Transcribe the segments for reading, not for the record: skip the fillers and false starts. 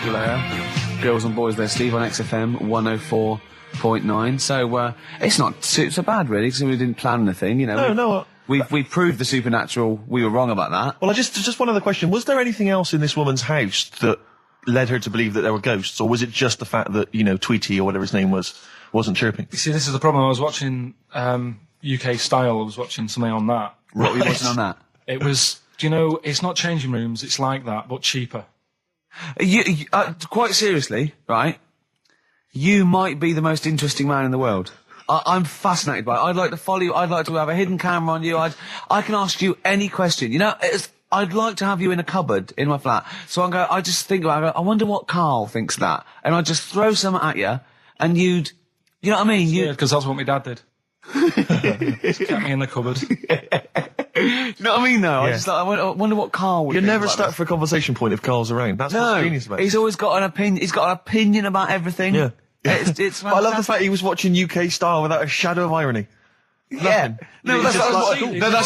Girls and Boys there, Steve, on XFM 104.9. So, it's not so bad, really, because we didn't plan anything, you know. No. We've proved the supernatural. We were wrong about that. Well, just one other question. Was there anything else in this woman's house that led her to believe that there were ghosts, or was it just the fact that, you know, Tweety, or whatever his name was, wasn't chirping? You see, this is the problem. I was watching UK Style. I was watching something on that. What were you watching on that? It was, do you know, it's not changing rooms, it's like that, but cheaper. Quite seriously, right? You might be the most interesting man in the world. I'm fascinated by it. I'd like to follow you. I'd like to have a hidden camera on you. I can ask you any question. You know, I'd like to have you in a cupboard in my flat. So I just think about it. I wonder what Karl thinks of that. And I'd just throw something at you, and you know what I mean? Yeah, because that's what my dad did. Just kept me in the cupboard. You know what I mean, though? Yeah. I wonder what Karl would You're think never about stuck this. for a conversation point if Carl's around. That's what's genius about it. He's always got an opinion. He's got an opinion about everything. Yeah. It's But I love the fact he was watching UK Style without a shadow of irony. Yeah. No, that's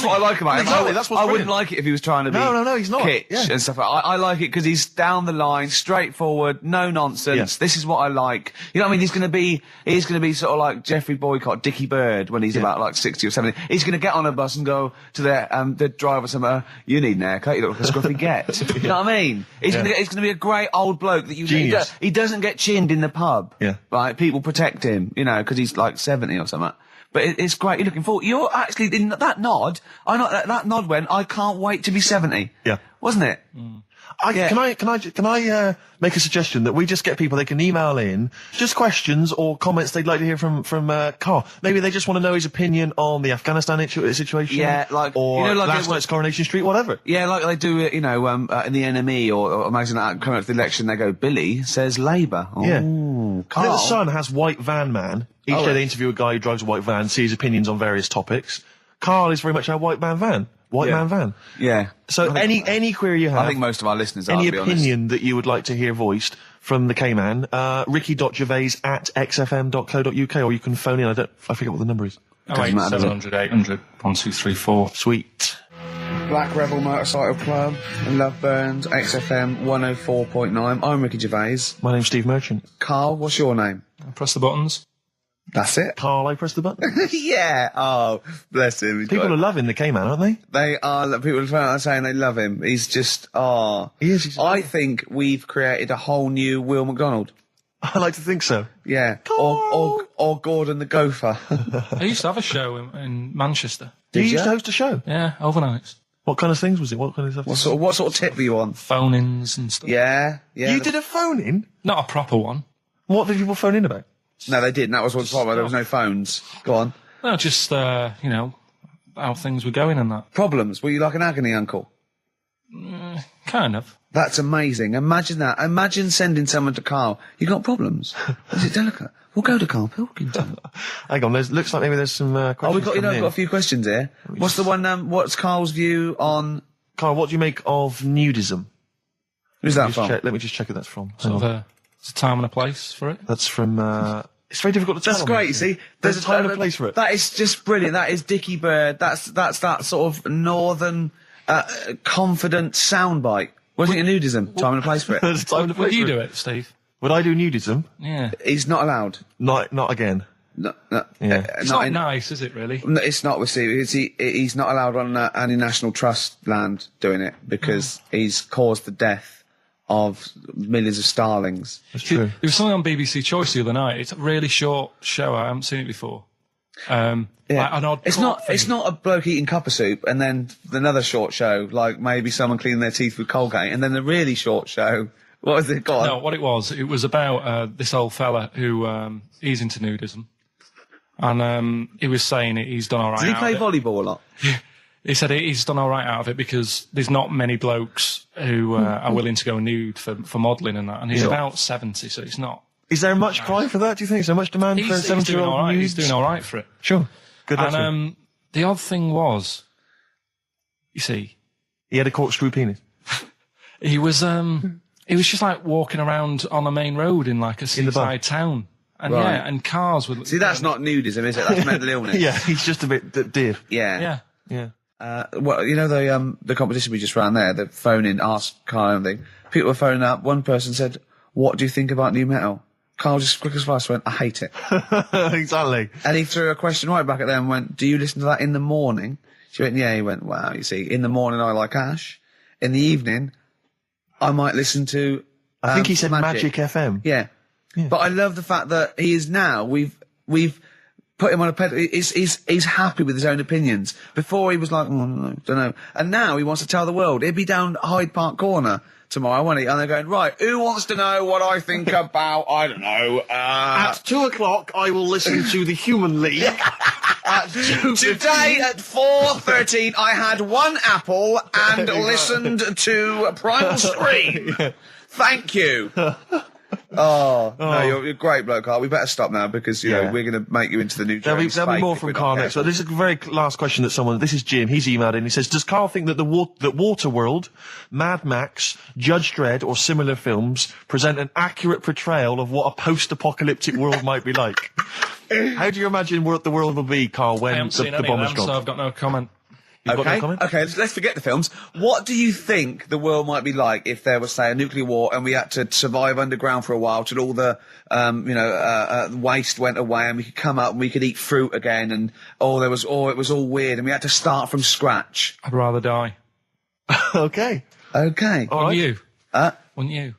what I like about it. Exactly, that's what's I wouldn't brilliant. like it if he was trying to be No, he's not. kitsch Yeah. and stuff. I like it because he's down the line, straightforward, no nonsense. Yeah. This is what I like. You know what I mean? He's going to be sort of like Jeffrey Boycott, Dickie Bird when he's about like 60 or 70. He's going to get on a bus and go to the driver somewhere, you need an haircut, you look like a scruffy get. You know what I mean? He's going to be a great old bloke that Genius. he doesn't get chinned in the pub. Yeah. Right? People protect him, you know, because he's like 70 or something. But it's great. You're looking forward. You're actually in that nod. That nod went. I can't wait to be 70. Yeah. Wasn't it? Yeah. Can I make a suggestion that we just get people, they can email in just questions or comments they'd like to hear from Karl. Maybe they just want to know his opinion on the Afghanistan situation. Yeah, like, or you know, like last night's Coronation Street, whatever. Yeah, like they do, you know, in the NME or magazine that coming up to the election, they go, Billy says Labour. Yeah. Ooh, I think Karl. the Sun has White Van Man. Each day they interview a guy who drives a white van, see his opinions on various topics. Karl is very much our white man van. Man van. Yeah. So any query you have, I think most of our listeners are, any to be honest. opinion that you would like to hear voiced from the K-Man, ricky.gervais@xfm.co.uk, or you can phone in. I forget what the number is. Doesn't matter, does it? 700 800 1234. Sweet. Black Rebel Motorcycle Club, Love Burns, XFM 104.9. I'm Ricky Gervais. My name's Steve Merchant. Karl, what's your name? Press the buttons. That's it. Karl, I press the button. Yeah. Oh, bless him. He's People got- are loving the K-Man, aren't they? They are. People are saying they love him. He's just. He is. He's I think we've created a whole new Will McDonald. I like to think so. Yeah. Or Gordon the Gopher. I used to have a show in Manchester. Did you ya? used to host a show? Yeah, overnights. What kind of things was it? What kind of stuff? What sort of tip were you on? Phone-ins and stuff. Yeah. You did a phone-in? Not a proper one. What did people phone in about? No, they didn't. That was what's problem. There was no phones. Go on. No, just, you know, how things were going and that. Problems. Were you like an agony uncle? Kind of. That's amazing. Imagine that. Imagine sending someone to Karl. You got problems? Is it delicate? We'll go to Karl Pilkington. Hang on, looks like maybe there's some questions. I've got a few questions here. What's the one? What's Karl's view on? Karl, what do you make of nudism? Who's that from? Let me just check who that's from. Sort of it's a time and a place for it. That's from. It's very difficult to tell. That's great. You see, There's a time and a place for it. That is just brilliant. That is Dickie Bird. That's that sort of northern, confident soundbite. Wasn't it nudism? Time and a place for it. There's a time and a place Would you for do it, Steve? Would I do nudism? Yeah. He's not allowed. Not again. No, Yeah. It's not nice, is it, really? No, it's not with Steve. He's not allowed on any national trust land doing it because he's caused the death of millions of starlings. That's true. There was something on BBC Choice the other night. It's a really short show. I haven't seen it before. Like an odd It's court not. thing. It's not a bloke eating cup of soup and then another short show like maybe someone cleaning their teeth with Colgate and then the really short show. What was it? Go on. No, what it was about this old fella who he's into nudism, and he was saying he's done all right. Did he out play of it. volleyball a lot? He said he's done all right out of it because there's not many blokes who are willing to go nude for modelling and that, and he's about 70, so it's not. Is there much cry for that? Do you think? Is there much demand for a He's doing 70-year-old all right. nude? He's doing all right for it. Sure. Good luck to him. And the odd thing was, you see, He had a corkscrew penis. he was just like walking around on a main road in like a the bar. seaside town. And Right. yeah, and cars would... See, that's not nudism, is it? That's mental illness. Yeah, he's just a bit dear. Yeah. Yeah. Yeah. Well, you know the competition we just ran there, the phone in, ask Karl and thing. People were phoning up. One person said, what do you think about new metal? Carl just quick as fast went, I hate it. Exactly. And he threw a question right back at them and went, do you listen to that in the morning? She went, yeah. He went, wow, you see, in the morning I like Ash. In the evening, I might listen to... I think he said Magic FM. Yeah. But I love the fact that he is now, we've put him on a pedal. He's happy with his own opinions. Before he was like, don't know. And now he wants to tell the world. He'd be down Hyde Park Corner tomorrow, won't he? And they're going, right, who wants to know what I think about, I don't know, At 2:00, I will listen to the Human League. At 2:15. Today at 4:13, I had one apple and listened to Primal Scream. Thank you. No, you're a great bloke, Carl. We better stop now because, you know, we're going to make you into the new There'll be more from Carl next. So this is a very last question that this is Jim, he's emailed in. He says, does Carl think that that Waterworld, Mad Max, Judge Dredd or similar films present an accurate portrayal of what a post-apocalyptic world might be like? How do you imagine the world will be, Carl, when the bomb is dropped? So I've got no comment. Okay, let's forget the films. What do you think the world might be like if there was, say, a nuclear war and we had to survive underground for a while till all the, waste went away and we could come up and we could eat fruit again and, it was all weird and we had to start from scratch? I'd rather die. Okay. All Wouldn't right. you? Wouldn't you?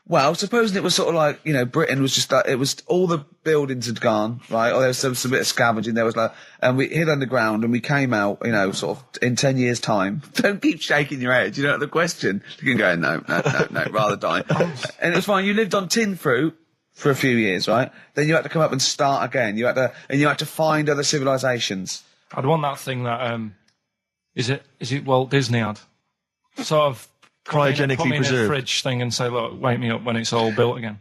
Well, supposing it was sort of like, Britain was just like, it was all the buildings had gone, right? Or there was some bit of scavenging. There was like, and we hid underground and we came out, sort of in 10 years' time. Don't keep shaking your head. You know the question. You can go, no, rather die. And it was fine. You lived on tin fruit for a few years, right? Then you had to come up and start again. You had to find other civilizations. I'd want that thing that, is it Walt Disney had? Sort of, cryogenically put me in a preserved fridge thing and say, look, wake me up when it's all built again.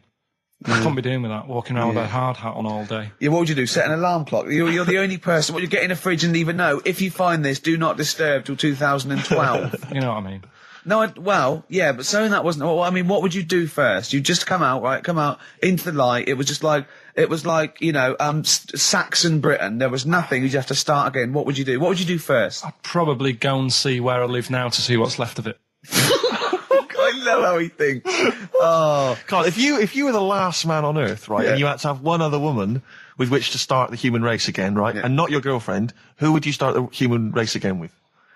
I couldn't be doing with that, walking around with a hard hat on all day. Yeah, what would you do? Set an alarm clock? You're the only person. What, you get in a fridge and leave a note? If you find this, do not disturb till 2012. You know what I mean? No, yeah, but saying that wasn't... Well, I mean, what would you do first? You just come out into the light. It was just like... It was like, Saxon Britain. There was nothing. You'd have to start again. What would you do? What would you do first? I'd probably go and see where I live now to see what's left of it. I love how he thinks. Oh, Carl, if you were the last man on Earth, right, and you had to have one other woman with which to start the human race again, right, and not your girlfriend, who would you start the human race again with?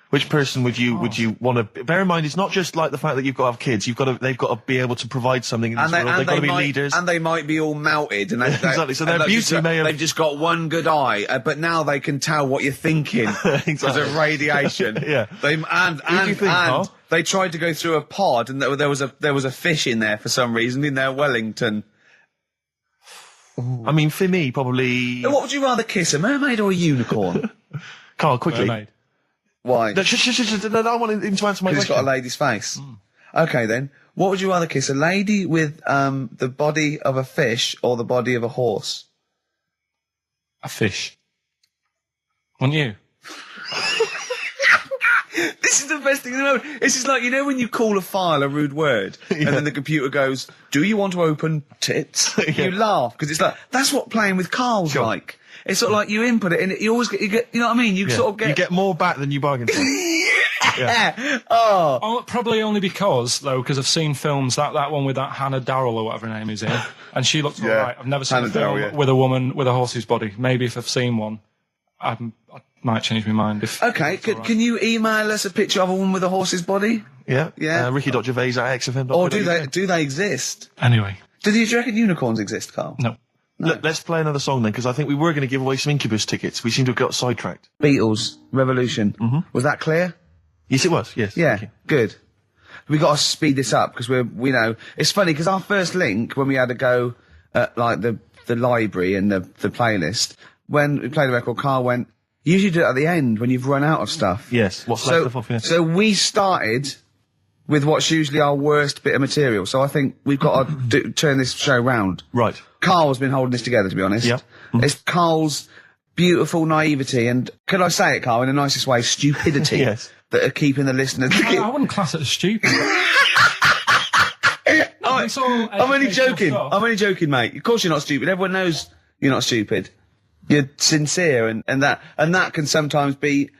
Which person would you want to? Bear in mind, it's not just like the fact that you've got to have kids. They've got to be able to provide something in this world. They've got to be leaders, and they might be all melted. And exactly. So their beauty may have. They've just got one good eye, but now they can tell what you're thinking because of radiation. Yeah. They tried to go through a pod, and there was a fish in there for some reason in their Wellington. Ooh. I mean, for me, probably. What would you rather kiss, a mermaid or a unicorn? Carl, quickly. Mermaid. Why? No, I want him to answer my question. Because he's got a lady's face. Okay, then. What would you rather kiss, a lady with the body of a fish or the body of a horse? A fish. Wouldn't you? This is the best thing in the world. It's just like, when you call a file a rude word, and then the computer goes, do you want to open tits? You laugh, because it's like, that's what playing with Carl's like. It's sort of like you input it, and you always get, you know what I mean? You sort of get... You get more back than you bargained for. Yeah. Oh. Probably only because I've seen films, that one with that Hannah Darrell or whatever her name is in, and she looks alright. I've never seen Hannah a film with a woman with a horse's body. Maybe if I've seen one, I might change my mind. Okay, can you email us a picture of a woman with a horse's body? Yeah. Yeah. Ricky.Gervais at XFM. Or do they exist? Anyway. Do you reckon unicorns exist, Carl? No. Look, let's play another song then, because I think we were going to give away some Incubus tickets. We seem to have got sidetracked. Beatles, Revolution. Mm-hmm. Was that clear? Yes, it was. Yes. Yeah, good. We got to speed this up because it's funny because our first link when we had to go at like the library and the playlist, when we played the record, Carl went, you usually do it at the end when you've run out of stuff. Yes. What's left of it? So we started with what's usually our worst bit of material. So I think we've got to turn this show round. Right. Carl's been holding this together, to be honest. Yeah. Mm-hmm. It's Carl's beautiful naivety and, can I say it, Carl, in the nicest way, stupidity. Yes. That are keeping the listeners... I wouldn't class it as stupid. I'm only joking. I'm only joking, mate. Of course you're not stupid. Everyone knows you're not stupid. You're sincere, and that can sometimes be,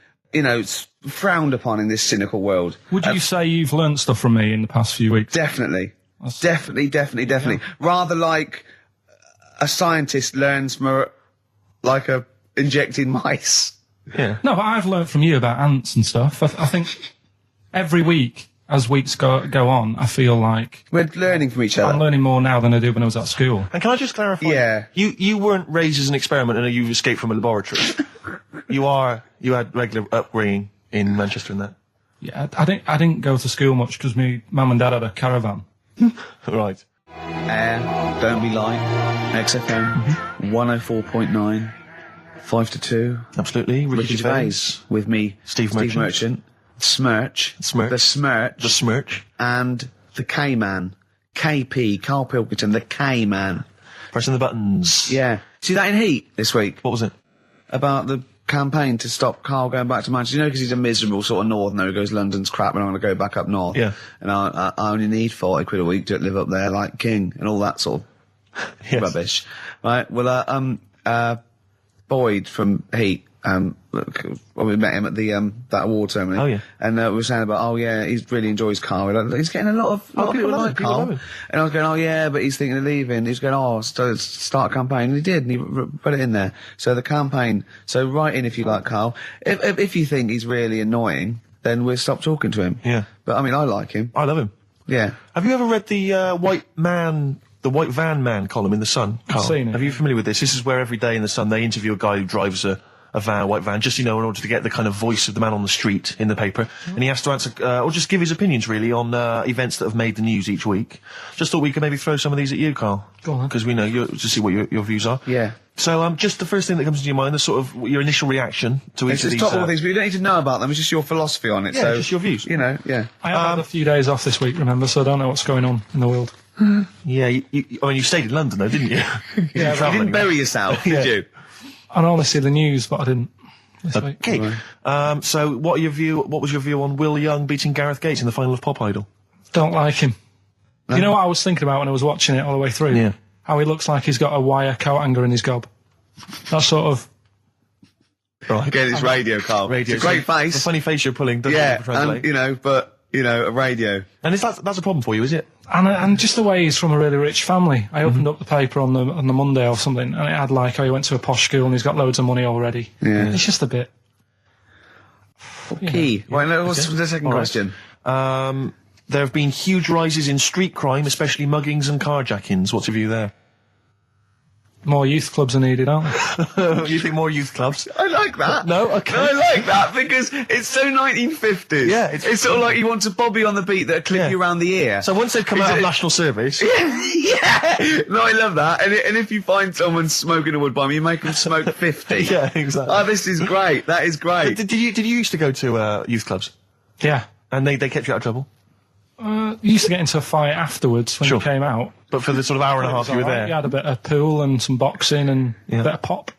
frowned upon in this cynical world. Would you say you've learnt stuff from me in the past few weeks? Definitely. Definitely. Rather like a scientist learns from injecting mice. Yeah. No, but I've learnt from you about ants and stuff. I think every week, as weeks go on, I feel like We're learning from each other. I'm learning more now than I did when I was at school. And can I just clarify? Yeah. You weren't raised as an experiment and you've escaped from a laboratory. You had regular upbringing in Manchester and that. Yeah, I didn't go to school much because my mum and dad had a caravan. Right. Air, Don't Be Light, XFM, 104.9, 5 to 2. Absolutely. Ricky Gervais with me, Steve Merchant. Smirch. The Smirch. And the K-Man. KP, Karl Pilkington, the K-Man. Pressing the buttons. Yeah. See that in Heat this week? What was it? About the campaign to stop Karl going back to Manchester. You know, because he's a miserable sort of northerner who goes, London's crap and I'm going to go back up north. Yeah. And I only need 40 quid a week to live up there like king and all that sort of rubbish. Right? Well, Boyd from Heat, well, we met him at the that award ceremony. Oh, yeah. And we were saying about, he really enjoys Karl. He's getting a lot of people like People love Karl. him. And I was going, but he's thinking of leaving. He's going, start a campaign. And he did, and he put it in there. So the campaign, write in if you like Karl. If you think he's really annoying, then we'll stop talking to him. Yeah. But I mean, I like him. I love him. Yeah. Have you ever read the White Van Man column in The Sun, Karl? I've seen it. Are you familiar with this? This is where every day in The Sun they interview a guy who drives a white van, just, in order to get the kind of voice of the man on the street in the paper. And he has to answer, or just give his opinions, really, on events that have made the news each week. Just thought we could maybe throw some of these at you, Karl. Go on. Because we know to see what your views are. Yeah. So, just the first thing that comes to your mind, the sort of your initial reaction to each It's of just these. top all these, but you don't need to know about them. It's just your philosophy on it. Yeah, so, just your views. Yeah. I have had a few days off this week, remember, so I don't know what's going on in the world. Yeah, you stayed in London, though, didn't you? You didn't bury yourself, did you? I normally see the news, but I didn't this week. Okay. So, what was your view on Will Young beating Gareth Gates in the final of Pop Idol? Don't like him. You know what I was thinking about when I was watching it all the way through? Yeah. How he looks like he's got a wire coat hanger in his gob. That sort of... Right. Again, it's radio, Karl. Radio. It's a great face. The funny face you're pulling doesn't translate. And, a radio. And that's a problem for you, is it? And just the way he's from a really rich family. I opened up the paper on the Monday or something, and it had he went to a posh school and he's got loads of money already. Yeah. It's just a bit... Key. Right, now, what's the second question? There have been huge rises in street crime, especially muggings and carjackings. What's your view there? More youth clubs are needed, aren't they? You think more youth clubs? I like that. No? Okay. I like that because it's so 1950s. Yeah, it's sort of like you want a bobby on the beat that'll clip you around the ear. So once they've come out of national service... Yeah! No, I love that. And if you find someone smoking a wood bomb, you make them smoke 50. Yeah, exactly. Oh, this is great. That is great. Did you used to go to youth clubs? Yeah. And they kept you out of trouble? You used to get into a fight afterwards when you came out. But for the sort of hour and a half you were there? You had a bit of pool and some boxing and a bit of pop.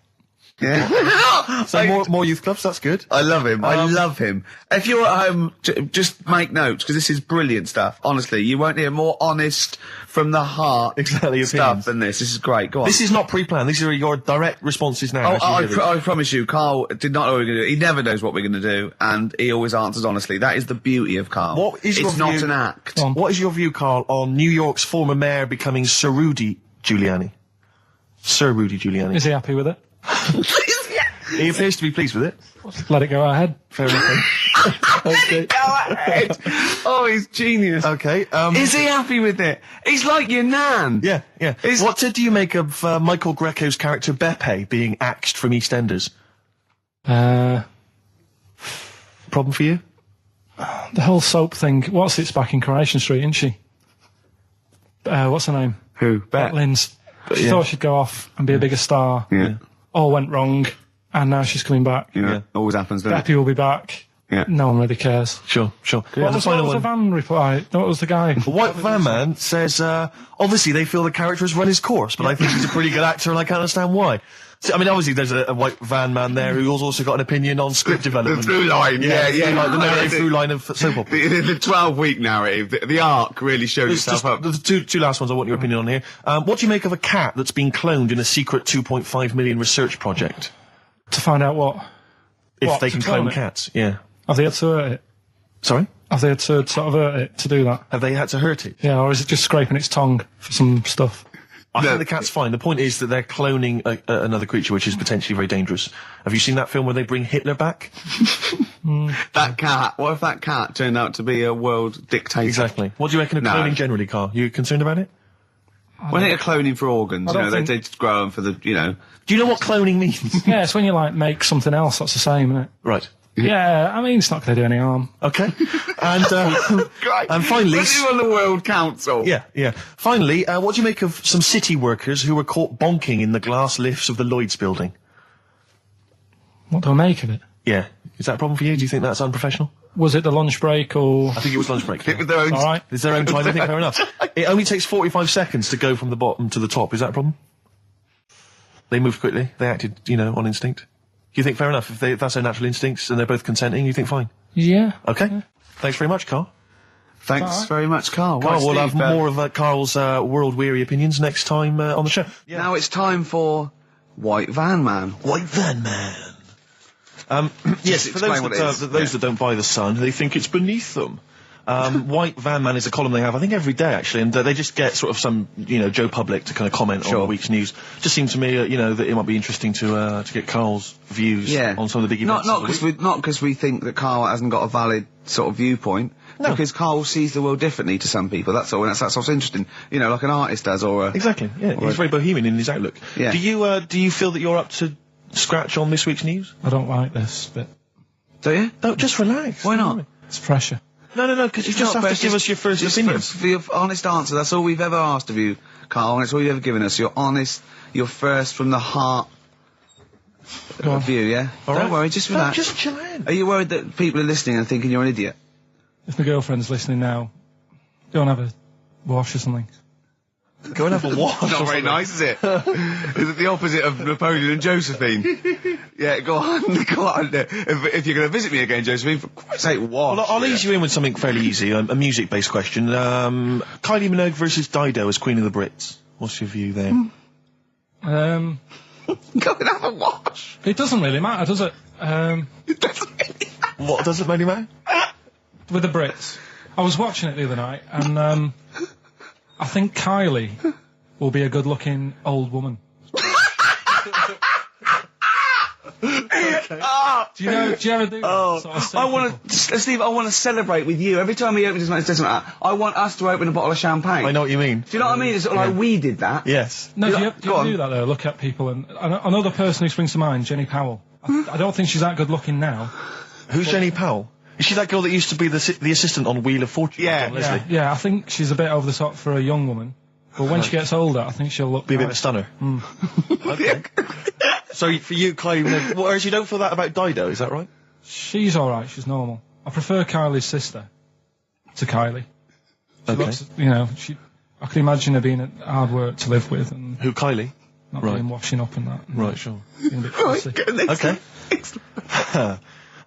Yeah. So more youth clubs, that's good. I love him. I love him. If you're at home, just make notes, because this is brilliant stuff. Honestly, you won't hear more honest, from the heart stuff opinions than this. This is great. Go on. This is not pre-planned. These are your direct responses now. I promise you, Karl did not know what we were going to do. He never knows what we're going to do, and he always answers honestly. That is the beauty of Karl. It's not an act. What is your view, Karl, on New York's former mayor becoming Sir Rudy Giuliani? Sir Rudy Giuliani. Is he happy with it? He appears to be pleased with it. Let it go ahead. Fair enough. Okay. Go ahead. Oh, he's genius. Okay. Is he happy with it? He's like your nan. Yeah. What do you make of Michael Greco's character Beppe being axed from EastEnders? Problem for you? The whole soap thing. What's it's back in Coronation Street, isn't she? What's her name? Who? Bet Lynn's. She thought she'd go off and be a bigger star. Yeah. All went wrong, and now she's coming back. Yeah. Always happens, doesn't it? Beppe will be back. Yeah. No one really cares. Sure. What was the van reply? What was the guy? The White Van Man says, obviously they feel the character has run his course, but I think he's a pretty good actor and I can't understand why. So, I mean, obviously there's a White Van Man there who's also got an opinion on script development. The through line, yeah. The narrative through line of soap opera. The 12-week narrative, the arc really showed itself up. The two last ones I want your opinion on here. What do you make of a cat that's been cloned in a secret 2.5 million research project? To find out what? If they to can clone it? cats, yeah. Have they had to hurt it? Sorry? Have they had to sort of hurt it to do that? Have they had to hurt it? Yeah, or is it just scraping its tongue for some stuff? I think the cat's fine. The point is that they're cloning another creature, which is potentially very dangerous. Have you seen that film where they bring Hitler back? That cat. What if that cat turned out to be a world dictator? Exactly. What do you reckon of cloning generally, Carl? You concerned about it? When they're cloning for organs, they just grow them for the, Do you know what cloning means? Yeah, it's when you, like, make something else that's the same, isn't it? Right. Yeah, I mean, it's not going to do any harm. Okay. And finally... When you're on the World Council. Yeah. Finally, what do you make of some city workers who were caught bonking in the glass lifts of the Lloyd's building? What do I make of it? Yeah. Is that a problem for you? Do you think that's unprofessional? Was it the lunch break or... I think it was lunch break. With their own... All right. It's their own time, I think, fair enough. It only takes 45 seconds to go from the bottom to the top. Is that a problem? They moved quickly. They acted, on instinct. Do you think fair enough? If that's their natural instincts and they're both consenting, you think fine? Yeah. Okay. Yeah. Thanks very much, Carl. Thanks very much, Carl. Carl, Right, we'll Steve, have more of Carl's world-weary opinions next time on the show. Yeah. Now it's time for White Van Man. White Van Man. Yes, for explain what it is. those that don't buy The Sun, they think it's beneath them. White Van Man is a column they have, I think, every day, actually, and they just get sort of some, Joe Public to kind of comment on the week's news. Just seemed to me, that it might be interesting to get Carl's views on some of the big events. Not because we think that Carl hasn't got a valid sort of viewpoint. No. Because Carl sees the world differently to some people. That's all. And that's what's interesting. Like an artist does, or exactly. Yeah, he's very bohemian in his outlook. Yeah. Do you feel that you're up to scratch on this week's news? I don't like this bit. Do you? No, just relax. Why not? It's pressure. No, because you just have to give us your first opinion. For your honest answer, that's all we've ever asked of you, Carl, and it's all you've ever given us. Your honest, your first from the heart view, yeah? All Don't right. worry, just relax. Just chill out. Are you worried that people are listening and thinking you're an idiot? If my girlfriend's listening now, go and have a wash or something. Go and have a wash. Not very nice, is it? Is it the opposite of Napoleon and Josephine? Yeah, go on. If you're going to visit me again, Josephine, for Christ's sake, wash. Well, I'll ease you in with something fairly easy, a music-based question. Kylie Minogue versus Dido as Queen of the Brits. What's your view there? Go and have a wash. It doesn't really matter, does it? It doesn't really matter. What doesn't really matter? With the Brits. I was watching it the other night, and I think Kylie will be a good-looking old woman. Do you ever do that? Sort of I want to, Steve, I want to celebrate with you. Every time he opens his mouth, it doesn't matter. I want us to open a bottle of champagne. I know what you mean. Do you know what I mean? It's sort of like we did that. Yes. No, do you ever do that, though? Look at people, and another person who springs to mind, Jenny Powell. I don't think she's that good-looking now. Who's Jenny Powell? Is she that girl that used to be the assistant on Wheel of Fortune? Yeah. Yeah, I think she's a bit over the top for a young woman. But when she gets older, I think she'll look... Be a bit of a stunner. Okay. So for you, Kylie, whereas you don't feel that about Dido, is that right? She's alright, she's normal. I prefer Kylie's sister to Kylie. She looks, I can imagine her being hard work to live with. And who, Kylie? Not being washing up and that. Right, sure. Being a bit fussy. Okay.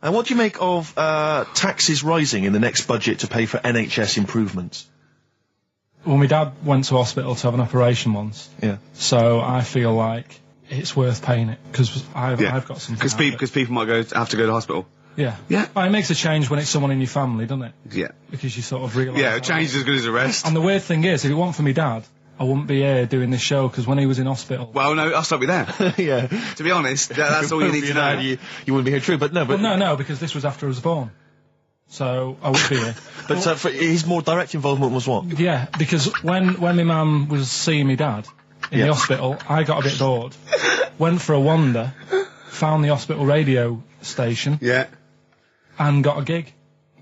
And what do you make of taxes rising in the next budget to pay for NHS improvements? Well, my dad went to hospital to have an operation once. Yeah. So I feel like it's worth paying it, because I've got something. Because people might have to go to hospital. Yeah. Yeah. Well, it makes a change when it's someone in your family, doesn't it? Yeah. Because you sort of realise... Yeah, a change is as good as a rest. And the weird thing is, if it weren't for my dad, I wouldn't be here doing this show, because when he was in hospital... Well, no, I'll stop you there. Yeah. To be honest, that's all you need to know. You wouldn't be here, true, but no. But Well, no, because this was after I was born. So, I would be here. But for his more direct involvement was what? Yeah, because when my mum was seeing my dad in the hospital, I got a bit bored, went for a wander, found the hospital radio station... Yeah. And got a gig.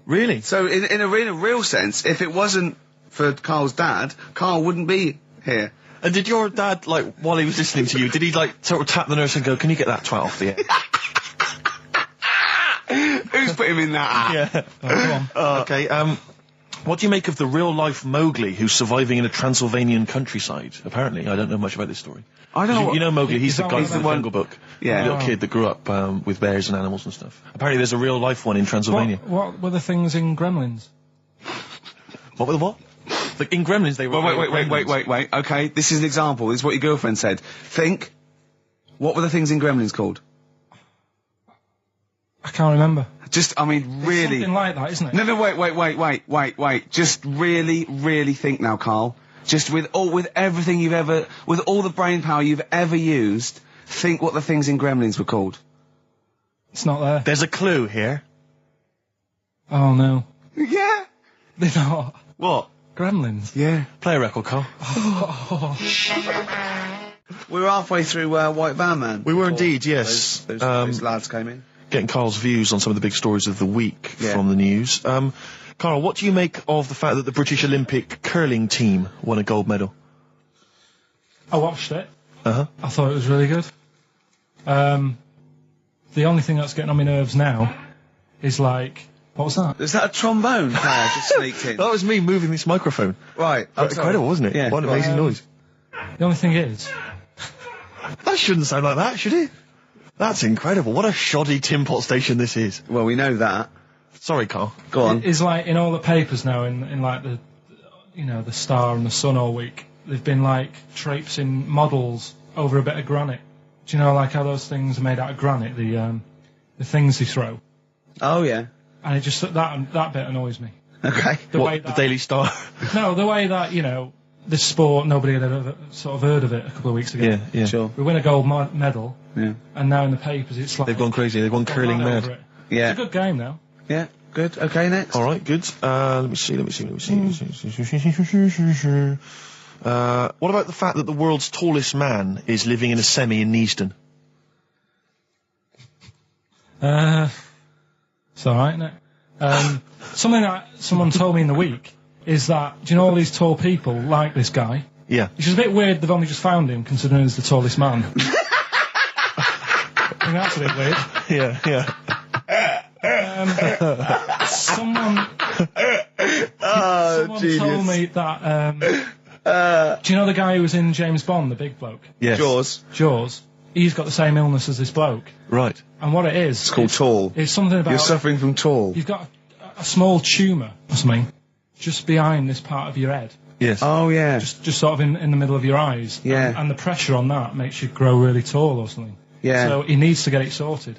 Really? So, in a real sense, if it wasn't for Carl's dad, Carl wouldn't be here. And did your dad, like, while he was listening to you, did he, like, sort of tap the nurse and go, can you get that 12 off the air? Who's put him in that? Yeah. Oh, come on. Okay, what do you make of the real-life Mowgli who's surviving in a Transylvanian countryside? Apparently, I don't know much about this story. I don't know. You know Mowgli, he's the guy from the Jungle Book. Yeah. The little kid that grew up with bears and animals and stuff. Apparently there's a real-life one in Transylvania. What were the things in Gremlins? What were the what? Like, in Gremlins they were... Wait. Okay, this is an example. This is what your girlfriend said. Think, what were the things in Gremlins called? I can't remember. Just, I mean, really. Something like that, isn't it? No, wait. Just really think now, Karl. Just with everything with all the brain power you've ever used, think what the things in Gremlins were called. It's not there. There's a clue here. Oh no. Yeah. They're not. What? Gremlins. Yeah. Play a record, Karl. We were halfway through White Van Man. We were indeed, yes. Those lads came in. Getting Karl's views on some of the big stories of the week from the news. Karl, what do you make of the fact that the British Olympic curling team won a gold medal? I watched it. Uh-huh. I thought it was really good. The only thing that's getting on my nerves now is like, what was that? Is that a trombone player just sneaked in? That was me moving this microphone. Right. Incredible, wasn't it? Yeah. What an amazing noise. The only thing is, That shouldn't sound like that, should it? That's incredible. What a shoddy tin pot station this is. Well, we know that. Sorry, Karl. Go on. is like in all the papers now, in like the Star and the Sun all week, they've been like traipsing models over a bit of granite. Do you know like how those things are made out of granite? The things they throw. Oh yeah. And it just that bit annoys me. Okay. The Daily Star? No, the way that this sport, nobody had ever sort of heard of it a couple of weeks ago. Yeah. Sure. We win a gold medal, Yeah. and now in the papers it's like They've gone crazy. They've gone curling right over mad. it. Yeah. It's a good game now. Yeah. Good. Okay. Next. All right, good. Let me see. What about the fact that the world's tallest man is living in a semi in Neasden? It's all right, isn't it? Something that someone told me in the week is that, do you know all these tall people like this guy? Yeah. Which is a bit weird they've only just found him, considering he's the tallest man. I think that's a bit weird. Yeah. Someone genius. told me that, do you know the guy who was in James Bond, the big bloke? Yes. Jaws. He's got the same illness as this bloke. Right. And what it is... It's called tall. It's something about... You're suffering from tall. You've got a small tumour or something just behind this part of your head. Yes. Oh yeah. Just sort of in the middle of your eyes. Yeah. And the pressure on that makes you grow really tall or something. Yeah. So he needs to get it sorted.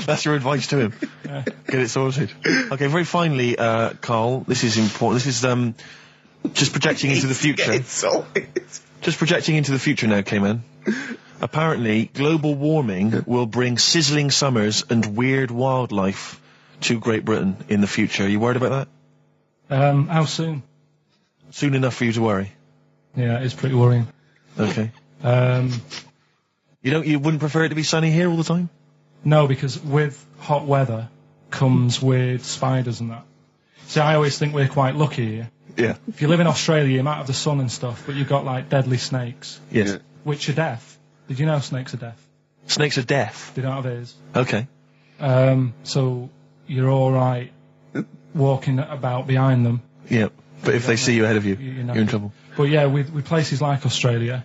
That's your advice to him. Yeah. Get it sorted. Okay, very finally, Karl, this is important. This is just projecting into the future. Get it sorted. Just projecting into the future now, K-Man. Apparently, global warming will bring sizzling summers and weird wildlife to Great Britain in the future. Are you worried about that? How soon? Soon enough for you to worry. Yeah, it's pretty worrying. Okay. You wouldn't prefer it to be sunny here all the time? No, because with hot weather comes weird spiders and that. See, I always think we're quite lucky here. Yeah. If you live in Australia, you might have the sun and stuff, but you've got like deadly snakes, Yes. which are deaf. Did you know snakes are deaf? Snakes are deaf. They don't have ears. Okay. So you're all right walking about behind them. Yeah. But if they see you ahead of you, You're not. you're in trouble. But yeah, with places like Australia,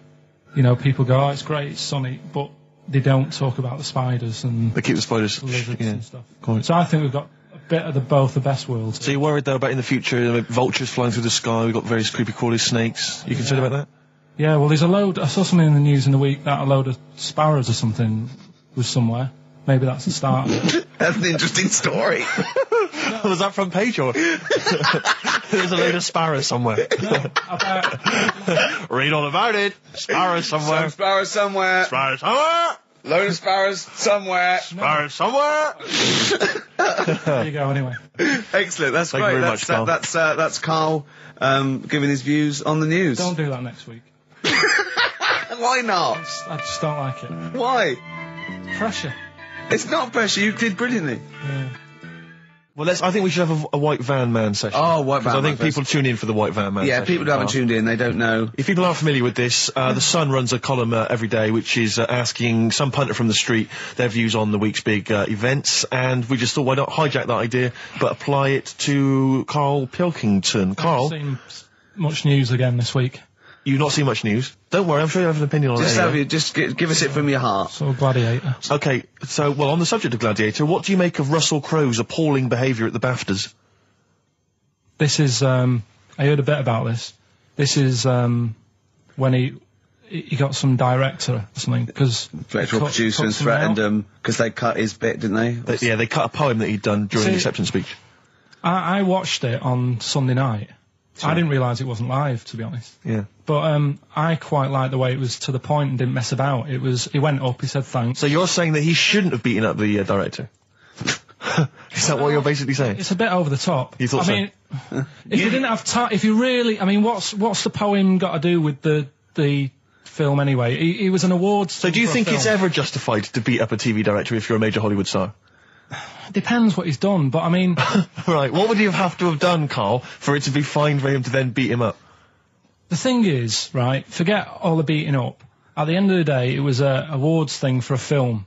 people go, oh, it's great, it's sunny, but they don't talk about the spiders and They keep the spiders. lizards and stuff. Quite. So I think we've got a bit of both the best worlds. So you're worried though about in the future, vultures flying through the sky, we've got various creepy crawly snakes. You concerned about that? Yeah, well, there's I saw something in the news in the week that a load of sparrows or something was somewhere. Maybe that's the start of it. That's an interesting story. Was that front page or? There's a load of sparrows somewhere. Read all about it. Sparrows somewhere. Some sparrows somewhere. Sparrows somewhere. Load of sparrows somewhere. Sparrows somewhere. There you go, anyway. Excellent. That's Thank you great. very much, Karl. That's Karl giving his views on the news. Don't do that next week. Why not? I just don't like it. Why? Pressure. It's not pressure. You did brilliantly. Yeah. Well, I think we should have a White Van Man session. Oh, White Van I Man think people tune in for the White Van Man Yeah, session. people who haven't Karl. tuned in, they don't know. If people aren't familiar with this, The Sun runs a column every day which is asking some punter from the street their views on the week's big events, and we just thought, why not hijack that idea, but apply it to Karl Pilkington. Karl, I've seen much news again this week. you've not seen much news. Don't worry, I'm sure you have an opinion on it anyway. Just give us it from your heart. So Gladiator. Okay, so, well, on the subject of Gladiator, what do you make of Russell Crowe's appalling behaviour at the BAFTAs? This is, I heard a bit about this. This is, when he got some director or something, because... Director or producer and threatened them, because they cut his bit, didn't they? They cut a poem that he'd done during the acceptance speech. I watched it on Sunday night. Sure. I didn't realise it wasn't live, to be honest. Yeah. But I quite liked the way it was to the point and didn't mess about. He went up, he said thanks. So you're saying that he shouldn't have beaten up the director? Is that what you're basically saying? It's a bit over the top. You thought I mean, if you didn't have time, if you really, I mean, what's the poem got to do with the film anyway? He was an awards. So do you think it's ever justified to beat up a TV director if you're a major Hollywood star? Depends what he's done, but I mean... Right, what would he have to have done, Karl, for it to be fine for him to then beat him up? The thing is, right, forget all the beating up. At the end of the day, it was a awards thing for a film.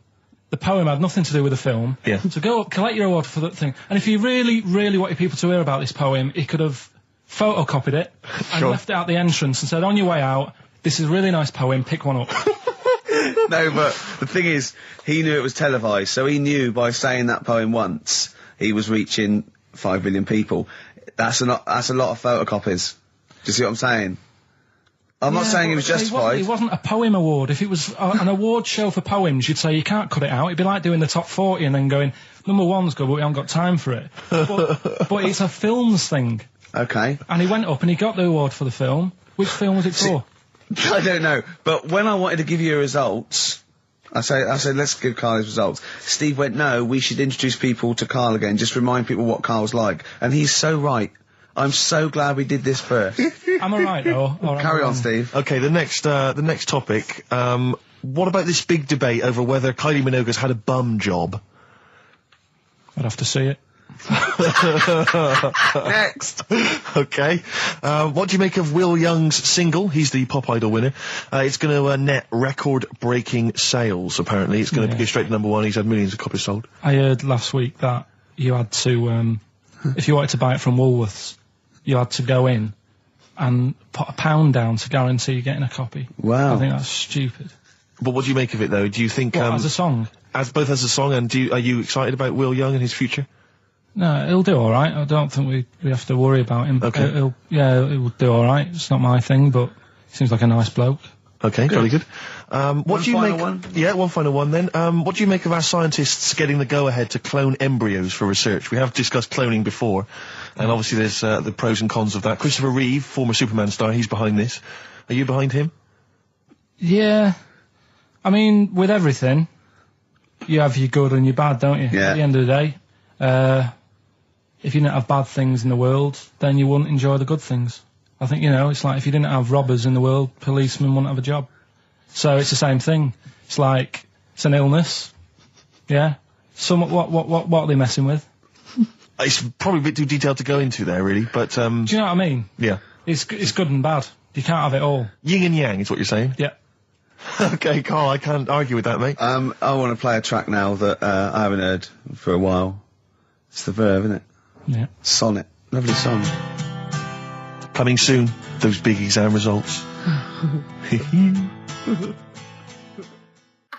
The poem had nothing to do with the film. Yeah. So go up, collect your award for that thing. And if he really, really wanted people to hear about this poem, he could have photocopied it and left it at the entrance and said, on your way out, this is a really nice poem, pick one up. No, but the thing is, he knew it was televised, so he knew by saying that poem once, he was reaching 5 million people. That's a lot of photocopies. Do you see what I'm saying? I'm not saying he was justified. It wasn't a poem award. If it was an award show for poems, you'd say you can't cut it out. It'd be like doing the top 40 and then going, number one's good, but we haven't got time for it. But it's a films thing. Okay. And he went up and he got the award for the film. Which film was it for? I don't know, but when I wanted to give you results, I said, let's give Karl his results. Steve went, no, we should introduce people to Karl again, just remind people what Karl's like. And he's so right. I'm so glad we did this first. Am I right, though? Carry on, Steve. Okay, the next topic, what about this big debate over whether Kylie Minogue's had a bum job? I'd have to see it. Next. Okay. What do you make of Will Young's single? He's the Pop Idol winner. It's going to net record-breaking sales, apparently. It's going to go straight to #1. He's had millions of copies sold. I heard last week that you had to, if you wanted to buy it from Woolworths, you had to go in and put £1 down to guarantee you getting a copy. Wow. I think that's stupid. But what do you make of it, though? Do you think... as a song? Both as a song, and are you excited about Will Young and his future? No, he'll do all right. I don't think we have to worry about him. Okay. He'll do all right. It's not my thing, but he seems like a nice bloke. Okay, very good. What do you make? One? Yeah, one final one then. What do you make of our scientists getting the go-ahead to clone embryos for research? We have discussed cloning before, and obviously there's the pros and cons of that. Christopher Reeve, former Superman star, he's behind this. Are you behind him? Yeah. I mean, with everything, you have your good and your bad, don't you? Yeah. At the end of the day. If you didn't have bad things in the world, then you wouldn't enjoy the good things. I think, it's like if you didn't have robbers in the world, policemen wouldn't have a job. So it's the same thing. It's like, it's an illness. Yeah? What are they messing with? It's probably a bit too detailed to go into there, really, but... Do you know what I mean? Yeah. It's good and bad. You can't have it all. Yin and yang is what you're saying? Yeah. Okay, Karl, I can't argue with that, mate. I want to play a track now that I haven't heard for a while. It's The Verve, isn't it? Yeah. Sonnet. Lovely song. Coming soon, those big exam results.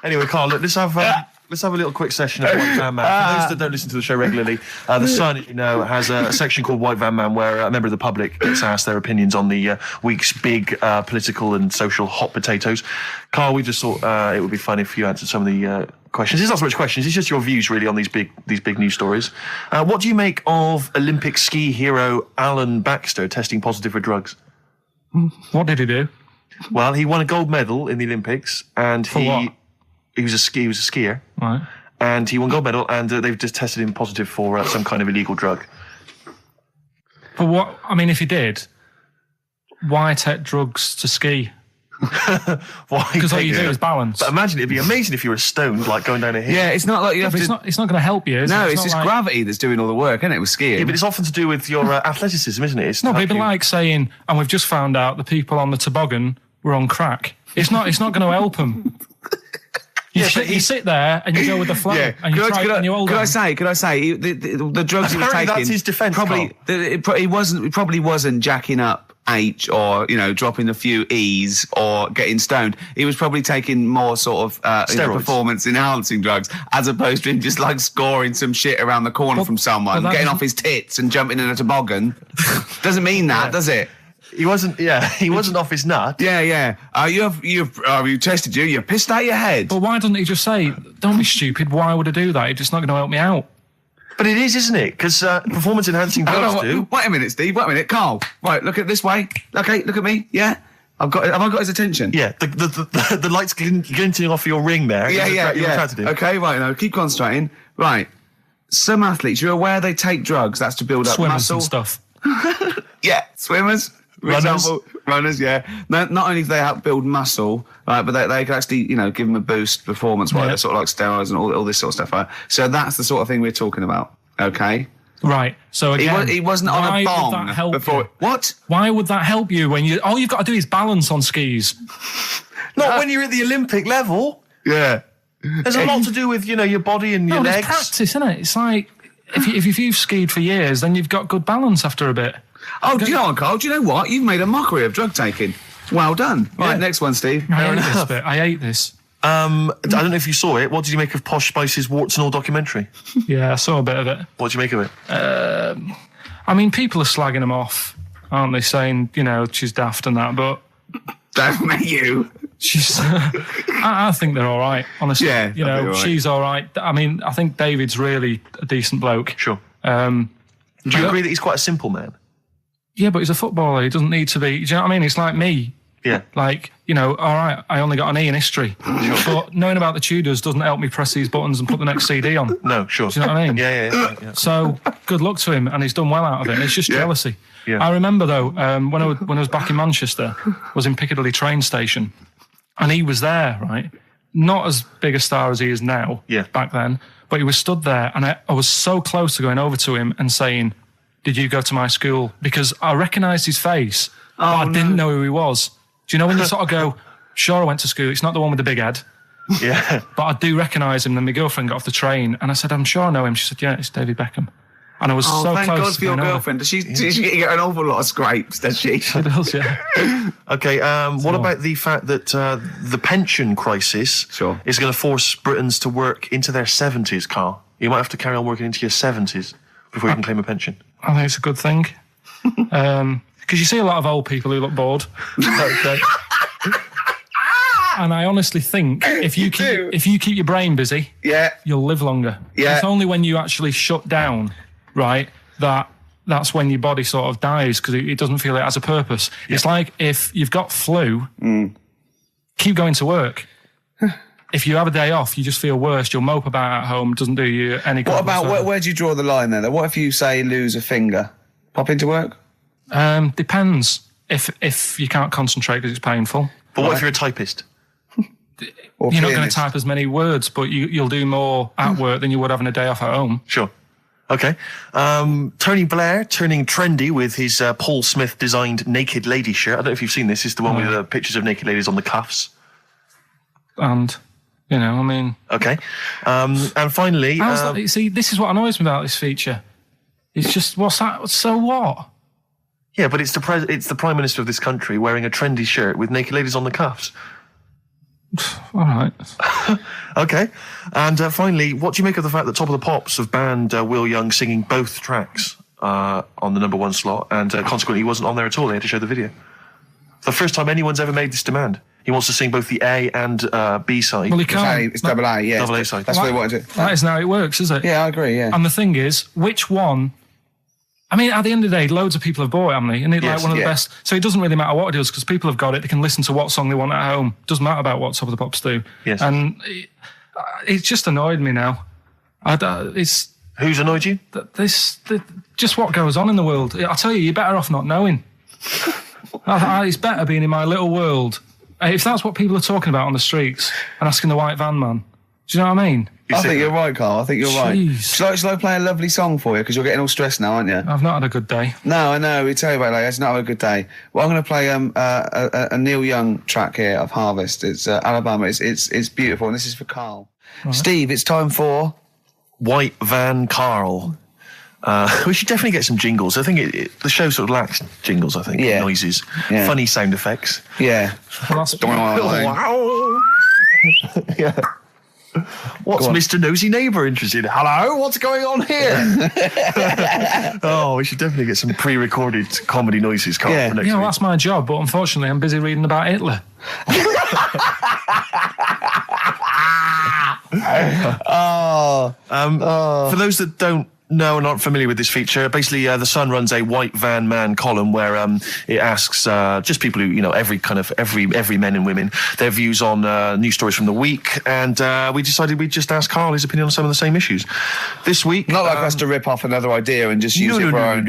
Anyway, Karl, look, let's have a little quick session of White Van Man. For those that don't listen to the show regularly, The Sun, as you know, has a section called White Van Man where a member of the public gets asked their opinions on the week's big political and social hot potatoes. Karl, we just thought it would be fun if you answered some of the questions. It's not so much questions, it's just your views really on these big news stories. What do you make of Olympic ski hero Alan Baxter testing positive for drugs? What did he do? Well, he won a gold medal in the Olympics, and what? He was a skier. Right. And he won gold medal, and they've just tested him positive for some kind of illegal drug. But what? I mean, if he did, why take drugs to ski? Why? Because all you do is balance. But imagine, it'd be amazing if you were stoned, like going down a hill. Yeah, it's not like you have But to... it's not going to help you, is it? No, it's not just like... gravity that's doing all the work, isn't it, with skiing? Yeah, but it's often to do with your athleticism, isn't it? It's No, but it'd be like saying, and we've just found out the people on the toboggan were on crack. It's not going to help them. You sit there and you go with the flow, and you try and you hold on. Could I say, the drugs he was Apparently taking... that's his defence, He probably wasn't jacking up H or, dropping a few E's or getting stoned. He was probably taking more sort of performance-enhancing drugs, as opposed to him just, scoring some shit around the corner from someone, getting off his tits and jumping in a toboggan. Doesn't mean that, does it? He wasn't off his nut. Yeah. You tested you pissed out your head. But why doesn't he just say, don't be stupid, why would I do that? It's just not going to help me out. But it is, isn't it? Because performance-enhancing drugs do. Wait a minute, Steve. Wait a minute. Carl. Right, look at this way. Okay, look at me. Yeah. Have I got his attention? Yeah, the light's glinting off your ring there. Yeah. Attracted. Okay, right, now keep concentrating. Right. Some athletes, you're aware they take drugs, that's to build up Swimmers muscle. and stuff. Yeah, swimmers. For example, runners, yeah. Not only do they help build muscle, right, but they can actually, give them a boost performance-wise, Yeah. sort of like steroids and all this sort of stuff, right? So that's the sort of thing we're talking about, okay? Right. So again, He wasn't on a why bong would that help before. you? What? Why would that help you when all you've got to do is balance on skis? Not when you're at the Olympic level. Yeah. There's a lot to do with, your body and your No, it's legs. practice, isn't it? It's like if you've skied for years, then you've got good balance after a bit. Oh, do you know what, Carl? Do you know what? You've made a mockery of drug taking. Well done. Right, Yeah. next one, Steve. I hate this. I don't know if you saw it. What did you make of Posh Spice's Warts and All documentary? Yeah, I saw a bit of it. What did you make of it? I mean, people are slagging them off, aren't they? Saying, she's daft and that, but Don't make you. she's. I think they're all right, honestly. Yeah, I think they're all right. She's all right. I mean, I think David's really a decent bloke. Sure. Do you agree that he's quite a simple man? Yeah, but he's a footballer. He doesn't need to be. Do you know what I mean? It's like me. Yeah. Like, all right, I only got an E in history. But knowing about the Tudors doesn't help me press these buttons and put the next CD on. No, sure. Do you know what I mean? Yeah. So good luck to him, and he's done well out of it. It's just jealousy. Yeah. I remember though, when I was back in Manchester, I was in Piccadilly train station, and he was there, right? Not as big a star as he is now. Yeah. Back then, but he was stood there, and I was so close to going over to him and saying, "Did you go to my school?" Because I recognised his face, but I didn't know who he was. Do you know when you sort of go, "Sure, I went to school. It's not the one with the big head." Yeah. But I do recognise him. Then my girlfriend got off the train, and I said, "I'm sure I know him." She said, "Yeah, it's David Beckham." And I was so thank close God to for your going over. girlfriend. Does she get an awful lot of scrapes, does she? She does, yeah. Okay, what about the fact that the pension crisis Sure. is going to force Britons to work into their 70s, Carl? You might have to carry on working into your 70s before you can claim a pension. I think it's a good thing. Because you see a lot of old people who look bored. Okay. And I honestly think if you keep your brain busy, Yeah. you'll live longer. Yeah. It's only when you actually shut down, right, that's when your body sort of dies because it doesn't feel it has a purpose. Yeah. It's like if you've got flu, keep going to work. If you have a day off, you just feel worse. You'll mope about at home. Doesn't do you any good. What about, where do you draw the line there? What if you say lose a finger? Pop into work? Depends. If you can't concentrate because it's painful. But what if you're a typist? Or You're not going to pianist? type as many words, but you'll do more at work than you would having a day off at home. Sure. Okay. Tony Blair turning trendy with his Paul Smith designed naked lady shirt. I don't know if you've seen this. It's the one with the pictures of naked ladies on the cuffs. And, I mean... Okay. And finally... see, this is what annoys me about this feature. It's just, what's that? So what? Yeah, but it's the Prime Minister of this country wearing a trendy shirt with naked ladies on the cuffs. All right. Okay. And finally, what do you make of the fact that Top of the Pops have banned Will Young singing both tracks on the number one slot, and consequently he wasn't on there at all? They had to show the video. The first time anyone's ever made this demand. He wants to sing both the A and B side. Well, he can't. It's double A, yeah. Double A side. That's what they wanted to... That isn't how it works, is it? Yeah, I agree, yeah. And the thing is, which one... I mean, at the end of the day, loads of people have bought it, haven't they? And it's Yes, like one of the yeah. best. So it doesn't really matter what it is because people have got it. They can listen to what song they want at home. Doesn't matter about what Top of the Pops do. Yes. And it's just annoyed me now. It's Who's annoyed you? just what goes on in the world. I tell you, you're better off not knowing. It's better being in my little world. If that's what people are talking about on the streets and asking the white van man, do you know what I mean? I think you're right, Carl. I think you're right. Jeez. Shall I play a lovely song for you? Because you're getting all stressed now, aren't you? I've not had a good day. No, I know. We tell you about it. It's not a good day. Well, I'm going to play a Neil Young track here of Harvest. It's Alabama. It's beautiful, and this is for Carl. Right. Steve, it's time for White Van Carl. We should definitely get some jingles. I think the show sort of lacks jingles, I think. Yeah. Noises. Yeah. Funny sound effects. Yeah. Well, that's Wow. Yeah. What's Mr. Nosy Neighbour interested in? Hello, what's going on here? Oh, we should definitely get some pre-recorded comedy noises, Carl, for next week. That's my job, but unfortunately I'm busy reading about Hitler. For those that don't know and aren't familiar with this feature, basically The Sun runs a white van man column where it asks just people who, every men and women, their views on news stories from the week, and we decided we'd just ask Karl his opinion on some of the same issues. This week... Not like us to rip off another idea and just use it for our own...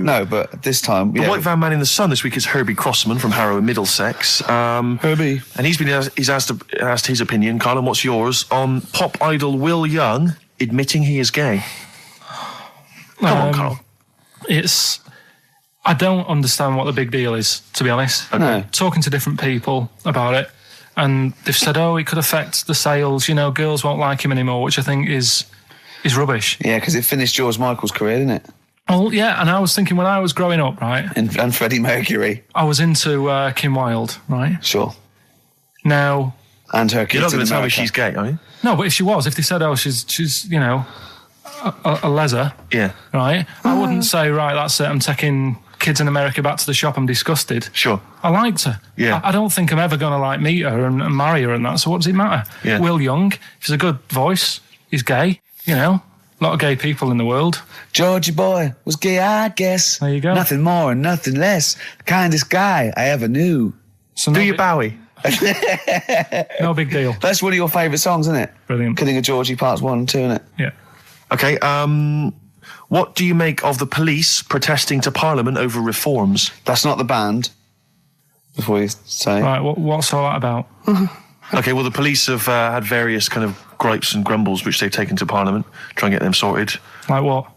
No, but this time... The white van man in The Sun this week is Herbie Crossman from Harrow in Middlesex. Herbie. And he's asked his opinion, Karl, and what's yours, on pop idol Will Young admitting he is gay. Come on, Karl. I don't understand what the big deal is, to be honest. Okay. No. Talking to different people about it, and they've said, it could affect the sales, girls won't like him anymore, which I think is rubbish. Yeah, because it finished George Michael's career, didn't it? Oh, yeah, and I was thinking when I was growing up, right? And Freddie Mercury. I was into Kim Wilde, right? Sure. Now... And her kids. You're not going in to tell me America. she's gay, are you? No, but if they said, she's a leather, right? I wouldn't say, right, that's it, I'm taking kids in America back to the shop, I'm disgusted. Sure. I liked her. Yeah. I don't think I'm ever going to meet her and marry her and that, so what does it matter? Yeah. Will Young, he's a good voice, he's gay, a lot of gay people in the world. Georgie boy was gay, I guess. There you go. Nothing more and nothing less. The kindest guy I ever knew. So Do you Bowie? No big deal. That's one of your favourite songs, isn't it? Brilliant. Killing of Georgie Parts 1 and 2, isn't it? Yeah. Okay, what do you make of the police protesting to Parliament over reforms? That's not the band. Before you say. Right, what's all that about? Okay, well, the police have had various kind of gripes and grumbles which they've taken to Parliament, try and get them sorted. Like what?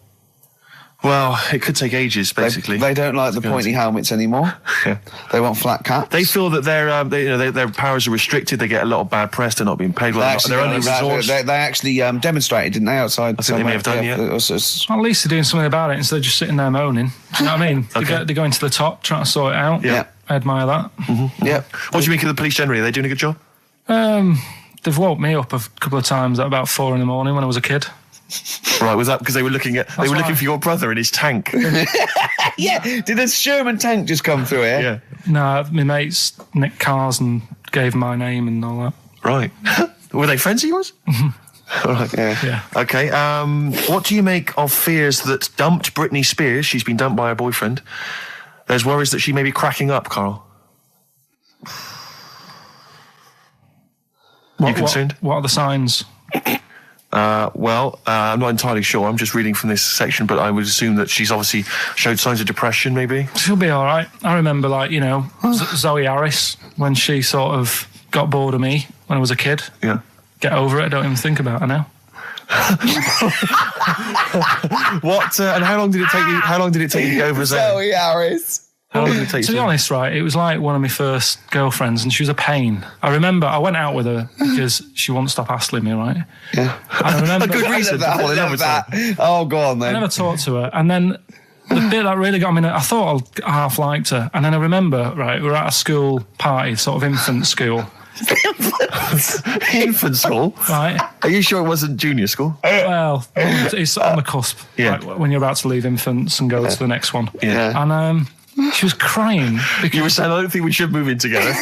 Well, it could take ages, basically. They don't like the pointy helmets anymore. Yeah. They want flat caps. They feel that their powers are restricted. They get a lot of bad press. They're not being paid well. They're only resource. They actually demonstrated, didn't they, outside? I think they may have done, yeah. Well, at least they're doing something about it instead of just sitting there moaning. Do you know what I mean? Okay. They're going to the top, trying to sort it out. Yeah. I admire that. Mm-hmm. Yeah. What do you make of the police generally? Are they doing a good job? They've woke me up a couple of times at about 4 a.m. when I was a kid. Right, was that because they were looking for your brother in his tank? Yeah. Did a Sherman tank just come through here? Yeah. No, my mates nicked cars and gave my name and all that. Right. Were they friends of yours? All right. Yeah. Okay. What do you make of fears that dumped Britney Spears? She's been dumped by her boyfriend. There's worries that she may be cracking up, Karl. You concerned? What are the signs? I'm not entirely sure. I'm just reading from this section, but I would assume that she's obviously showed signs of depression, maybe. She'll be all right. I remember, Zoe Harris, when she sort of got bored of me when I was a kid. Yeah. Get over it. I don't even think about her now. What? And how long did it take you? How long did it take you to get over Zoe? Zoe Harris. How long did it take you? To be honest, right, it was like one of my first girlfriends, and she was a pain. I remember I went out with her because she wouldn't stop hassling me, right? Yeah. I remember A good reason to fall in love with her. Oh, go on then. I never talked to her, and then the bit that really got me, I thought I half liked her, and then I remember, right, we were at a school party, sort of infant school. Infant school? Right. Are you sure it wasn't junior school? Well, it's on the cusp. Yeah. Like, when you're about to leave infants and go to the next one. Yeah. And she was crying. Because You were saying, I don't think we should move in together.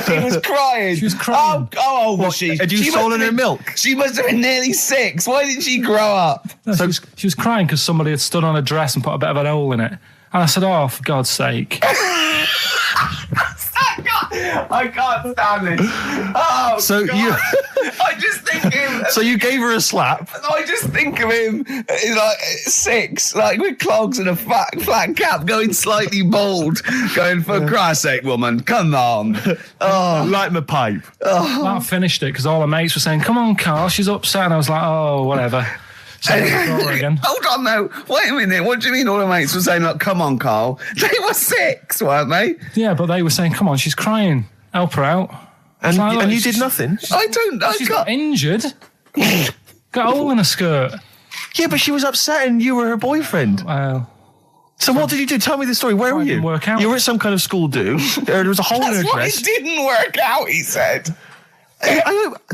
She was crying. She was crying. Oh, old was she? Had you She must stolen have her been- milk? She must have been nearly 6. Why didn't she grow up? No, she was crying because somebody had stood on a dress and put a bit of an hole in it. And I said, oh, for God's sake. I can't stand this. Oh, So God. you- I just think him. So you gave her a slap? I just think of him like 6, like with clogs and a flat cap, going slightly bald, going, for Christ's sake, woman, come on. Oh, Light my pipe. That finished it because all her mates were saying, come on, Carl, she's upset. And I was like, oh, whatever. So I saw her again. hold on, though. Wait a minute. What do you mean all the mates were saying, like, come on, Carl? They were 6, weren't they? Yeah, but they were saying, come on, she's crying. Help her out. And, Like, and you she's- did nothing? She's got injured. Got a hole in her skirt. Yeah, but she was upset and you were her boyfriend. Well, So what did you do? Tell me the story. Where were you? didn't work out. You were at some kind of school do. There was a hole in her dress. didn't work out, he said.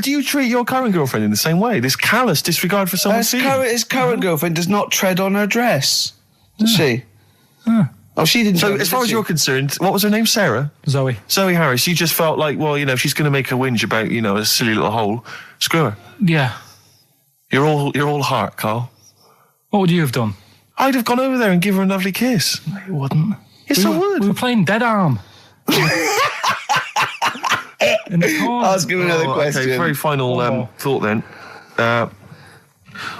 Do you treat your current girlfriend in the same way? This callous disregard for someone's feelings? His current girlfriend does not tread on her dress. Does she? Oh, she didn't. So, as far as you're concerned, what was her name? Sarah? Zoe. Zoe Harris. You just felt like, well, if she's going to make a whinge about, a silly little hole, screw her. Yeah. You're all heart, Carl. What would you have done? I'd have gone over there and give her a lovely kiss. No, you wouldn't. Yes, I would. We were playing Dead Arm. In the corner. Ask him another question. Okay, very final thought then.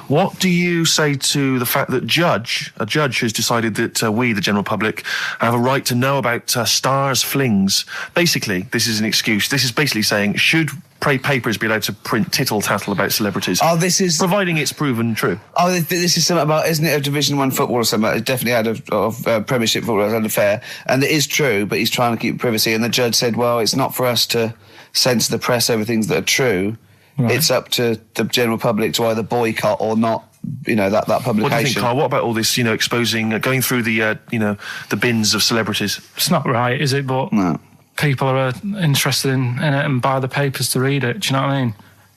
What do you say to the fact that a judge has decided that we, the general public, have a right to know about stars' flings? Basically, this is an excuse. This is basically saying, should papers be allowed to print tittle-tattle about celebrities? Oh, this is... providing it's proven true. Oh, this is something about, isn't it, a Division 1 football or something? It definitely had a Premiership football, it had an affair. And it is true, but he's trying to keep privacy. And the judge said, well, it's not for us to censor the press over things that are true. Right. It's up to the general public to either boycott or not, that publication. What do you think, Carl? What about all this, exposing, going through the, the bins of celebrities? It's not right, is it? But no. People are interested in it and buy the papers to read it. Do you know what I mean?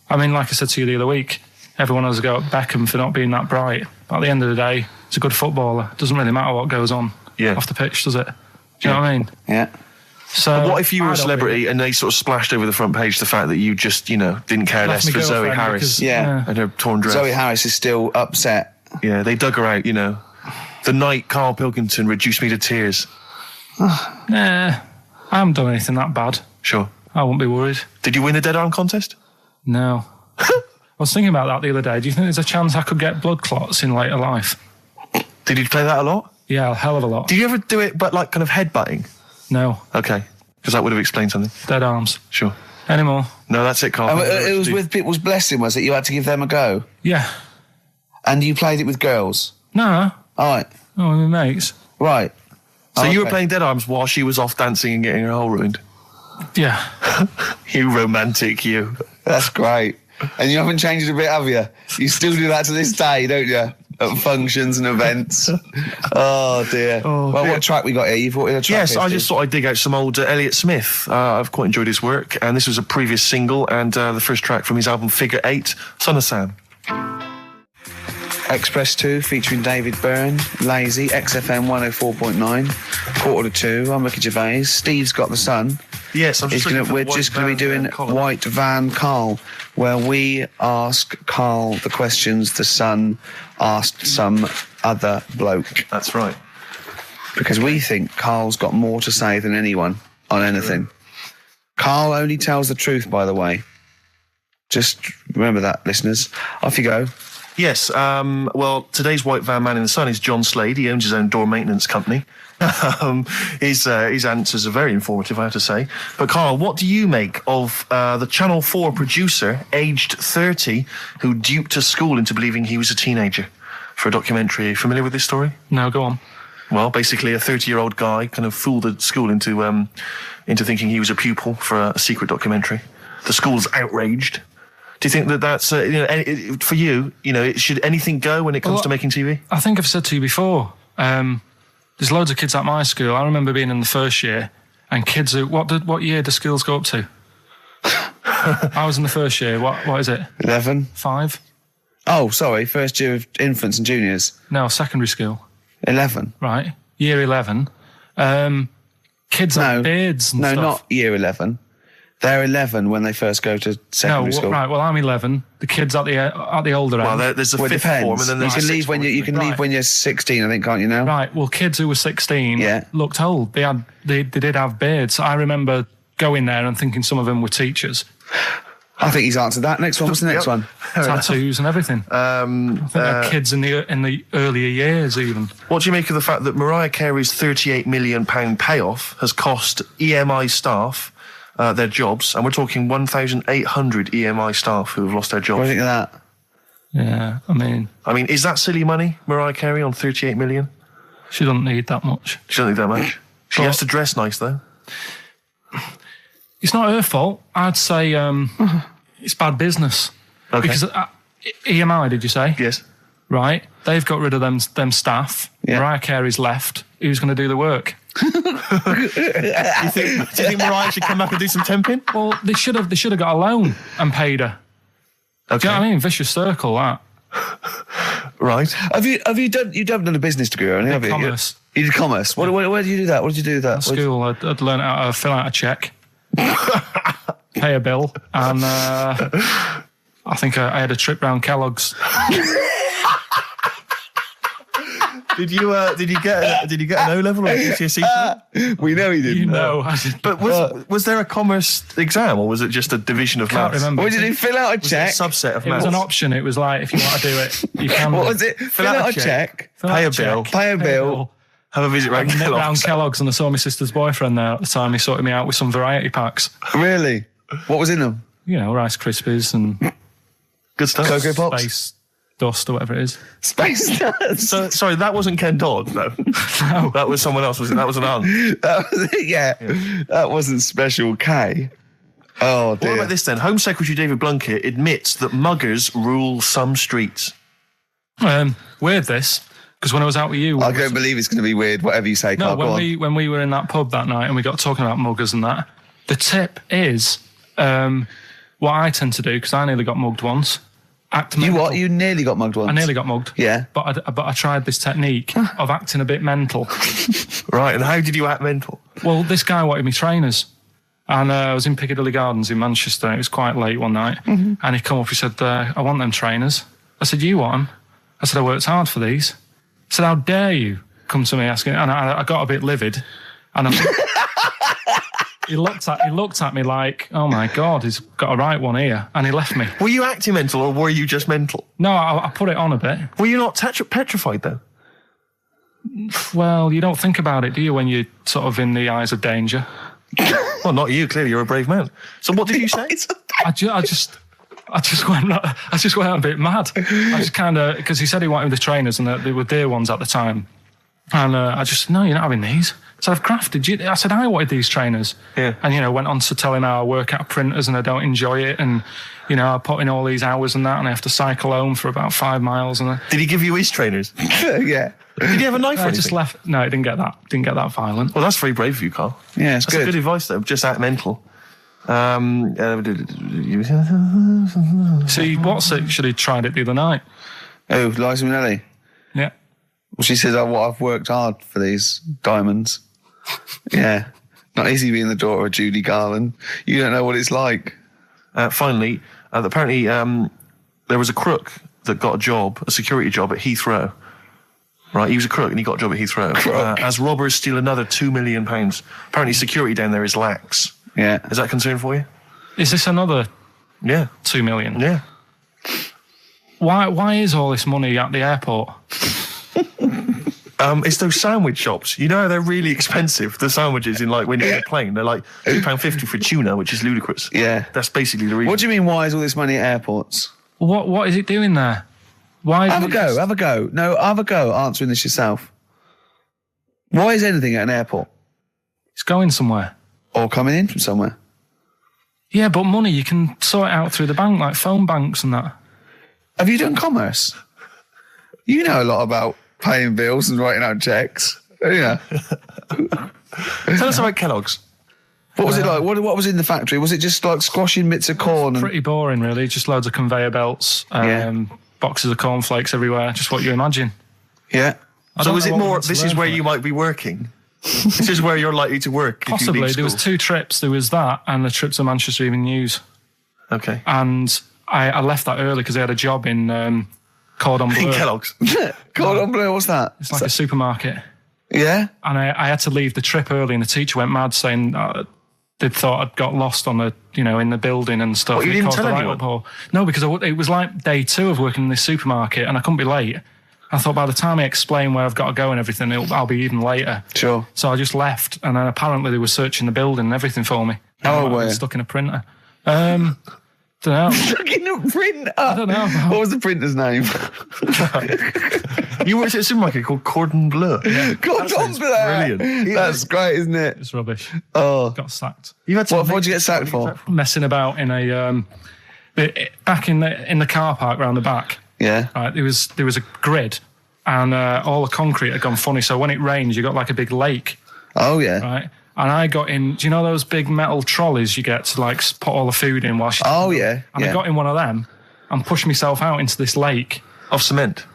I mean, like I said to you the other week, everyone has a go at Beckham for not being that bright. But at the end of the day, he's a good footballer. It doesn't really matter what goes on off the pitch, does it? Do you know what I mean? Yeah. So, but what if you were a celebrity and they sort of splashed over the front page the fact that you just, didn't care less for Zoe Harris and her torn dress? Zoe Harris is still upset. Yeah, they dug her out, The night Karl Pilkington reduced me to tears. Nah, I haven't done anything that bad. Sure. I won't be worried. Did you win the Dead Arm contest? No. I was thinking about that the other day. Do you think there's a chance I could get blood clots in later life? Did you play that a lot? Yeah, a hell of a lot. Did you ever do it, but like kind of headbutting? No. Okay. Because that would have explained something. Dead arms. Sure. Any more? No, that's it, Carl. It was with people's blessing, was it? You had to give them a go? Yeah. And you played it with girls? No. All right. Oh, my mates. Right. So you were playing Dead Arms while she was off dancing and getting her hole ruined? Yeah. You romantic, you. That's great. And you haven't changed a bit, have you? You still do that to this day, don't you? At functions and events. Oh, dear. Well, what track we got here? You've wanted a track. Yes, I just thought I'd dig out some old Elliott Smith. I've quite enjoyed his work, and this was a previous single and the first track from his album Figure 8, Son of Sam. Express 2 featuring David Byrne, Lazy, XFM 104.9, 1:45. I'm Ricky Gervais. Steve's got the sun. Yes, we're just going to be doing White Van Carl, where we ask Carl the questions the Sun asked some other bloke. That's right. Because we think Carl's got more to say than anyone on anything. Carl only tells the truth, by the way. Just remember that, listeners. Off you go. Yes, well, today's White Van Man in the Sun is John Slade. He owns his own door maintenance company. His answers are very informative, I have to say. But Carl, what do you make of the Channel 4 producer, aged 30, who duped a school into believing he was a teenager for a documentary? Are you familiar with this story? No, go on. Well, basically a 30-year-old guy kind of fooled the school into thinking he was a pupil for a secret documentary. The school's outraged. Do you think that that's, for you, should anything go when it comes to making TV? I think I've said to you before, there's loads of kids at my school. I remember being in the first year, and kids who, what year do schools go up to? I was in the first year. What is it? 11. 5? Oh, sorry, first year of infants and juniors. No, secondary school. 11. Right, year 11. Kids have beards and stuff. No, not year 11. They're 11 when they first go to secondary school. Right. Well, I'm 11. The kids at the older end. Well, there's a fifth form, and then there's you can leave when you're 16, I think, can't you now? Right. Well, kids who were 16 looked old. They did have beards. I remember going there and thinking some of them were teachers. I think he's answered that. Next one. What's the next one? Tattoos and everything. I think they're kids in the earlier years even. What do you make of the fact that Mariah Carey's £38 million payoff has cost EMI staff their jobs, and we're talking 1,800 EMI staff who have lost their jobs? What do you think of that? Yeah, I mean, is that silly money, Mariah Carey, on 38 million? She doesn't need that much. She doesn't need that much. She has to dress nice, though. It's not her fault. I'd say it's bad business. Okay. Because EMI, did you say? Yes. Right. They've got rid of them staff. Yeah. Mariah Carey's left. Who's going to do the work? Do you think Mariah should come back and do some temping? Well, they should have got a loan and paid her. Okay. Do you know what I mean? Vicious circle, that. Right. Have you done a business degree or anything? Have you? Commerce. You did commerce. Where did you do that? What did you do with that? At school, I'd learned how to fill out a cheque, pay a bill, and I think I had a trip round Kellogg's. Did you get an O level or a GCSE? We know he didn't. You know, I did. But was there a commerce exam, or was it just a division of Can't maths? remember. What did you fill out a Was it a check? subset of It maths? was an option. It was like, if you want to do it, you can. What do. was it? Fill out a check. Fill out Pay a check, bill. Pay a bill. Have a visit round Nip round Kellogg's. Kellogg's, and I saw my sister's boyfriend there at the time. He sorted me out with some variety packs. Really? What was in them? You know, Rice Krispies and Good stuff. Cocoa Pops? Space Dust or whatever it is. Space Nuts. So, sorry, that wasn't Ken Dodd, though. No. That was someone else, was it? That was an aunt. That was it, yeah. That wasn't Special K. Oh, What dear. about this then? Home Secretary David Blunkett admits that muggers rule some streets. Weird this, because when I was out with you, I don't believe it's going to be weird, whatever you say, no, Carl. Go on. when we were in that pub that night and we got talking about muggers and that, the tip is what I tend to do, because I nearly got mugged once. Act You mental. what? You nearly got mugged once. I nearly got mugged. Yeah. But I tried this technique of acting a bit mental. Right, and how did you act mental? Well, this guy wanted me trainers. And I was in Piccadilly Gardens in Manchester. It was quite late one night. And he come up, he said, I want them trainers. I said, you want them? I said, I worked hard for these. I said, how dare you come to me asking? And I got a bit livid. And he looked at me like, oh my God, he's got a right one here. And he left me. Were you acting mental, or were you just mental? No, I put it on a bit. Were you not petrified, though? Well, you don't think about it, do you, when you're sort of in the eyes of danger? Well, not you. Clearly, you're a brave man. So what did you say? I just went a bit mad. I just kind of, because he said he wanted the trainers and they were dear ones at the time. And I just, no, you're not having these. So I've crafted you. I said, I wanted these trainers. Yeah. And, went on to tell him how I work at printers and I don't enjoy it. And, I put in all these hours and that, and I have to cycle home for about 5 miles. And Did he give you his trainers? Yeah. Did he have a knife or I just anything? left. No, it didn't get that violent. Well, that's very brave of you, Carl. Yeah, it's That's good. good advice, though. Just act mental. See, what's it? Should have tried it the other night. Oh, Liza Minnelli. Yeah. Well, she says, I've worked hard for these diamonds. Yeah. Not easy being the daughter of Judy Garland. You don't know what it's like. Finally, apparently there was a crook that got a security job at Heathrow. Right, he was a crook and he got a job at Heathrow. As robbers steal another £2 million. Apparently security down there is lax. Yeah. Is that a concern for you? Is this another Yeah. 2 million? Yeah. Why is all this money at the airport? It's those sandwich shops. You know how they're really expensive, the sandwiches in when you're in a plane. They're like £2.50 for tuna, which is ludicrous. Yeah. That's basically the reason. What do you mean, why is all this money at airports? What is it doing there? Why? Have a go. No, have a go answering this yourself. Why is anything at an airport? It's going somewhere. Or coming in from somewhere? Yeah, but money, you can sort it out through the bank, like phone banks and that. Have you done commerce? You know a lot about paying bills and writing out checks. Yeah. Tell us about Kellogg's. What was it like? What was in the factory? Was it just like squashing bits of corn? Pretty boring, really. Just loads of conveyor belts, boxes of cornflakes everywhere. Just what you imagine. Yeah. So is it more, this is where you might be working? This is where you're likely to work? Possibly. If you There was leave 2 trips. There was that and the trip to Manchester Evening News. school. Okay. And I left that early because I had a job in Cordon Bleu. In Kellogg's. Cordon Bleu, what's that? It's like a supermarket. Yeah? And I had to leave the trip early, and the teacher went mad saying they'd thought I'd got lost on in the building and stuff. What, you It didn't caused tell a anyone? uproar. No, because it was like day 2 of working in this supermarket, and I couldn't be late. I thought by the time I explain where I've got to go and everything, I'll be even later. Sure. So I just left, and then apparently they were searching the building and everything for me. Oh, I were you? was stuck in a printer. Don't know. Stuck in a printer. I don't know. What was the printer's name? You worked at a supermarket called Cordon Bleu. Cordon Bleu. Brilliant. That's great, isn't it? It's rubbish. Oh. Got sacked. You had What did you get sacked for? Messing about in a back in the car park round the back. Yeah. Right, there was a grid and all the concrete had gone funny. So when it rains, you got like a big lake, Oh, yeah. right? And I got in. Do you know those big metal trolleys you get to like put all the food in whilst? Oh, yeah. And I got in one of them and pushed myself out into this lake. Of cement.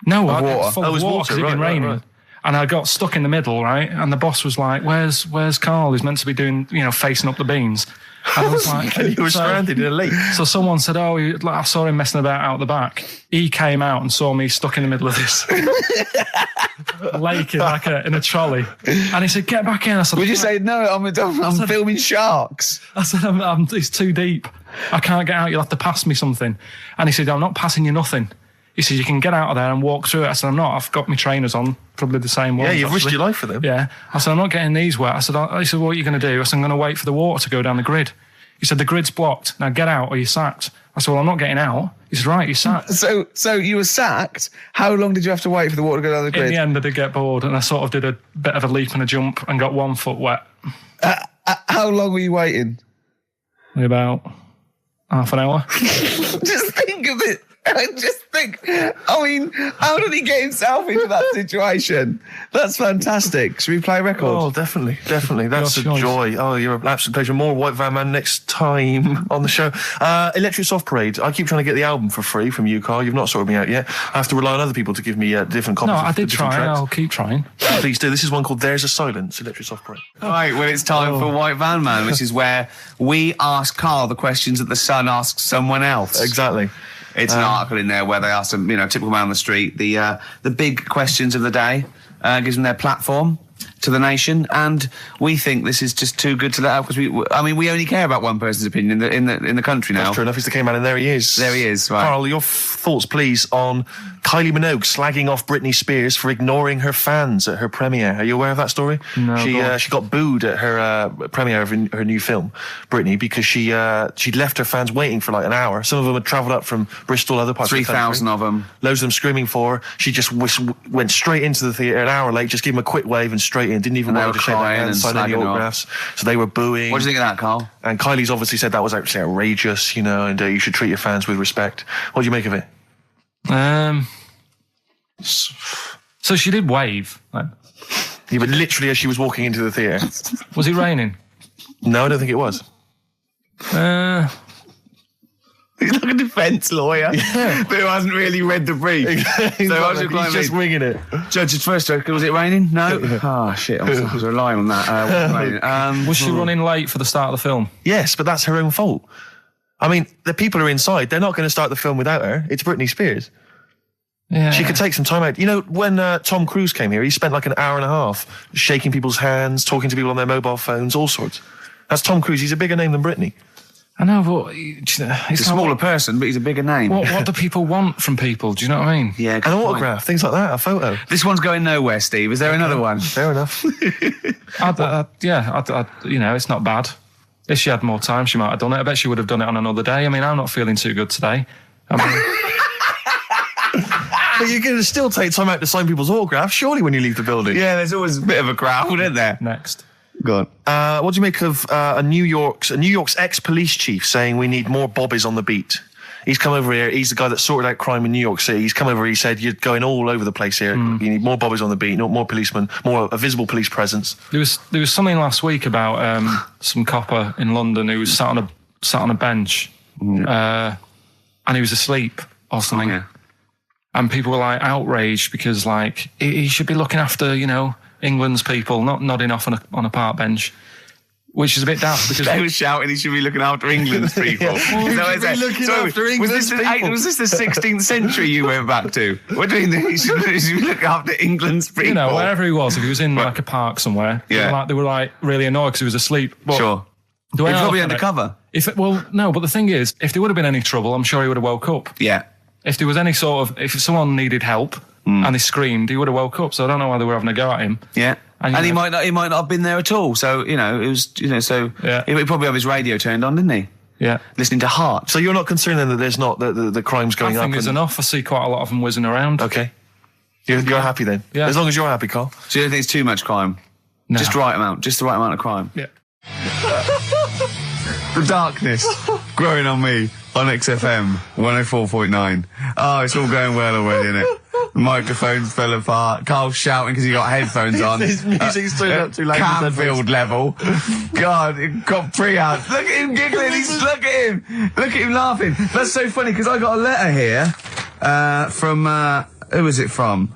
No, Of water. Full Oh, it of was water water, 'cause it'd been right, raining. right. And I got stuck in the middle, right? And the boss was like, "Where's Karl? He's meant to be doing, facing up the beans." And I was like, And you were stranded in a lake. So someone said, "Oh, I saw him messing about out the back." He came out and saw me stuck in the middle of this lake in a trolley, and he said, "Get back in." I said, Would you say, no, I'm filming sharks? I said, "It's too deep. I can't get out. You'll have to pass me something." And he said, "I'm not passing you nothing." He said, "You can get out of there and walk through it." I said, "I'm not. I've got my trainers on, probably the same ones." Yeah, you've risked actually. your life for them. Yeah. I said, "I'm not getting these wet." He said, "What are you going to do?" I said, "I'm going to wait for the water to go down the grid." He said, "The grid's blocked. Now get out or you're sacked." I said, "Well, I'm not getting out." He said, "Right, you're sacked." So you were sacked. How long did you have to wait for the water to go down the In grid? the end, I did get bored, and I sort of did a bit of a leap and a jump and got 1 foot wet. How long were you waiting? About half an hour. Just think of it. I mean, how did he get himself into that situation? That's fantastic. Should we play a record? Oh, definitely. That's a Your choice. joy. Oh, you're an absolute pleasure. More White Van Man next time on the show. Electric Soft Parade. I keep trying to get the album for free from you, Karl. You've not sorted me out yet. I have to rely on other people to give me different copies. No, of I did the different try. tracks. I'll keep trying. Please do. This is one called There's a Silence, Electric Soft Parade. Right, well, it's time for White Van Man, which is where we ask Karl the questions that the Sun asks someone else. Exactly. It's an article in there where they ask them, typical man on the street, the big questions of the day, gives them their platform to the nation, and we think this is just too good to let out because we only care about one person's opinion in the country now. That's true enough. He's the K-Man, and there he is. There he is, right. Karl, your thoughts, please, on Kylie Minogue slagging off Britney Spears for ignoring her fans at her premiere. Are you aware of that story? No. She got booed at her premiere of her new film, Britney, because she'd left her fans waiting for like an hour. Some of them had travelled up from Bristol, other parts of the country. 3,000 of them. Loads of them screaming for her. She just went straight into the theatre an hour late, just gave them a quick wave and straight in. Didn't even And they bother were to shake their crying hand, and sign any slagging her off. autographs. So they were booing. What do you think of that, Karl? And Kylie's obviously said that was actually outrageous, and you should treat your fans with respect. What do you make of it? So she did wave. Yeah, but literally as she was walking into the theatre. Was it raining? No, I don't think it was. He's like a defence lawyer who hasn't really read the brief. He's just winging it. Judge, first, was it raining? No? Oh, shit, I was relying on that. Was she running late for the start of the film? Yes, but that's her own fault. I mean, the people are inside. They're not going to start the film without her. It's Britney Spears. Yeah. She could take some time out. You know, when Tom Cruise came here, he spent like an hour and a half shaking people's hands, talking to people on their mobile phones, all sorts. That's Tom Cruise. He's a bigger name than Britney. I know, but He's a smaller person, but he's a bigger name. What do people want from people? Do you know what I mean? Yeah, An autograph, things like that, a photo. This one's going nowhere, Steve. Is there another one? Fair enough. It's not bad. If she had more time, she might have done it. I bet she would have done it on another day. I mean, I'm not feeling too good today. I mean, But you're going to still take time out to sign people's autographs, surely, when you leave the building. Yeah, there's always a bit of a crowd, isn't there? next. Go on. What do you make of a New York's ex-police chief saying we need more bobbies on the beat? He's come over here. He's the guy that sorted out crime in New York City. He's come over. He said, "You're going all over the place here. You need more bobbies on the beat, more policemen, a visible police presence." There was something last week about some copper in London who was sat on a bench, and he was asleep or something. Oh, yeah. And people were like outraged because like he should be looking after England's people, not nodding off on a park bench, which is a bit daft because They were shouting he should be looking after England's people. Was this the 16th century you went back to? What do you mean he should be looking after England's people? wherever he was, if he was in like a park somewhere, Yeah. they were like really annoyed because he was asleep. But Sure. the way He's I probably look at it, undercover. No, but the thing is, if there would have been any trouble, I'm sure he would have woke up. Yeah. If there was any if someone needed help and they screamed, he would have woke up. So I don't know why they were having a go at him. Yeah. And, And he might not have been there at all. So, it was, so Yeah. he probably have his radio turned on, didn't he? Yeah. Listening to Heart. So you're not concerned then that there's not the crime's going I up? think there's enough. I see quite a lot of them whizzing around. Okay. You're happy then? Yeah. As long as you're happy, Karl. So you don't think it's too much crime? No. Just the right amount of crime. Yeah. The darkness growing on me on XFM 104.9. Oh, it's all going well already, isn't it? Microphones fell apart. Carl's shouting because he got headphones on. His music's turned up too loud. Canfield level. God, it got pre-out. Look at him giggling. Look at him. Look at him laughing. That's so funny because I got a letter here from who was it from?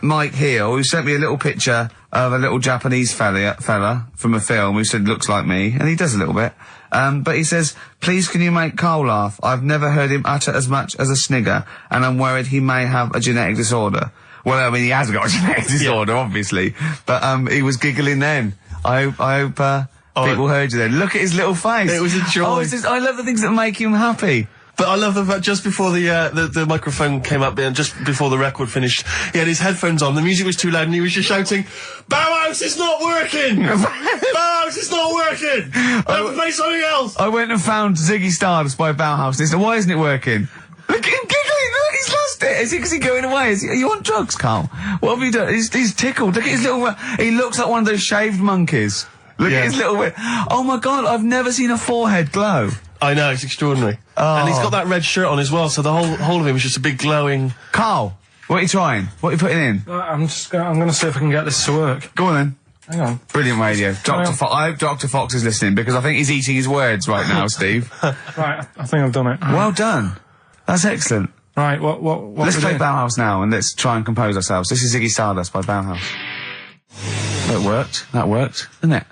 Mike Heel, who sent me a little picture of a little Japanese fella from a film who said looks like me, and he does a little bit. But he says, please can you make Carl laugh? I've never heard him utter as much as a snigger, and I'm worried he may have a genetic disorder. Well, I mean, he has got a genetic disorder, obviously. But, he was giggling then. I hope, people heard you then. Look at his little face. It was a joy. Oh, I love the things that make him happy. But I love the fact just before the microphone came up and just before the record finished, he had his headphones on, the music was too loud and he was just shouting, Bauhaus, it's not working! Bauhaus, it's not working! Play something else! I went and found Ziggy Stardust by Bauhaus and he said, why isn't it working? Look at him giggling, look, he's lost it! Is he going away? Are you on drugs, Carl? What have you done? He's tickled, look at his little, he looks like one of those shaved monkeys. Look at his little, oh my god, I've never seen a forehead glow. I know, it's extraordinary. Oh. And he's got that red shirt on as well, so the whole of him is just a big glowing... Carl, what are you trying? What are you putting in? I'm gonna see if I can get this to work. Go on then. Hang on. Brilliant radio. I hope Dr. Fox is listening because I think he's eating his words right now, Steve. Right, I think I've done it. Well done. That's excellent. Right, what Let's play Bauhaus now and let's try and compose ourselves. This is Ziggy Stardust by Bauhaus. That worked. That worked, didn't it?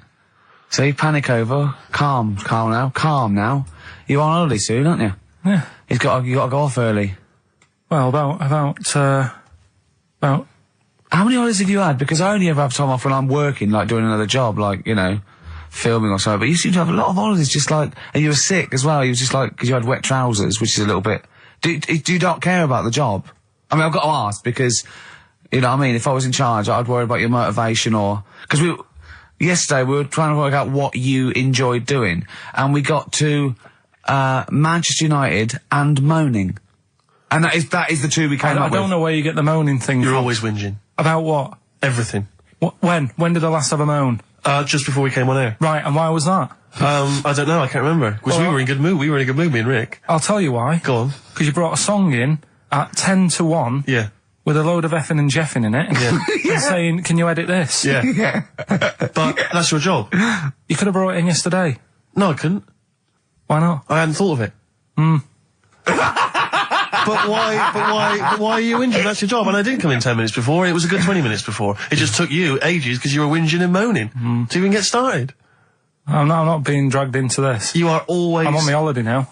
See, panic over. Calm now. You're on holiday soon, aren't you? Yeah. You got to go off early. Well, about How many holidays have you had? Because I only ever have time off when I'm working, like doing another job, like, you know, filming or something. But you seem to have a lot of holidays, just like, and you were sick as well. You were just like, because you had wet trousers, which is a little bit. Do you not care about the job? I mean, I've got to ask because, you know what I mean? If I was in charge, I'd worry about your motivation or, because yesterday we were trying to work out what you enjoyed doing, and we got to Manchester United and moaning, and that is the two we came up with. I don't know where you get the moaning thing You're from. always whinging. About what? Everything. When did I last have a moan? Just before we came on air. Right, and why was that? I don't know, I can't remember. Because we were in good mood. We were in a good mood, me and Rick. I'll tell you why. Go on. Because you brought a song in at 10 to 1. Yeah. With a load of effing and jeffing in it. Yeah. And saying, can you edit this? Yeah. Yeah. But that's your job. You could have brought it in yesterday. No, I couldn't. Why not? I hadn't thought of it. But why are you whinging? That's your job. And I didn't come in 10 minutes before. It was a good 20 minutes before. It just took you ages because you were whinging and moaning to even get started. I'm not being dragged into this. You are always... I'm on my holiday now.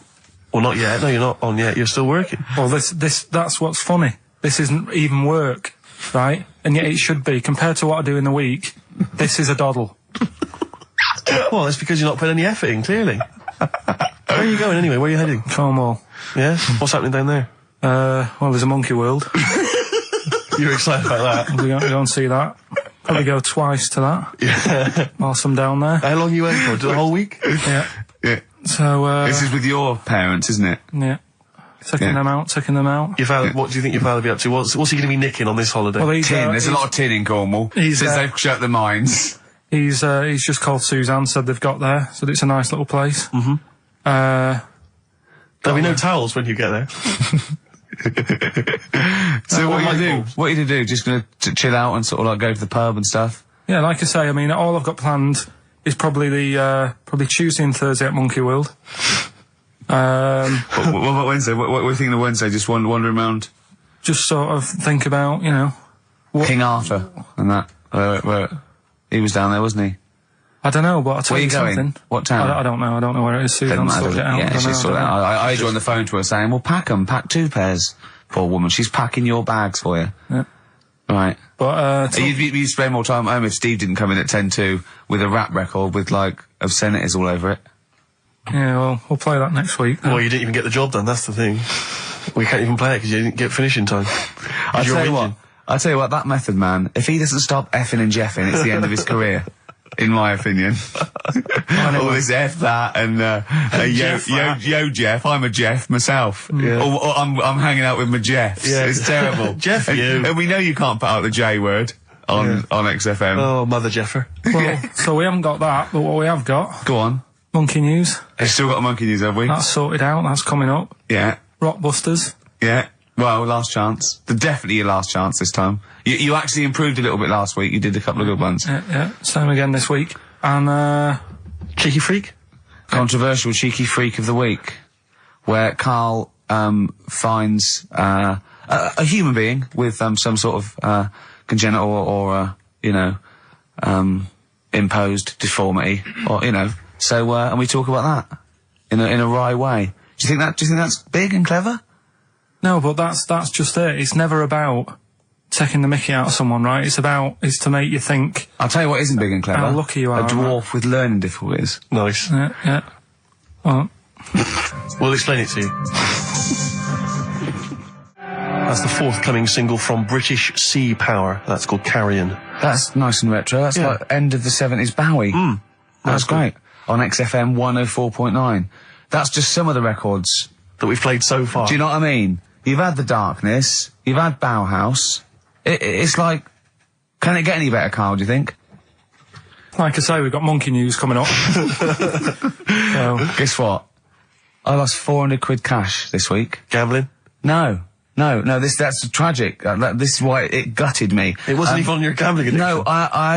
Well, not yet. No, you're not on yet. You're still working. Well, that's what's funny. This isn't even work, right? And yet it should be. Compared to what I do in the week, this is a doddle. Well, that's because you're not putting any effort in, clearly. Where are you going anyway? Where are you heading? Cornwall. Yeah? What's happening down there? Well, there's a monkey world. You're excited about that? We're going to see that. Probably go twice to that. Yeah. Whilst I'm down there. How long are you waiting for? The whole week? Yeah. Yeah. So, This is with your parents, isn't it? yeah. Taking them out. Your father, what do you think your father will be up to? What's he going to be nicking on this holiday? Well, he's, Tin. There's a lot of tin in Cornwall. He's, since they've shut the mines. He's just called Suzanne, said they've got there. Said it's a nice little place. Mm-hmm. There'll be no towels when you get there. So what are you do? What are you to do? Just going to chill out and sort of like go to the pub and stuff? Yeah, like I say, I mean, all I've got planned is probably probably Tuesday and Thursday at Monkey World. What about Wednesday? What are you thinking of Wednesday? Just wandering around? Just sort of think about, you know... King Arthur and that. Where he was down there, wasn't he? I don't know, but I'll tell Where you you going? something. What town? I don't know. I don't know where it is. Suzanne sorted it out. Yeah, she's sorted it out. I heard you on the phone to her saying, well, pack 2 pairs. Poor woman. She's packing your bags for you. Yeah. Right. But, you'd spend more time at home if Steve didn't come in at 10-2 with a rap record with, like, obscenities all over it. yeah, well, we'll play that next week. Well, you didn't even get the job done, that's the thing. We can't even play it because you didn't get finishing time. I'll tell you what, that method man, if he doesn't stop effing and jeffing, it's the end of his career. In my opinion. All this F that and yo Jeff, I'm a Jeff myself. Yeah. Or I'm hanging out with my Jeffs. Yeah. It's terrible. Jeff, and we know you can't put out the J word on XFM. Oh, Mother Jeffer. Well, so we haven't got that, but what we have got... Go on. Monkey News. We've still got a monkey news, have we? That's sorted out. That's coming up. Yeah. Rockbusters. Yeah. Well, last chance. Definitely your last chance this time. You actually improved a little bit last week. You did a couple of good ones. Yeah. Same again this week. And, Cheeky freak? Controversial cheeky freak of the week, where Karl finds a human being with some sort of congenital or imposed deformity, or So and we talk about that in a wry way. Do you think that's big and clever? no, but that's just it. It's never about taking the mickey out of someone, right? It's to make you think. I'll tell you what isn't big and clever. How lucky you are. A dwarf with learning difficulties. Nice. Yeah. Well, We'll explain it to you. That's the forthcoming single from British Sea Power. That's called Carrion. That's nice and retro. That's like end of the 70s Bowie. That's great. On XFM 104.9. That's just some of the records That we've played so far. Do you know what I mean? You've had The Darkness, you've had Bauhaus. It's like, can it get any better, Karl, do you think? like I say, we've got Monkey News coming up. So, Guess what? I lost 400 quid cash this week. Gambling? No, that's tragic. This is why it gutted me. It wasn't even on your gambling addiction. No, I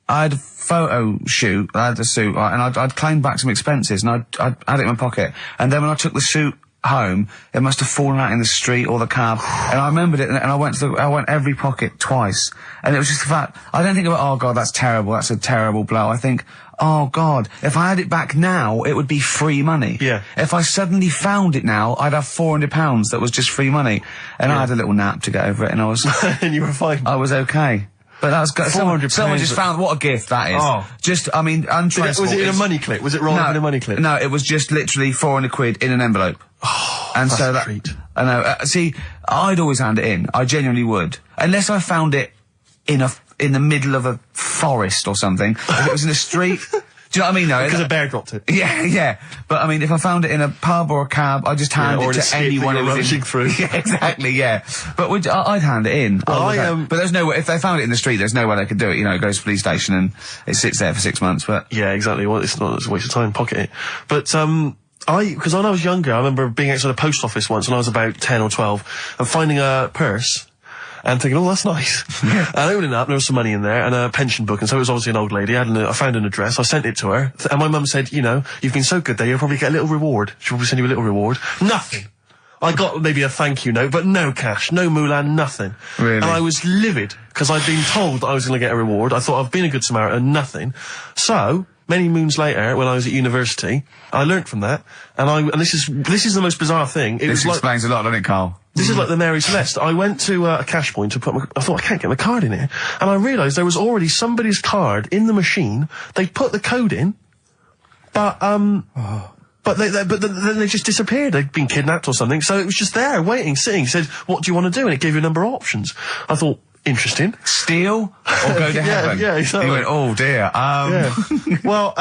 had a photo shoot, I had a suit, and I'd claimed back some expenses, and I'd had it in my pocket. And then when I took the suit home, it must have fallen out in the street or the cab, and I remembered it, and I went every pocket twice. And it was just the fact, I don't think about, oh God, that's terrible, that's a terrible blow. I think, oh God, if I had it back now, it would be free money. Yeah. If I suddenly found it now, I'd have £400 that was just free money. And I had a little nap to get over it, and I was... And you were fine. I was okay. But that was someone just found what a gift that is. Oh. Just, I mean, untraceable. Was it in a money clip? Was it rolled up in a money clip? No, it was just literally 400 quid in an envelope. Oh, and that's so a that, treat. I know. See, I'd always hand it in. I genuinely would, unless I found it in the middle of a forest or something. If it was in a street. Do you know what I mean? No, Because a bear dropped it. Yeah. But I mean, if I found it in a pub or a cab, I'd just hand it to anyone who was rushing through. Yeah, exactly. Yeah. But I'd hand it in. Well, but there's no way, if they found it in the street, there's no way they could do it. You know, it goes to the police station and it sits there for 6 months. But Yeah, exactly. Well, it's not, it's a waste of time, pocket it. But, because when I was younger, I remember being outside a post office once when I was about 10 or 12 and finding a purse and thinking, oh, that's nice. Yeah. And opening it up, there was some money in there and a pension book, and so it was obviously an old lady. I found an address, I sent it to her, and my mum said, you know, you've been so good there, you'll probably get a little reward. She'll probably send you a little reward. Nothing. I got maybe a thank you note, but no cash, no moolah, nothing. Really? And I was livid, because I'd been told that I was going to get a reward. I thought I've been a good Samaritan, nothing. So, many moons later, when I was at university, I learnt from that, and this is the most bizarre thing. this explains a lot, doesn't it, Karl? This is like the Mary Celeste. I went to a cash point to I thought, I can't get my card in here. And I realised there was already somebody's card in the machine. They put the code in, but then they just disappeared. They'd been kidnapped or something. So it was just there, waiting, sitting. He said, what do you want to do? And it gave you a number of options. I thought, interesting. Steal or go to heaven? Yeah, exactly. You went, oh dear. Yeah. Well,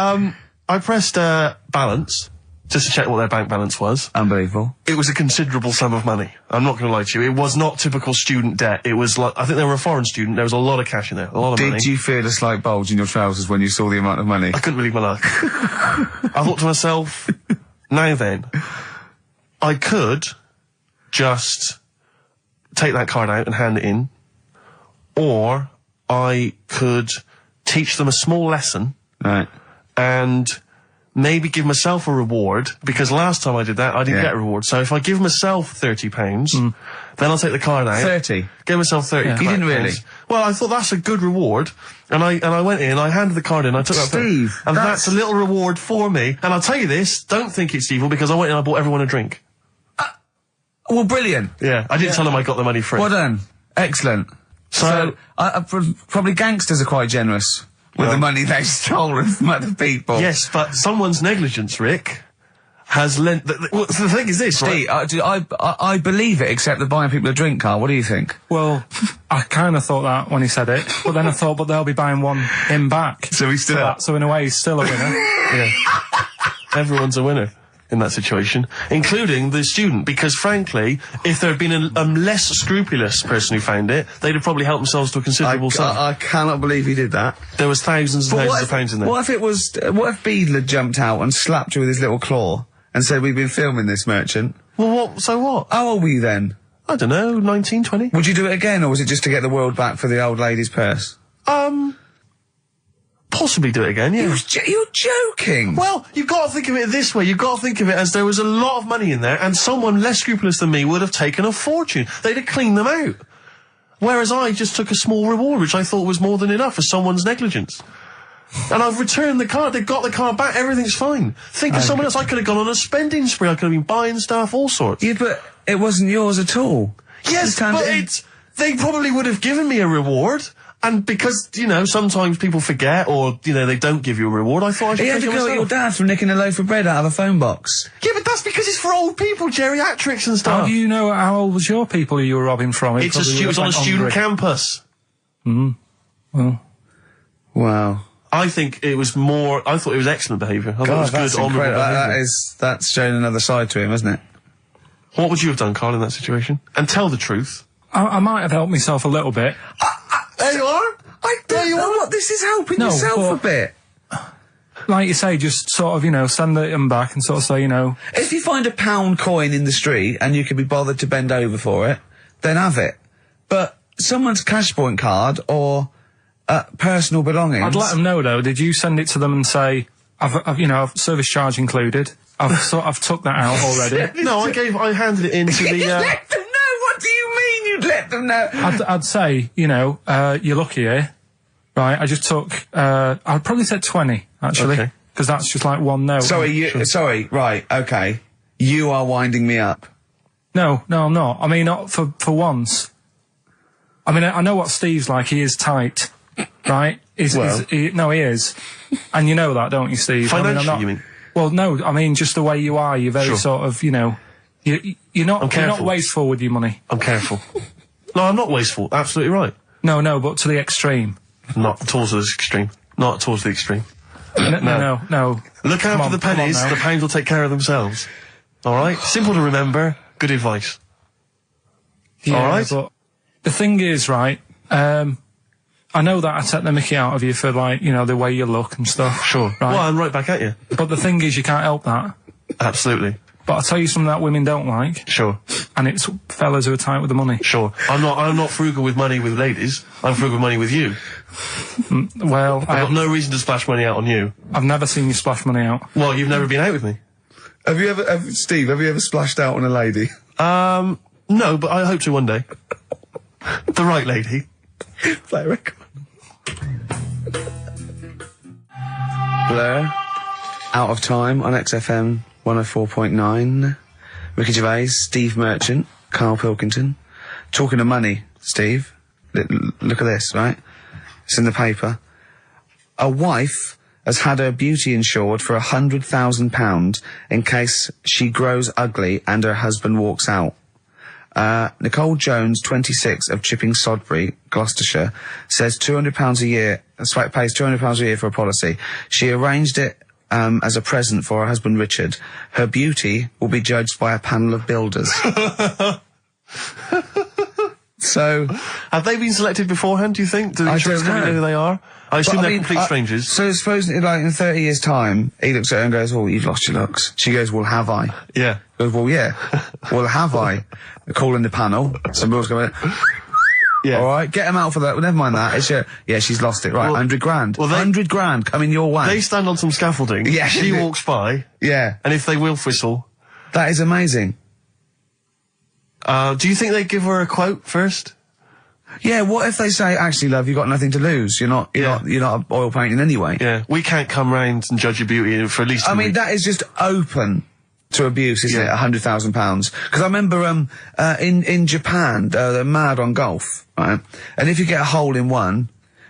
I pressed balance, just to check what their bank balance was. Unbelievable. It was a considerable sum of money. I'm not going to lie to you. It was not typical student debt. It was like, I think they were a foreign student. There was a lot of cash in there. A lot of money. Did you feel a slight bulge in your trousers when you saw the amount of money? I couldn't believe my luck. I thought to myself, now then, I could just take that card out and hand it in, or I could teach them a small lesson. Right. And maybe give myself a reward, because last time I did that, I didn't get a reward. So if I give myself £30, then I'll take the card out. 30? Give myself 30. Yeah. You didn't really? Well, I thought that's a good reward. And I went in, I handed the card in, I took that. Steve, and that's a little reward for me. And I'll tell you this, don't think it's evil, because I went in and I bought everyone a drink. Well, brilliant. Yeah, I didn't tell them I got the money free. Well done. Excellent. So probably gangsters are quite generous with the money they've stolen from other people. Yes, but someone's negligence, Rick, has lent... the thing is this, Steve, right? I believe it, except that buying people a drink, Karl. What do you think? well, I kind of thought that when he said it, but then I thought, but they'll be buying him back. So he's still for up. that, so in a way, he's still a winner. Yeah. Everyone's a winner in that situation, including the student, because frankly, if there had been a less scrupulous person who found it, they'd have probably helped themselves to a considerable sum. I cannot believe he did that. There was thousands and thousands of pounds in there. What if Beadle had jumped out and slapped you with his little claw and said, we've been filming this, merchant? Well, so what? How old were you then? I don't know, 19, 20. Would you do it again, or was it just to get the world back for the old lady's purse? Possibly do it again, yeah. You're joking. Well, you've got to think of it this way. You've got to think of it as there was a lot of money in there, and someone less scrupulous than me would have taken a fortune. They'd have cleaned them out. Whereas I just took a small reward, which I thought was more than enough for someone's negligence. And I've returned the card. They've got the card back. Everything's fine. Think of someone else. I could have gone on a spending spree. I could have been buying stuff, all sorts. Yeah, but it wasn't yours at all. Yes, but they probably would have given me a reward. And because, you know, sometimes people forget or, you know, they don't give you a reward, I thought I should You had take to it go at your myself. dad for nicking a loaf of bread out of a phone box. Yeah, but that's because it's for old people, geriatrics and stuff. How do you know how old was your people who you were robbing from? It was on a student campus. Well, Wow. I thought it was excellent behaviour. I thought it was that's good, honourable incredible. behaviour. That's showing another side to him, isn't it? What would you have done, Karl, in that situation? And tell the truth. I might have helped myself a little bit. There you are. I don't know what this is helping No, yourself but- a bit. Like you say, just sort of, you know, send them back and sort of say, you know, If you find a £1 coin in the street and you can be bothered to bend over for it, then have it. But someone's cash point card or personal belongings. I'd let them know though. Did you send it to them and say, I've service charge included. I've took that out already. No, I handed it in to You the, let them know? What do you mean you'd let them know? I'd say, you know, you're lucky here. Right, I just took, I'd probably said 20, actually. Okay. Because that's just like one note. Sorry, right, okay. You are winding me up. No, I'm not. I mean, not for once. I mean, I know what Steve's like. He is tight, right? He is. And you know that, don't you, Steve? Financially, you mean? Well, no, I mean, just the way you are. You're very sort of, you know, you're not wasteful with your money. I'm careful. No, I'm not wasteful. Absolutely right. No, but to the extreme. Not towards the extreme. Not towards the extreme. No. Look Come after on, the pennies, come on now. the pounds will take care of themselves. Alright? Simple to remember, good advice. Yeah, All right. But the thing is, right, I know that I take the mickey out of you for, like, you know, the way you look and stuff. Sure. Right. Well, I'm right back at you. But the thing is, you can't help that. Absolutely. But I'll tell you something that women don't like, Sure. and it's fellas who are tight with the money. Sure. I'm not frugal with money with ladies. I'm frugal with money with you. Well, I've got no reason to splash money out on you. I've never seen you splash money out. Well, you've never been out with me. Steve, have you ever splashed out on a lady? No, but I hope to one day. The right lady. Play a record. Blur. Out of Time on XFM 104.9. Ricky Gervais, Steve Merchant, Karl Pilkington. Talking of money, Steve. Look at this, right? It's in the paper. A wife has had her beauty insured for £100,000 in case she grows ugly and her husband walks out. Nicole Jones, 26, of Chipping Sodbury, Gloucestershire, says £200 a year, pays £200 a year for a policy. She arranged it as a present for her husband Richard. Her beauty will be judged by a panel of builders. So, have they been selected beforehand, do you think? Do the I insurance don't company know know who they are? I assume they're complete strangers. So suppose, like, in 30 years' time, he looks at her and goes, "Oh, you've lost your looks." She goes, "Well, have I?" Yeah. He goes, "Well, yeah." "Well, have I?" They're calling the panel. Some girls going, Yeah. "All right, get him out for that." Well, never mind that. It's yeah, she's lost it. Right, Well, 100 grand. well, 100 grand coming your way. They stand on some scaffolding. Yeah. She walks by. Yeah, And if they will whistle. that is amazing. Do you think they give her a quote first? Yeah, what if they say, "Actually, love, you've got nothing to lose. You're not oil painting anyway." Yeah. We can't come round and judge your beauty for at least I a mean, week. that is just open to abuse, isn't it? £100,000. Because I remember in Japan, they're mad on golf, right? And if you get a hole in one,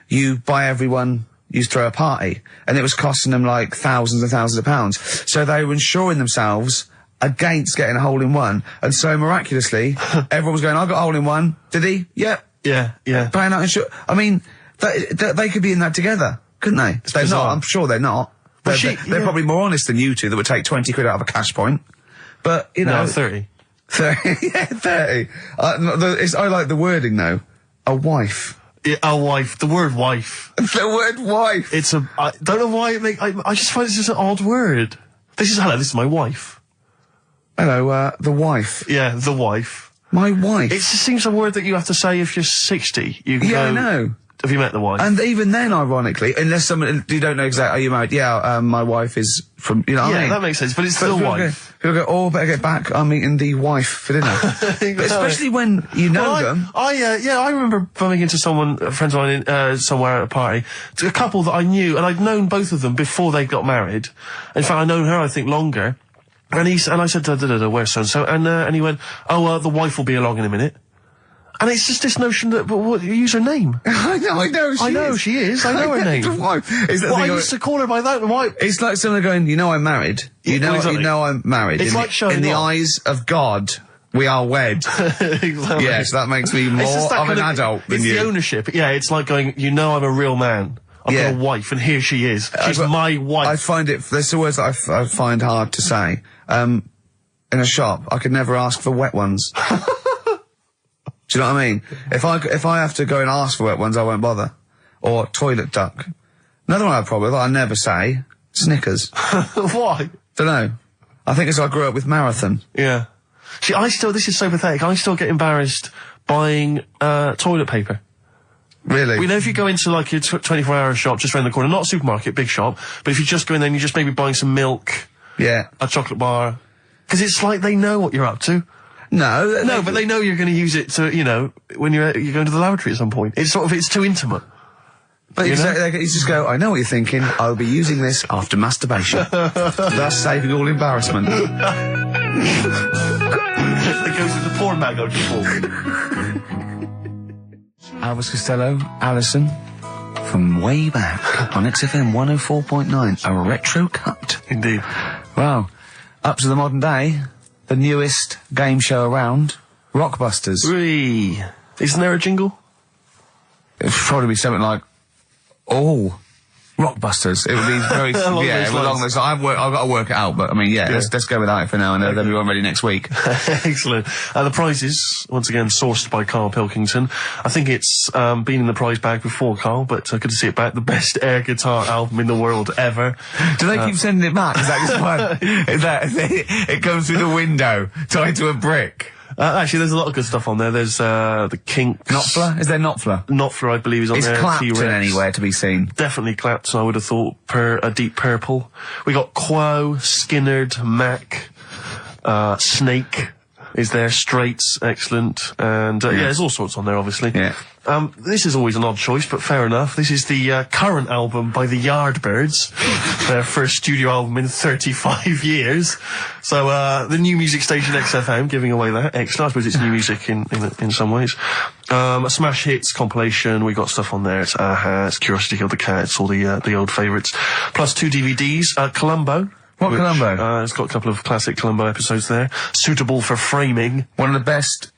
you buy everyone. You throw a party, and it was costing them like thousands and thousands of pounds. So they were insuring themselves against getting a hole in one, and so miraculously, everyone was going, "I got a hole in one." Did he? Yep. Yeah. Paying out insurance. I mean, they could be in that together, couldn't they? They're bizarre. not. I'm sure they're not. Well, They're probably more honest than you two that would take 20 quid out of a cash point. But, you know. No, 30. 30. Yeah, 30. I like the wording, though. A wife. Yeah, a wife. The word wife. The word wife. I don't know why I just find it's just an odd word. This is my wife. Hello, the wife. Yeah, the wife. My wife. It just seems a word that you have to say if you're 60. You Yeah, go, I know. Have you met the wife? And even then, ironically, unless someone, you don't know exactly, are you married? Yeah, my wife is from, you know what I Yeah, mean? that makes sense, but it's still wife. People go, oh, better get back, I'm meeting the wife for dinner. But especially when you know them. I remember bumping into someone, friends of mine, somewhere at a party, a couple that I knew, and I'd known both of them before they got married. In fact, I'd known her, I think, longer. And I said, where's so-and-so? And he went, the wife will be along in a minute. And it's just this notion that, but what, you use her name. I know she is. I know her name. I used to call her by that. Why? It's like someone going, you know I'm married. You know I'm married. It's like showing in the off. eyes of God, we are wed. Exactly. Yes, that makes me more of an adult than you. It's the ownership. Yeah, it's like going, you know I'm a real man. I've got a wife, and here she is. She's my wife. I find it, there's the words that I find hard to say. In a shop, I could never ask for wet ones. Do you know what I mean? If I have to go and ask for wet ones, I won't bother. Or toilet duck. Another one I have a problem with, I never say, Snickers. Why? Dunno. I think it's I grew up with Marathon. Yeah. See, this is so pathetic, I still get embarrassed buying, toilet paper. Really? You know, if you go into like your 24-hour shop just around the corner, not a supermarket, big shop, but if you just go in there and you're just maybe buying some milk. Yeah. A chocolate bar. Because it's like they know what you're up to. No, but they know you're going to use it to, you know, when you're going to the lavatory at some point. It's too intimate. But you just go, I know what you're thinking, I'll be using this after masturbation. Thus saving all embarrassment. It goes with the porn mag Elvis Costello, Alison, from way back on XFM 104.9, a retro cut. Indeed. Wow. Up to the modern day. The newest game show around, Rockbusters. Isn't there a jingle? It'd probably be something like, Rockbusters. It would be very, along those lines. I've got to work it out, but I mean, let's go without it for now, and they'll be all ready next week. Excellent. The prizes, once again, sourced by Karl Pilkington. I think it's been in the prize bag before, Karl, but good to see it back. The best air guitar album in the world ever. Do they keep sending it back? Is that just fun? Is that it comes through the window, tied to a brick? Actually, there's a lot of good stuff on there. There's the Kinks. Knopfler? Is there Knopfler? Knopfler, I believe, is on there. Is Clapton anywhere to be seen? Definitely Clapton, I would have thought. A Deep Purple. We got Quo, Skinnerd, Mac, Snake is there, Straits, excellent, and there's all sorts on there, obviously. Yeah. This is always an odd choice, but fair enough. This is the current album by the Yardbirds, their first studio album in 35 years. So the new music station XFM giving away that. Excellent. I suppose it's new music in some ways. A Smash Hits compilation. We got stuff on there. It's Aha, it's Curiosity Killed the Cat. It's all the old favourites. Plus 2 DVDs. Columbo. What Columbo? It's got a couple of classic Columbo episodes there. Suitable for framing. One of the best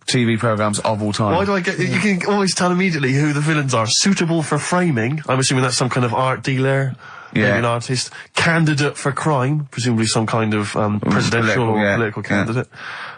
TV programmes of all time. Why do I get... You can always tell immediately who the villains are. Suitable for framing. I'm assuming that's some kind of art dealer. Yeah. Maybe an artist. Candidate for crime. Presumably some kind of presidential or political candidate.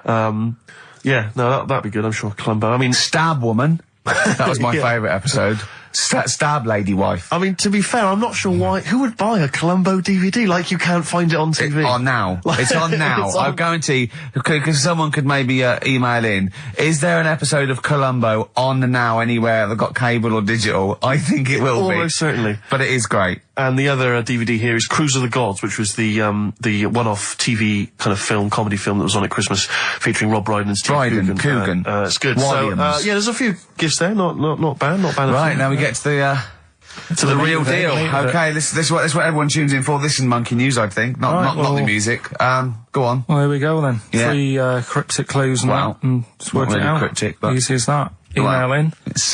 That'd be good, I'm sure. Columbo. I mean... Stab Woman. That was my favourite episode. Stab Lady Wife. I mean, to be fair, I'm not sure why... Who would buy a Columbo DVD? Like, you can't find it on TV. It's on now. It's on now. I guarantee, because someone could maybe email in, is there an episode of Columbo on now anywhere that got cable or digital? I think it will be. Almost certainly. But it is great. And the other DVD here is Cruise of the Gods, which was the one-off TV kind of film, comedy film that was on at Christmas, featuring Rob Brydon and Steve Coogan. It's good. Williams. So, there's a few gifts there. Not bad. Not bad. Right, now we get to the real deal. Okay, this is what everyone tunes in for. This is Monkey News, I think. Not the music. Go on. Well, here we go then. Yeah. 3 cryptic clues and just work it out. Cryptic, but easy as that. Email in. It's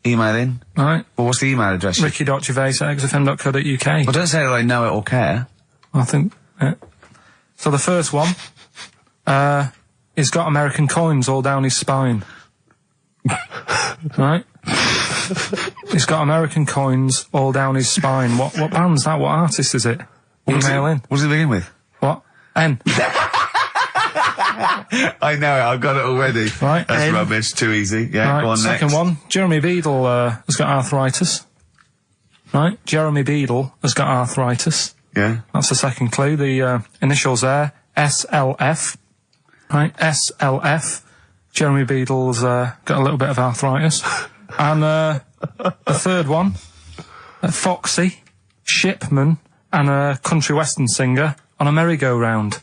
email in. Right. Well, what's the email address? Ricky.Gervais@xfm.co.uk. Well, don't say that I know it or care. I think. So the first one, he's got American coins all down his spine. Right? He's got American coins all down his spine. What band's that? What artist is it? Email in. What does it begin with? What? N. I know it, I've got it already. Right. That's rubbish, too easy. Yeah, right, go on second next. one, Jeremy Beadle has got arthritis. Right, Jeremy Beadle has got arthritis. Yeah. That's the second clue. The initials there, SLF. right? SLF. Jeremy Beadle's got a little bit of arthritis. And the third one, Foxy, Shipman, and a country western singer on a merry-go-round.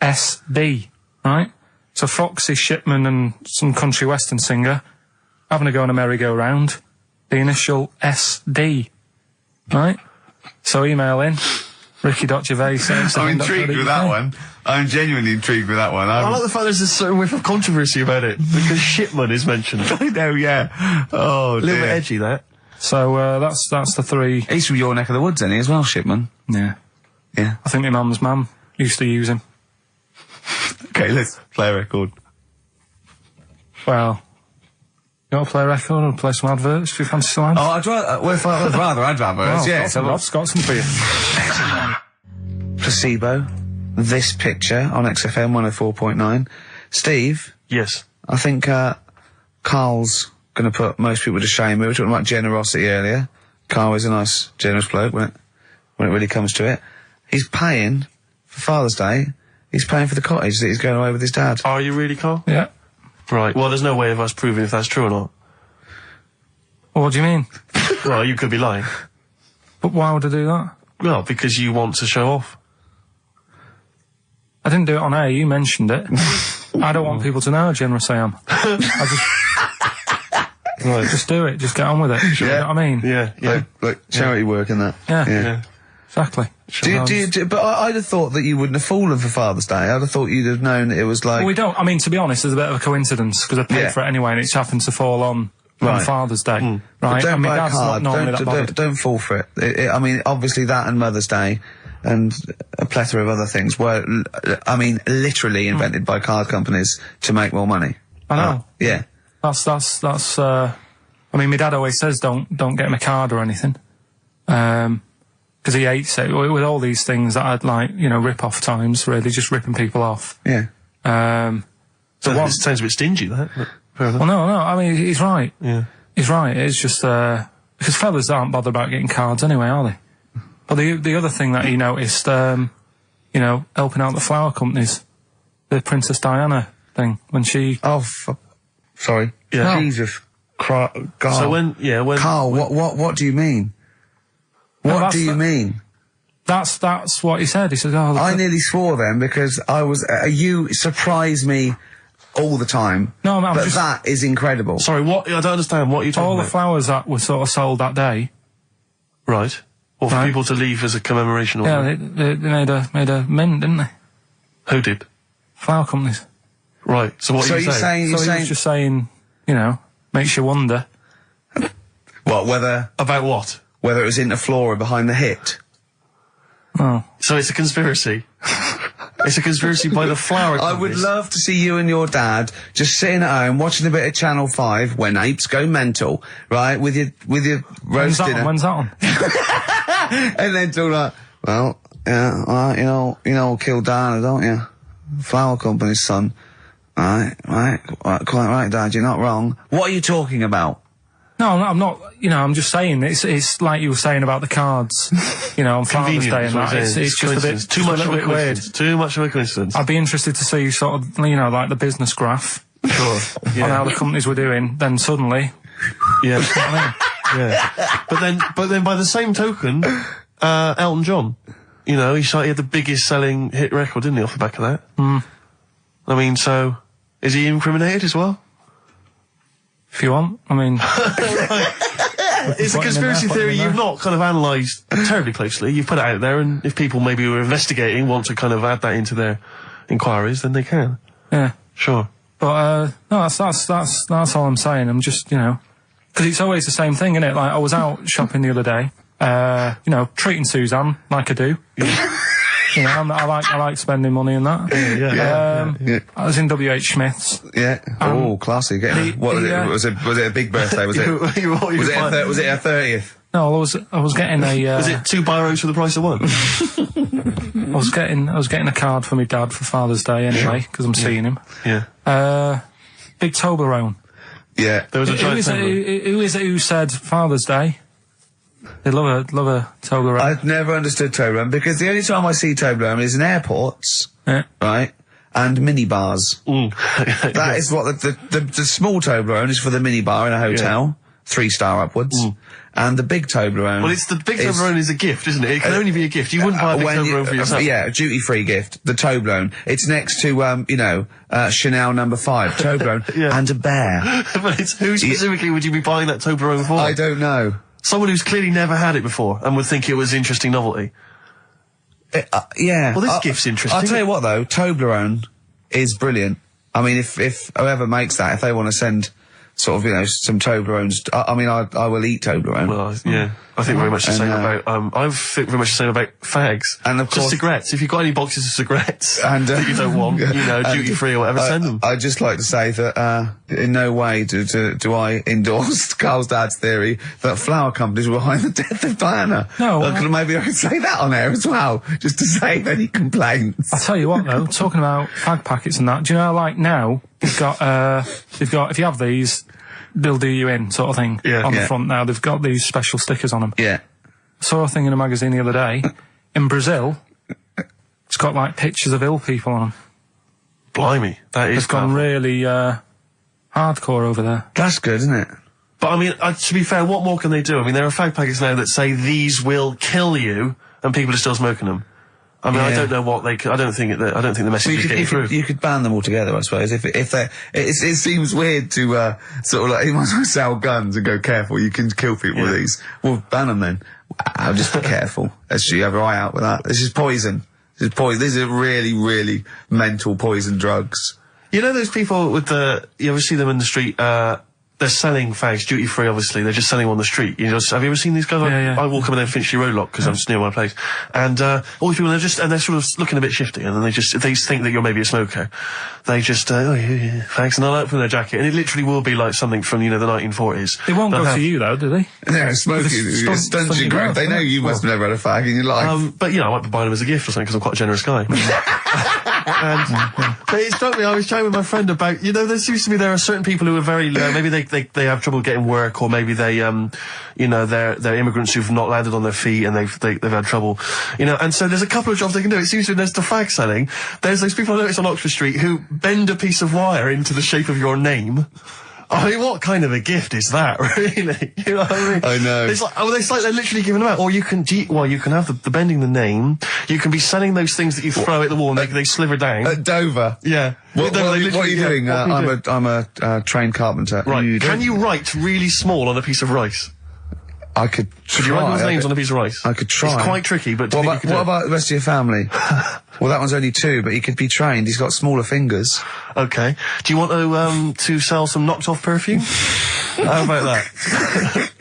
SB, right? So Foxy, Shipman, and some country western singer having a go on a merry-go-round. The initial SD, right? So email in, Ricky.Gervais. I'm intrigued with that one. I'm genuinely intrigued with that one. I like the fact there's a certain whiff of controversy about it, because Shipman is mentioned. I know, yeah. Oh, A little bit edgy, that. So that's the three. He's from your neck of the woods, isn't he, as well, Shipman? Yeah. Yeah. I think my mum's mum used to use him. Okay, let's play a record. Well, you want to play a record or play some adverts? Do you fancy some ads? Oh, I'd rather adverts, yeah. I've got some for you. Placebo, this picture on XFM 104.9. Steve, Yes. I think Karl's going to put most people to shame. We were talking about generosity earlier. Karl is a nice, generous bloke when it really comes to it. He's paying for Father's Day. He's paying for the cottage that he's going away with his dad. Are you really, Karl? Yeah. Right. Well, there's no way of us proving if that's true or not. Well, what do you mean? Well, you could be lying. But why would I do that? Well, because you want to show off. I didn't do it on air, you mentioned it. I don't want people to know how generous I am. Right. Just do it, just get on with it. You know what I mean? Yeah. Like charity work and that. Yeah. Exactly. But I'd have thought that you wouldn't have fallen for Father's Day. I'd have thought you'd have known that it was like... Well, we don't. I mean, to be honest, there's a bit of a coincidence, because I paid for it anyway, and it's happened to fall on Father's Day. Right? But don't I mean, buy a Dad's not card. normally that bothered. Don't fall for it. I mean, obviously that and Mother's Day and a plethora of other things were, I mean, literally invented by card companies to make more money. I know. Yeah. That's, I mean, my dad always says don't get him a card or anything. Because he hates it. With all these things that I'd like, rip-off times, really, just ripping people off. Yeah. So it sounds a bit stingy, that. But fair enough. Well, no, I mean, he's right. Yeah. He's right. It's just, because fellas aren't bothered about getting cards anyway, are they? But the other thing that he noticed, helping out the flower companies, the Princess Diana thing, when she... Oh, sorry. Yeah. Jesus. God. So when... Karl, what do you mean? What do you mean? That's what he said. He said, "Oh, I nearly swore then because I was. You surprise me all the time. No, I'm but just, that is incredible. Sorry, what? I don't understand. What are you talking all about? the flowers that were sort of sold that day. Right. Or for people to leave as a commemoration or something? Yeah, they made a mint, didn't they? Who did? Flower companies. Right. So what are you saying? He was just saying, makes you wonder. What, whether About what? it was Interflora behind the hit? Oh. So it's a conspiracy. It's a conspiracy by the flower I companies. would love to see you and your dad just sitting at home watching a bit of Channel 5 when apes go mental, right? With your roast dinner. When's that on? And then talk like, well, yeah, you know, kill Diana, don't you? Flower company's son. Right, quite right, Dad, you're not wrong. What are you talking about? No, I'm not. I'm just saying it's like you were saying about the cards. On Father's Day and that. It's just a bit too much of a weird. coincidence. Too much of a coincidence. I'd be interested to see sort of like the business graph. Sure. On how the companies were doing. Then suddenly, Yeah. Yeah. But then by the same token, Elton John, he had the biggest selling hit record, didn't he, off the back of that? I mean, so is he incriminated as well? if you want, I mean. It's a conspiracy theory you've not kind of analysed terribly closely. You've put it out there, and if people maybe who are investigating want to kind of add that into their inquiries, then they can. Yeah. Sure. But, no, that's all I'm saying. I'm just, because it's always the same thing, isn't it? Like, I was out shopping the other day, treating Suzanne like I do. I like spending money and that. Yeah. I was in WH Smith's. Yeah. Classy. Was it a big birthday? Was it? Was it a 30th? No, I was getting a. Was it 2 biros for the price of 1? I was getting a card for my dad for Father's Day anyway, because I'm seeing him. Yeah. Big Toblerone. Yeah. There was a giant who is it who said Father's Day? They love a Toblerone. I've never understood Toblerone because the only time I see Toblerone is in airports, Yeah. right? and mini bars. That is what the small Toblerone is for the mini bar in a hotel, 3-star upwards. And the big Toblerone. Well, the big Toblerone is a gift, isn't it? It can only be a gift. You wouldn't buy a big Toblerone for yourself. Yeah, a duty-free gift. The Toblerone. It's next to, Chanel No. 5 Toblerone and a bear. But who specifically would you be buying that Toblerone for? I don't know. Someone who's clearly never had it before and would think it was interesting novelty. Yeah. Well, this gift's interesting. I'll tell you what, though, Toblerone is brilliant. I mean, if whoever makes that, if they want to send sort of, some Toblerones, I will eat Toblerone. Well, yeah. I think very much the same about, I think very much the same about fags. And of course, just cigarettes. If you've got any boxes of cigarettes and, that you don't want, duty free or whatever, send them. I'd just like to say that, in no way do I endorse Carl's dad's theory that flower companies were behind the death of Diana. No. Maybe I could say that on air as well, just to save any complaints. I'll tell you what though, talking about fag packets and that, do you know, like now, they've got, if you have these, they'll do you in, sort of thing, on the front now. They've got these special stickers on them. Yeah. I saw a thing in a magazine the other day. In Brazil, it's got, like, pictures of ill people on them. Blimey. That is It's gone really, hardcore over there. That's good, isn't it? But, I mean, to be fair, what more can they do? I mean, there are fag packets now that say these will kill you, and people are still smoking them. I mean, I don't know what they could, I don't think the message is getting through. You could ban them altogether, I suppose. If it seems weird to, sort of like, you might as well sell guns and go, careful, you can kill people with these. Well, ban them then. I'll just be careful. Let's you have your eye out with that. This is poison. This is poison. These are really, really mental poison drugs. You know those people with you ever see them in the street, they're selling fags duty free, obviously. They're just selling them on the street. Have you ever seen these guys? I walk up and down Finchley Road lot because I'm just near my place. And, all these people, they're sort of looking a bit shifty, and then they think that you're maybe a smoker. They just, fags, and they'll open their jacket, and it literally will be like something from, the 1940s. They won't go for you though, do they? No, smoking, it stunts your growth. They know you must have never had a fag in your life. But, I might be buying them as a gift or something because I'm quite a generous guy. But it struck me, I was chatting with my friend about, there seems to be, there are certain people who are very, maybe they have trouble getting work, or maybe they, they're immigrants who've not landed on their feet and they've had trouble, and so there's a couple of jobs they can do. It seems to be there's the fag selling. There's those people I noticed on Oxford Street who bend a piece of wire into the shape of your name. I mean, what kind of a gift is that, really? You know what I mean? I know. It's like they're literally giving them out. Or you can have the bending the name. You can be selling those things that you throw at the wall and they sliver down. At Dover. Yeah. What are you doing? I'm a trained carpenter. Right. Can you write really small on a piece of rice? I could try. Could you write those names on a piece of rice? I could try. It's quite tricky, but what about the rest of your family? Well, that one's only 2, but he could be trained. He's got smaller fingers. Okay. Do you want to sell some knocked off perfume? How about that?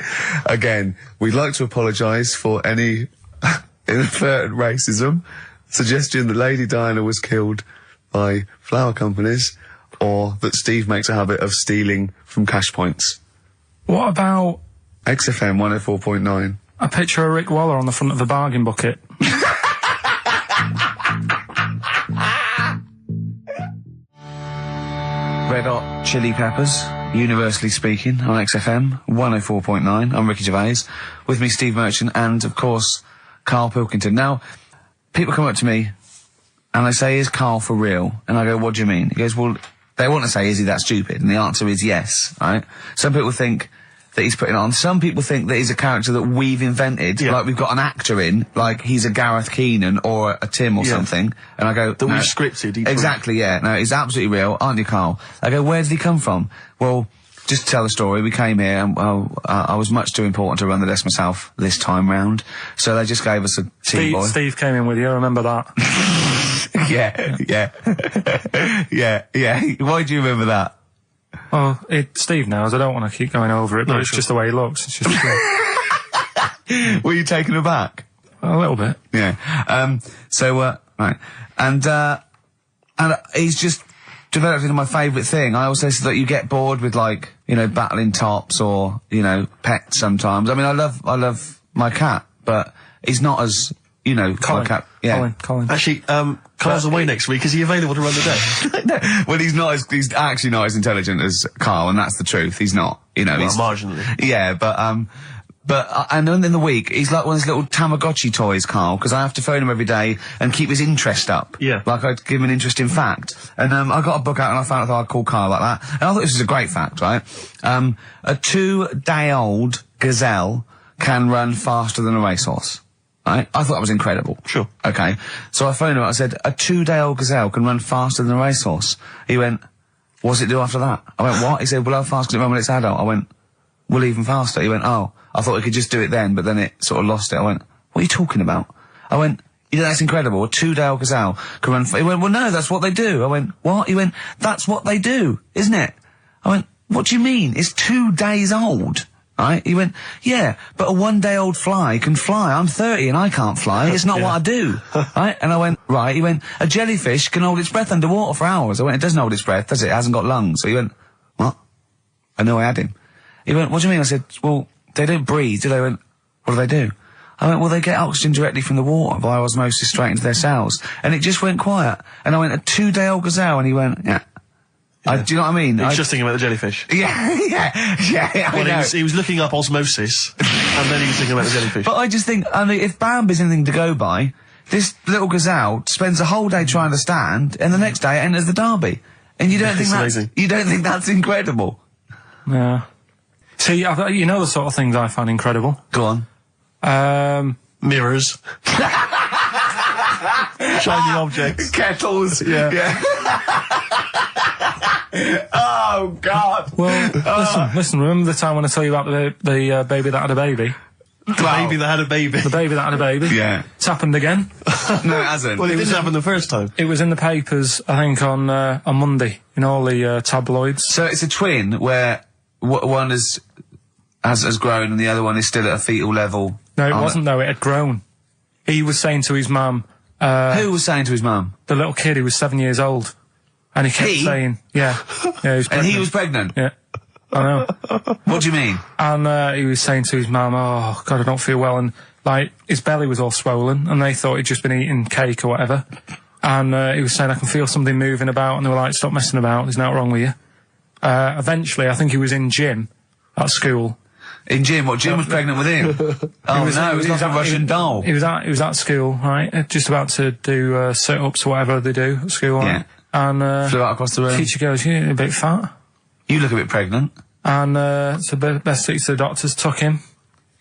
Again, we'd like to apologise for any inadvertent racism. Suggestion that Lady Diana was killed by flower companies, or that Steve makes a habit of stealing from cash points. What about XFM 104.9. a picture of Rick Waller on the front of a bargain bucket? Red Hot Chili Peppers, universally speaking, on XFM 104.9. I'm Ricky Gervais. With me, Steve Merchant, and, of course, Karl Pilkington. Now, people come up to me, and they say, is Karl for real? And I go, what do you mean? He goes, well, they want to say, is he that stupid? And the answer is yes, right? Some people think that he's putting on. Some people think that he's a character that we've invented, like we've got an actor in, like he's a Gareth Keenan or a Tim or something. And I go, that we've scripted. Exactly, yeah. No, he's absolutely real, aren't you, Karl? I go, where did he come from? Well, just to tell the story, we came here and, I was much too important to run the desk myself this time round. So they just gave us a tea boy. Steve came in with you, I remember that. Yeah. Why do you remember that? Well, Steve knows. I don't want to keep going over it, but it's just the way he looks. It's just Were you taken aback? A little bit. Yeah. Right. And he's just developed into my favourite thing. I also say that you get bored with, like, battling tops or, pets sometimes. I mean, I love my cat, but he's not as, Colin. my cat. Yeah. Colin. Actually, Carl's away next week. Is he available to run the desk? No. Well, he's actually not as intelligent as Karl, and that's the truth. He's not, Well, marginally. Yeah, but, But, and then in the week, he's like one of those little Tamagotchi toys, Carl, because I have to phone him every day and keep his interest up. Yeah. Like I'd give him an interesting fact. And, I got a book out and I found out I'd call Carl like that. And I thought this was a great fact, right? A 2-day-old gazelle can run faster than a racehorse. Right? I thought that was incredible. Sure. Okay. So I phoned him up, I said, a 2-day-old gazelle can run faster than a racehorse. He went, what does it do after that? I went, what? He said, well, how fast can it run when it's adult? I went, well, even faster. He went, oh, I thought we could just do it then, but then it sort of lost it. I went, what are you talking about? I went, you know, that's incredible. A 2-day-old gazelle can run. He went, well, no, that's what they do. I went, what? He went, that's what they do, isn't it? I went, what do you mean? It's 2 days old. Right? He went, yeah, but a 1-day-old fly can fly. I'm 30 and I can't fly. It's not what I do. Right? And I went, right. He went, a jellyfish can hold its breath underwater for hours. I went, it doesn't hold its breath, does it? It hasn't got lungs. So he went, what? I know I had him. He went, what do you mean? I said, well, they don't breathe, do they? He went, what do they do? I went, well, they get oxygen directly from the water via osmosis straight into their cells. And it just went quiet. And I went, a 2-day-old gazelle? And he went, yeah. Do you know what I mean? He was just thinking about the jellyfish. Yeah, I know. He was looking up osmosis, and then he was thinking about the jellyfish. But I just think, I mean, if Bambi's anything to go by, this little gazelle spends a whole day trying to stand, and the next day it enters the derby. And you don't think that's incredible? Yeah. See, you know the sort of things I find incredible. Go on. Mirrors. Shiny objects. Kettles. Yeah. Oh, God. Well, listen, remember the time when I told you about the baby that had a baby? The baby that had a baby. The baby that had a baby? Yeah. It's happened again. No, it hasn't. Well, it didn't happen the first time. It was in the papers, I think, on Monday, in all the tabloids. So it's a twin where one has grown and the other one is still at a fetal level. No, it wasn't, though. It had grown. He was saying to his mum... who was saying to his mum? The little kid who was 7 years old. And he kept saying... Yeah. He was pregnant. And he was pregnant? Yeah. I know. What do you mean? And he was saying to his mum, oh, God, I don't feel well. And, like, his belly was all swollen, and they thought he'd just been eating cake or whatever. And he was saying, I can feel something moving about, and they were like, stop messing about, there's nothing wrong with you. Eventually, I think he was in gym at school. In gym? What, Jim was pregnant with him? Oh, no, it was like a Russian doll. He was at school, right, just about to do sit-ups or whatever they do at school, right? Yeah. And flew out across the room. Teacher goes, you're a bit fat. You look a bit pregnant. And so best to the doctors took him,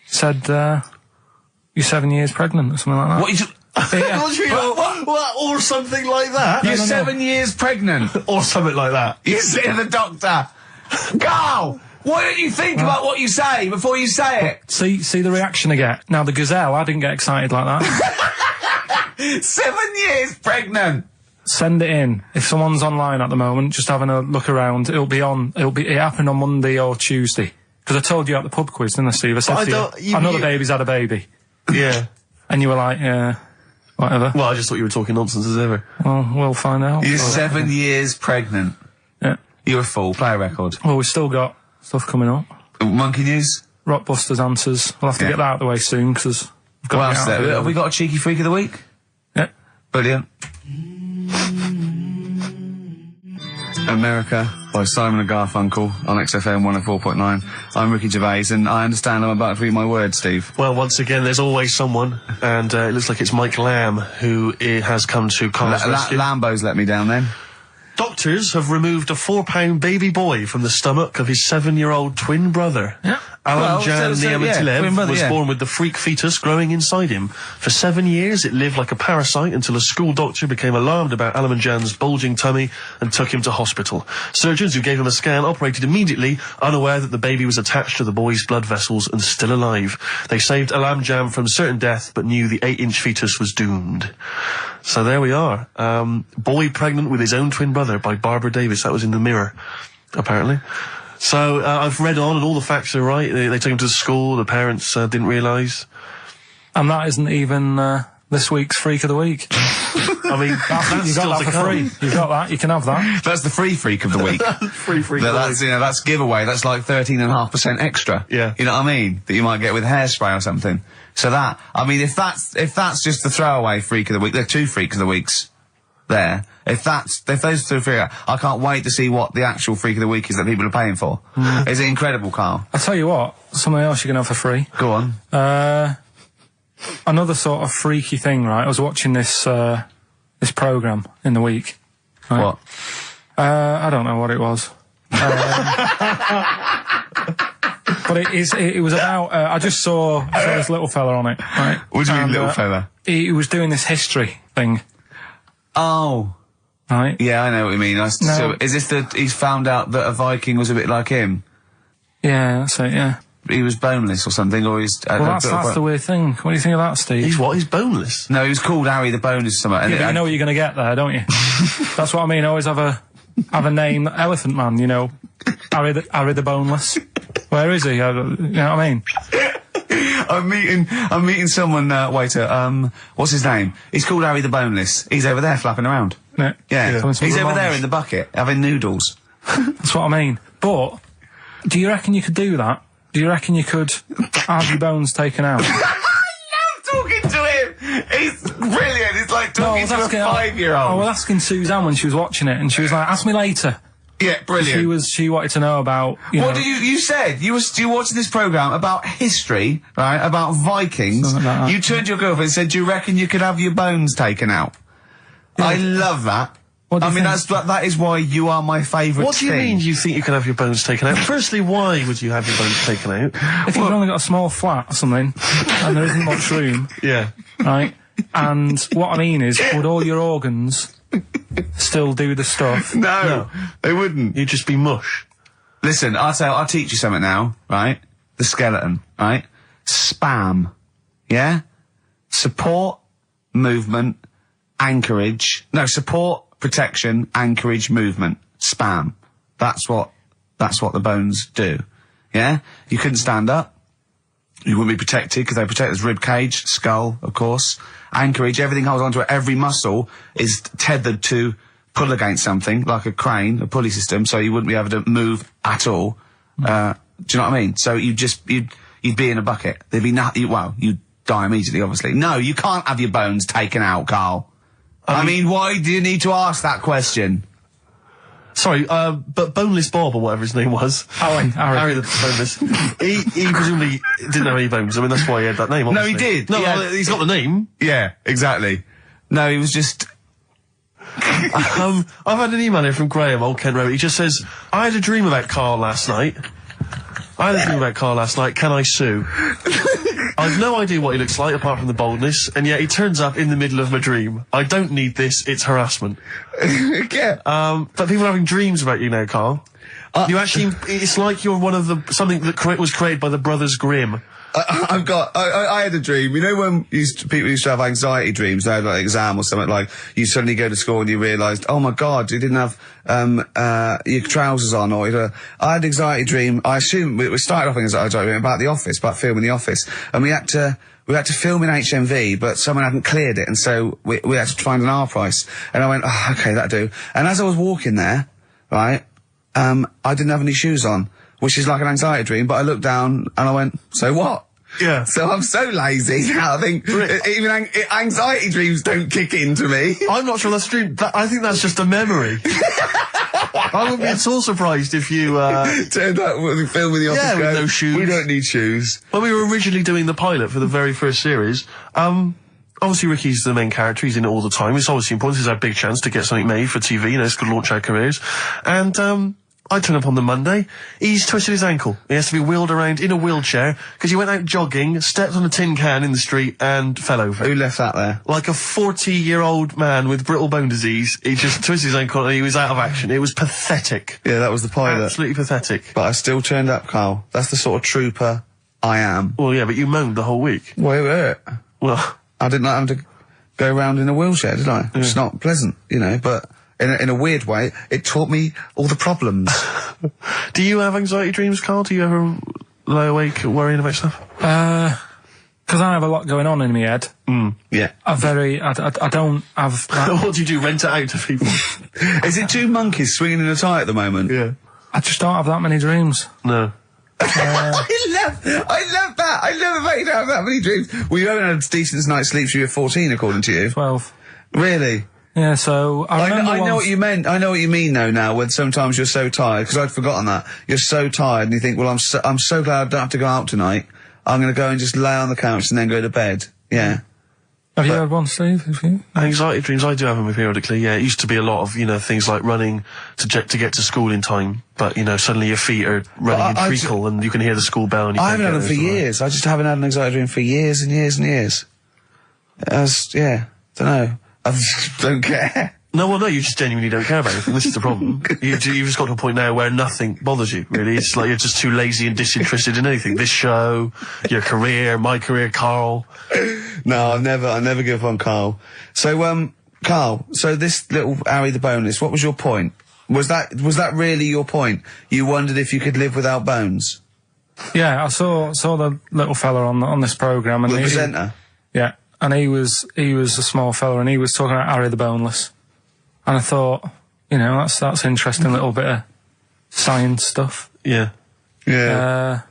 said, you're 7 years pregnant or something like that. What? What? Or something like that? You're 7 years pregnant. Or something like that. You say to the doctor, Carl, why don't you think about what you say before you say it? See the reaction I get. Now, the gazelle, I didn't get excited like that. 7 years pregnant. Send it in. If someone's online at the moment, just having a look around, it happened on Monday or Tuesday. Because I told you at the pub quiz, didn't I, Steve? I said to you, I know the baby's had a baby. Yeah. And you were like, yeah, whatever. Well, I just thought you were talking nonsense as ever. Well, we'll find out. You're 7 years pregnant. Yeah. You're a fool. Play a record. Well, we've still got stuff coming up. Monkey News? Rockbusters answers. We'll have to get that out of the way soon, because we've got to get out of it. Have we got a cheeky freak of the week? Yeah. Brilliant. America by Simon and Garfunkel on XFM 104.9. I'm Ricky Gervais, and I understand I'm about to read my words, Steve. Well, once again, there's always someone, and it looks like it's Mike Lamb who has come to Carl's rescue. Lambo's let me down then. Doctors have removed a 4-pound baby boy from the stomach of his 7-year-old twin brother. Yeah. Alan Jan Niamatilev was born with the freak fetus growing inside him. For 7 years, it lived like a parasite until a school doctor became alarmed about Alan Jan's bulging tummy and took him to hospital. Surgeons who gave him a scan operated immediately, unaware that the baby was attached to the boy's blood vessels and still alive. They saved Alan Jan from certain death, but knew the 8-inch fetus was doomed. So there we are. Boy pregnant with his own twin brother by Barbara Davis. That was in the Mirror, apparently. So I've read on, and all the facts are right. They took him to the school. The parents didn't realise. And that isn't even this week's Freak of the Week. I mean, that's you got that for free. You've got that. You can have that. That's the free freak of the week. Free freak. That's giveaway. That's like 13.5% extra. Yeah. You know what I mean? That you might get with hairspray or something. So that, I mean, if that's just the throwaway freak of the week, there are 2 freaks of the weeks. there, if those two figure, I can't wait to see what the actual Freak of the Week is that people are paying for. Is it incredible, Karl? I tell you what, something else you can have for free. Go on. Another sort of freaky thing, right? I was watching this program in the week. Right? What? I don't know what it was. But it was about, I just saw this little fella on it, right? What do you mean, little fella? He was doing this history thing. Oh. Right? Yeah, I know what you mean. So, is this he's found out that a Viking was a bit like him? Yeah, that's it, yeah. He was boneless or something, or he's... Well, that's the weird thing. What do you think of that, Steve? He's what? He's boneless? No, he was called Harry the Boneless or something. Yeah, but you know what you're going to get there, don't you? That's what I mean. Always have a name, Elephant Man, you know. Harry the Boneless. Where is he? You know what I mean? I'm meeting someone, waiter, what's his name? He's called Harry the Boneless. He's over there flapping around. Yeah. He's over there in the bucket, having noodles. That's what I mean. But, do you reckon you could do that? Do you reckon you could have your bones taken out? I love talking to him! He's brilliant, it's like talking to a 5-year-old. I was asking Suzanne when she was watching it, and she was like, ask me later. Yeah, brilliant. She wanted to know about, What did you said? You were watching this programme about history, right? About Vikings. Like you turned to your girlfriend and said, do you reckon you could have your bones taken out? Yeah. I love that. I mean, that is why you are my favourite. What do you mean you think you can have your bones taken out? Firstly, why would you have your bones taken out? If you've only got a small flat or something, and there isn't much room. Yeah. Right? And what I mean is, would all your organs still do the stuff? No, they wouldn't. You'd just be mush. Listen, I'll teach you something now, right? The skeleton, right? Spam. Yeah? Support, movement, anchorage. No, support, protection, anchorage, movement. Spam. That's what the bones do. Yeah? You couldn't stand up. You wouldn't be protected because they protect his rib cage, skull, of course. Anchorage, everything holds onto it. Every muscle is tethered to pull against something, like a crane, a pulley system, so you wouldn't be able to move at all. Do you know what I mean? So you'd be in a bucket. There'd be you'd die immediately, obviously. No, you can't have your bones taken out, Karl. I mean, why do you need to ask that question? Sorry, but Boneless Bob, or whatever his name was. Harry the Boneless. he presumably didn't have any bones. I mean, that's why he had that name, obviously. No, he did. No, he's got the name. Yeah, exactly. No, he was just... I've had an email here from Graham, old Ken Rowe. He just says, I had a dream about Karl last night. Can I sue? I've no idea what he looks like apart from the boldness, and yet he turns up in the middle of my dream. I don't need this, it's harassment. Yeah. But people are having dreams about you now, Karl. It's like you're one of something that was created by the Brothers Grimm. I had a dream. You know when people used to have anxiety dreams, they had like an exam or something, like you suddenly go to school and you realised, oh my God, you didn't have your trousers on, or I had an anxiety dream. I assume we started off in anxiety dream about The Office, about filming The Office, and we had to film in HMV, but someone hadn't cleared it, and so we had to find an R price. And I went, oh, okay, that'll do. And as I was walking there, right, I didn't have any shoes on, which is like an anxiety dream, but I looked down and I went, so what? Yeah. So I'm so lazy now, I think even anxiety dreams don't kick into me. I'm not sure that's a dream. I think that's just a memory. I wouldn't be at all surprised if you turned up with the film with The Office. Yeah, with no shoes. We don't need shoes. When we were originally doing the pilot for the very first series, obviously Ricky's the main character, he's in it all the time. It's obviously important, this is our big chance to get something made for TV, it's going to launch our careers. And I turn up on the Monday, he's twisted his ankle. He has to be wheeled around in a wheelchair because he went out jogging, stepped on a tin can in the street and fell over. Who left that there? Like a 40-year-old man with brittle bone disease, he just twisted his ankle and he was out of action. It was pathetic. Yeah, that was the pilot. Absolutely pathetic. But I still turned up, Karl. That's the sort of trooper I am. Well, yeah, but you moaned the whole week. Well, it hurt. Well, I didn't like having to go around in a wheelchair, did I? It's not pleasant, but... In a weird way, it taught me all the problems. Do you have anxiety dreams, Karl? Do you ever lie awake worrying about stuff? Because I have a lot going on in my head. Yeah. I don't have that. What do you do, rent it out to people? Is it two monkeys swinging in a tie at the moment? Yeah. I just don't have that many dreams. No. I love that. I love the fact you don't have that many dreams. Well, you haven't had a decent night's sleep since you were 14, according to you. 12. Really? Yeah, so I remember I know once- what you meant. I know what you mean though now, when sometimes you're so tired, because I'd forgotten that. You're so tired and you think, well, I'm so glad I don't have to go out tonight. I'm going to go and just lay on the couch and then go to bed. Yeah. Have you had one, Steve? Have you? Anxiety dreams, I do have them periodically, yeah. It used to be a lot of, things like running to get to school in time, but, suddenly your feet are running in treacle and you can hear the school bell and you I can't haven't had get them for there, years. I just haven't had an anxiety dream for years and years and years. Don't know. I just don't care. No, you just genuinely don't care about anything. This is the problem. You've just got to a point now where nothing bothers you, really. It's like you're just too lazy and disinterested in anything. This show, your career, my career, Karl. No, I never give up on Karl. So, Karl, so this little Harry the Boneless, what was your point? Was that really your point? You wondered if you could live without bones? Yeah, I saw the little fella on this programme. And The presenter? Yeah, and he was a small fella and he was talking about Harry the Boneless. And I thought, that's interesting little bit of science stuff. Yeah. Yeah.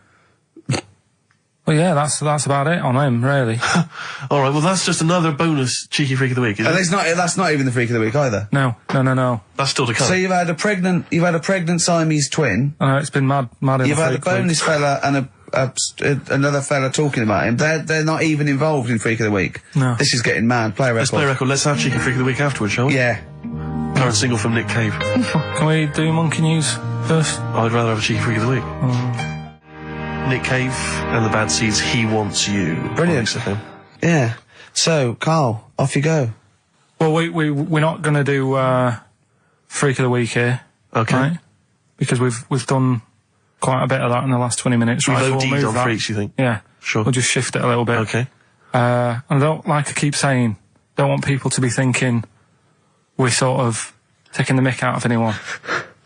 Well, yeah, that's about it on him, really. All right, well, that's just another bonus cheeky freak of the week, isn't it? That's not even the freak of the week either. No. That's still to come. So you've had a pregnant Siamese twin. It's been mad in You've the had a freak boneless week. fella and another fella talking about him. They're not even involved in freak of the week. No. This is getting mad. Play a record. Let's play a record. Let's have cheeky freak of the week afterwards, shall we? Yeah. Current single from Nick Cave. Can we do monkey news first? I'd rather have a cheeky freak of the week. Nick Cave and the Bad Seeds, He Wants You. Brilliant. On XFM. Yeah. So, Karl, off you go. Well, we're not going to do freak of the week here, Okay. right? Because we've done quite a bit of that in the last 20 minutes. We've Right, so OD'd move on that. freaks, you think? Yeah. Sure. We'll just shift it a little bit. Okay. And I don't, like I keep saying, don't want people to be thinking we're sort of taking the mick out of anyone,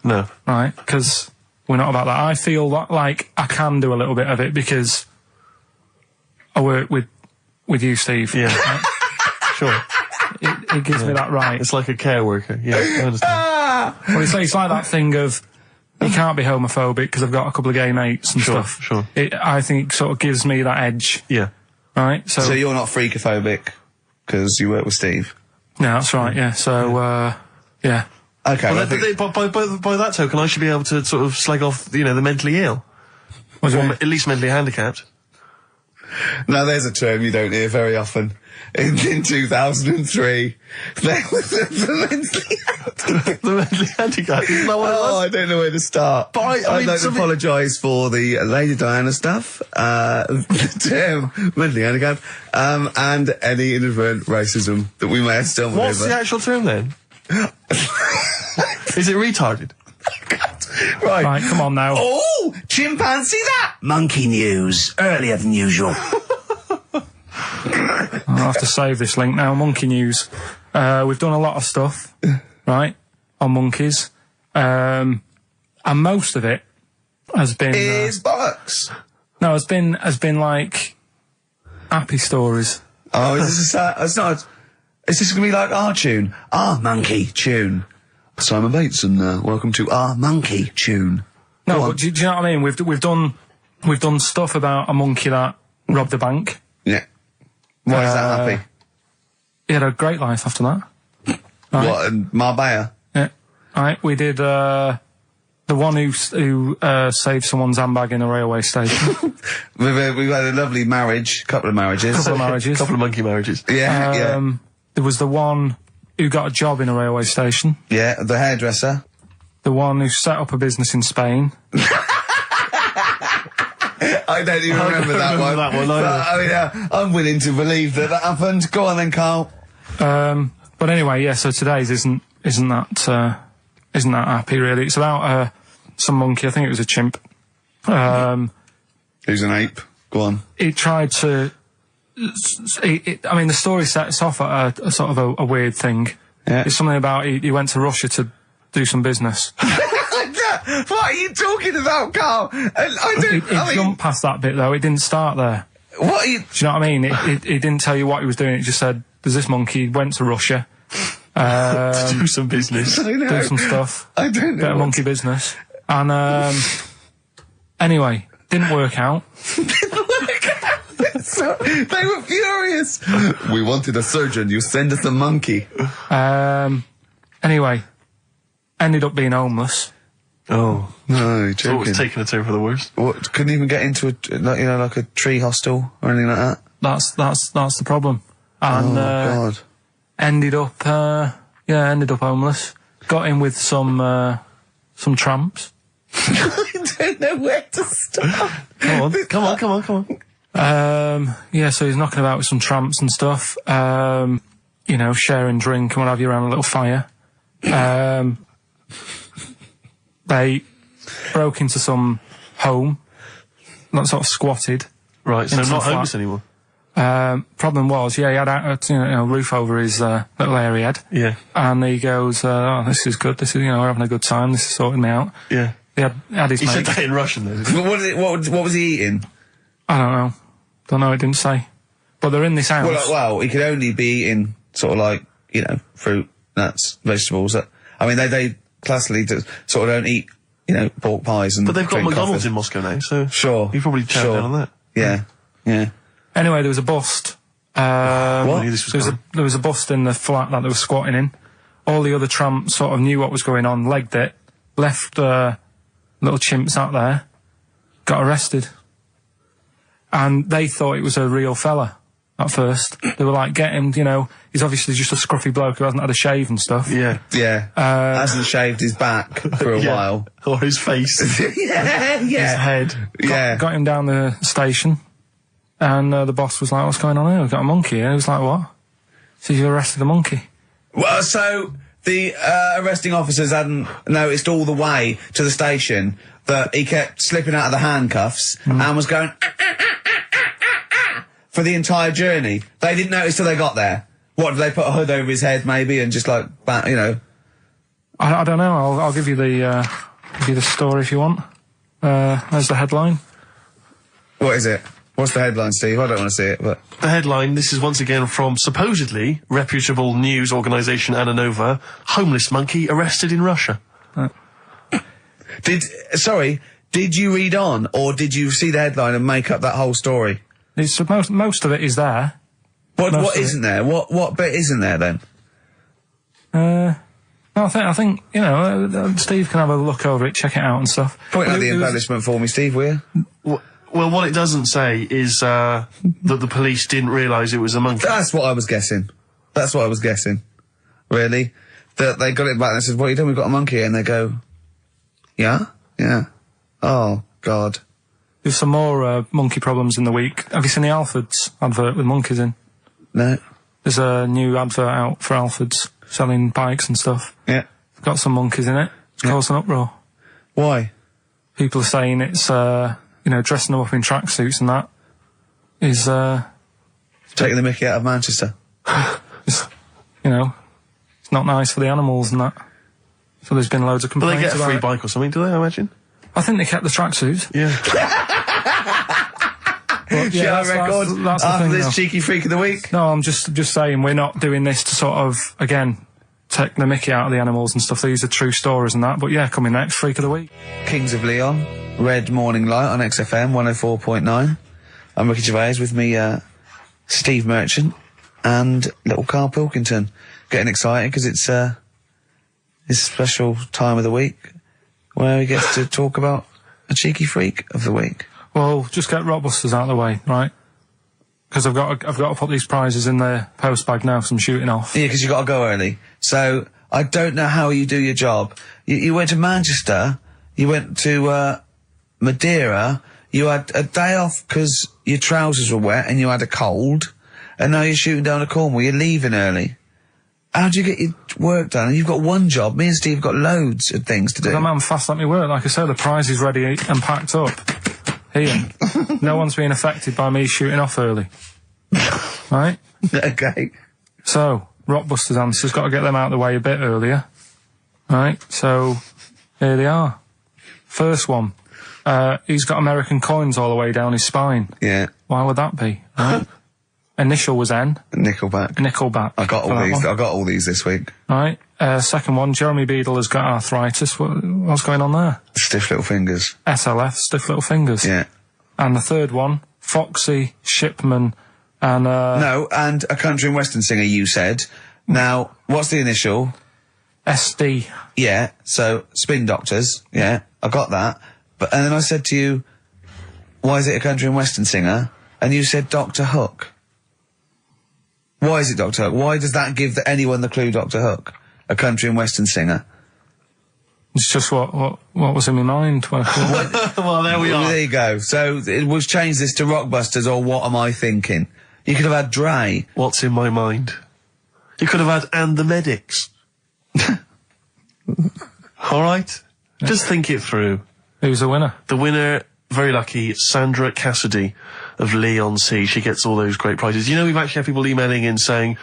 No. right? Because we're not about that. I feel like I can do a little bit of it because I work with you, Steve. Yeah. Right? Sure. It gives me that right. It's like a care worker. Yeah, I understand. Well, it's like that thing of you can't be homophobic because I've got a couple of gay mates and Sure, stuff. sure. I think sort of gives me that edge, Yeah. right? So you're not freakophobic because you work with Steve? Yeah, that's right, yeah. So, yeah. Okay. Well, by that token, I should be able to sort of slag off, the mentally ill. What do you Or mean? at least mentally handicapped. Now there's a term you don't hear very often. In 2003, there was the mentally The mentally handicapped. Isn't that what it was? I don't know where to start. But I I'd mean, like to something- apologise for the Lady Diana stuff, the term mentally handicapped, and any inadvertent racism that we may have stumbled What's over. the actual term then? Is it retarded? Right. Right, come on now. Oh, chimpanzee that! Monkey news, earlier than usual. I'll have to save this link now. Monkey news. We've done a lot of stuff, right, on monkeys. And most of it has been... Is bollocks. no, has been like happy stories. Oh, is this it's not... Is this going to be like our tune? Our monkey tune. Simon Bateson, welcome to our monkey tune. No, Go on. but do you know what I mean? We've done stuff about a monkey that robbed a bank. Yeah. Why is that happy? He had a great life after that. Right. What, in Marbella? Yeah. Right. We did the one who saved someone's handbag in a railway station. We've had a lovely marriage, couple of marriages. Couple of marriages. Couple of monkey marriages. Yeah, There was the one who got a job in a railway station. yeah. The hairdresser. The one who set up a business in Spain. I don't even remember that one. that one either. But, yeah, I'm willing to believe that happened. Go on then, Karl. But anyway, yeah. So today's isn't that happy really. It's about some monkey. I think it was a chimp. Who's an ape? Go on. He tried to. I mean, the story sets off at a sort of a weird thing. Yeah. It's something about he went to Russia to do some business. What are you talking about, Karl? It jumped past that bit though. It didn't start there. What are you... Do you know what I mean? It didn't tell you what he was doing. It just said, "There's this monkey went to Russia, To do some business. I know. do some stuff, I don't know. bit of what- monkey business." And anyway, didn't work out. So, they were furious. We wanted a surgeon. You send us a monkey. Anyway, ended up being homeless. Oh. No, you're It's always joking. taking a turn for the worst. What, couldn't even get into like a tree hostel or anything like that? That's the problem. And, God. ended up homeless. Got in with some tramps. I don't know where to start. Come on. Yeah, so he's knocking about with some tramps and stuff. You know, sharing drink and what have you around a little fire. They broke into some home, not sort of squatted. Right, so Into not the flat. homeless anymore. Problem was, he had a roof over his little area he had. Yeah. And he goes, oh, this is good. This is, we're having a good time. This is sorting me out. Yeah. He had his He said mate. that in Russian, though, didn't he? What was he eating? I don't know. It didn't say. But they're in this house. Well, he could only be eating sort of like, fruit, nuts, vegetables. I mean, they classically sort of don't eat, pork pies and. But they've got drink McDonald's coffee. in Moscow now, so. Sure. You probably chopped down on that. Yeah. Anyway, there was a bust. I knew this was coming. There was a bust in the flat that they were squatting in. All the other tramps sort of knew what was going on, legged it, left little chimps out there, got arrested. And they thought it was a real fella at first. They were like, get him, he's obviously just a scruffy bloke who hasn't had a shave and stuff. Yeah. Yeah. Hasn't shaved his back for a while. Or his face. Yeah. His head. Got him down the station. And the boss was like, what's going on here? We've got a monkey here. He was like, what? So you arrested a monkey? Well, so the arresting officers hadn't noticed all the way to the station that he kept slipping out of the handcuffs and was going for the entire journey. They didn't notice till they got there. What, did they put a hood over his head maybe and just like, I don't know. I'll give you the story if you want. There's the headline. What is it? What's the headline, Steve? I don't want to see it, but... The headline, this is once again from supposedly reputable news organisation Ananova, homeless monkey arrested in Russia. Did you read on, or did you see the headline and make up that whole story? It's most of it is there. What isn't there? What bit isn't there then? I think Steve can have a look over it, check it out and stuff. Point out the embellishment for me, Steve, will you? Well, what it doesn't say is that the police didn't realise it was a monkey. That's what I was guessing. Really? That they got it back and they said, what are you doing? We've got a monkey here. And they go, yeah? Yeah. Oh, God. There's some more monkey problems in the week. Have you seen the Alfords advert with monkeys in? No. There's a new advert out for Alfords selling bikes and stuff. Yeah. It's got some monkeys in it. It's caused an uproar. Why? People are saying it's, dressing them up in tracksuits and that is, Taking the mickey out of Manchester. it's not nice for the animals and that. So there's been loads of But complaints they get a about free it. bike or something, do they, I imagine? I think they kept the tracksuits. Yeah. But, Shall I that's record the after thing, this though. cheeky freak of the week? No, I'm just saying we're not doing this to sort of, again, take the mickey out of the animals and stuff. These are true stories and that. But yeah, coming next, Freak of the Week. Kings of Leon, Red Morning Light on XFM 104.9. I'm Ricky Gervais, with me, Steve Merchant and little Karl Pilkington. Getting excited because it's a special time of the week where he gets to talk about a cheeky freak of the week. Well, just get Rockbusters out of the way, right? Because I've got to put these prizes in the post bag now, so I'm shooting off. Yeah, because you got to go early. So I don't know how you do your job. You went to Manchester, you went to Madeira, you had a day off because your trousers were wet and you had a cold, and now you're shooting down to Cornwall. You're leaving early. How do you get your work done? And you've got one job. Me and Steve have got loads of things to do. I'm fast at me work. Like I said, the prize is ready and packed up. Here. No one's being affected by me shooting off early. Right? Okay. So, Rockbusters answers, got to get them out of the way a bit earlier. Right? So, here they are. First one. He's got American coins all the way down his spine. Yeah. Why would that be? Right? Initial was N. Nickelback. I got all these. I got all these this week. Right. Second one, Jeremy Beadle has got arthritis. What's going on there? Stiff little fingers. SLF, stiff little fingers. Yeah. And the third one, Foxy, Shipman, and No, and a country and western singer, you said. Now, what's the initial? SD. Yeah, so Spin Doctors. Yeah, I got that. And then I said to you, why is it a country and western singer? And you said Dr. Hook. Why is it Dr. Hook? Why does that give anyone the clue Dr. Hook? A country and western singer. It's just what was in my mind when I thought. Well, there we are. There you go. So it was change this to Rockbusters or What Am I Thinking? You could have had Dre. What's in my mind? You could have had And the Medics. All right? Just think it through. Who's the winner? The winner, very lucky, Sandra Cassidy of Leon C. She gets all those great prizes. You know, we've actually had people emailing in saying,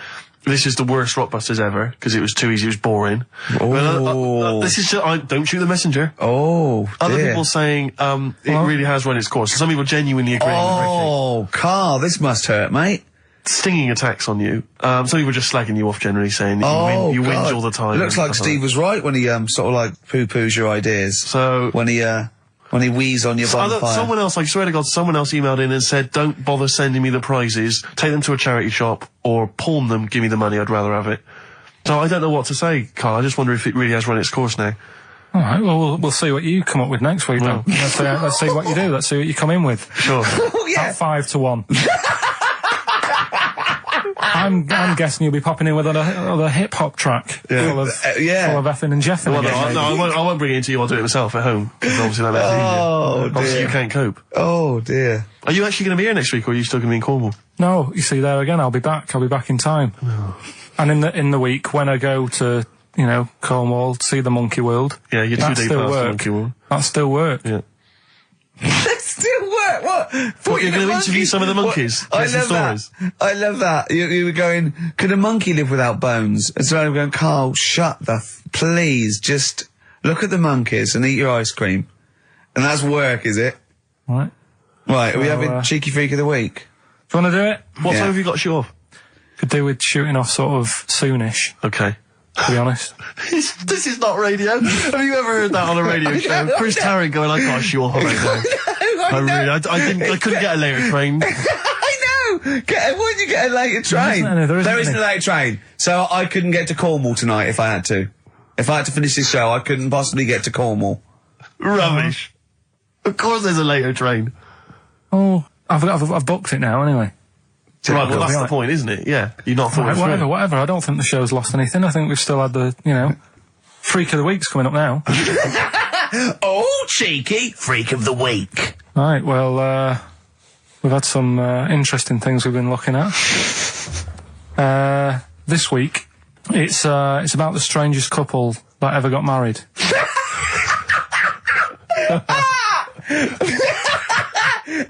this is the worst Rockbusters ever, because it was too easy, it was boring. Oh. This is just, don't shoot the messenger. Oh, dear. Other people saying, it really has run its course. Some people genuinely agreeing with Ricky. Oh, Carl, this must hurt, mate. Stinging attacks on you. Some people just slagging you off generally, saying that you whinge all the time. Looks like Steve was right when he sort of like poo-poos your ideas. So when he wheezed on your bonfire. Someone else, I swear to God, someone else emailed in and said, don't bother sending me the prizes, take them to a charity shop, or pawn them, give me the money, I'd rather have it. So I don't know what to say, Carl, I just wonder if it really has run its course now. Alright, well, we'll see what you come up with next week, then. Let's see what you do, let's see what you come in with. Sure. Oh, yeah. At 5-1. I'm guessing you'll be popping in with another hip-hop track. Full of effing and jeffing. Well, again, no, I won't bring it into you, I'll do it myself at home, because obviously that makes it easier. Obviously you can't cope. Oh, dear. Are you actually going to be here next week, or are you still going to be in Cornwall? No, you see, there again, I'll be back in time. Oh. And in the week, when I go to, Cornwall, see the Monkey World. Yeah, you're 2 days past the Monkey World. That still work. Yeah. That still work. What? You're going to interview some of the monkeys? I love that. I love that. You were going, could a monkey live without bones? And so I'm going, Carl, shut the please, just look at the monkeys and eat your ice cream. And that's work, is it? Right. Right, are we having Cheeky Freak of the Week? Do you want to do it? What time have you got to shoot off? Could do with shooting off sort of soonish, Okay. to be honest. This is not radio. Have you ever heard that on a radio show? Chris Tarrant going, I can't shoot off right now. I couldn't get a later train. I know! Why did you get a later train? There isn't a later train. So I couldn't get to Cornwall tonight if I had to. If I had to finish this show, I couldn't possibly get to Cornwall. Rubbish. Of course there's a later train. Oh, I've booked it now anyway. Right, well that's the point, isn't it? Yeah. You've not thought it through. Whatever. I don't think the show's lost anything. I think we've still had the, Freak of the Week's coming up now. Oh, Cheeky Freak of the Week. Right, well, we've had some interesting things we've been looking at. This week, it's about the strangest couple that ever got married.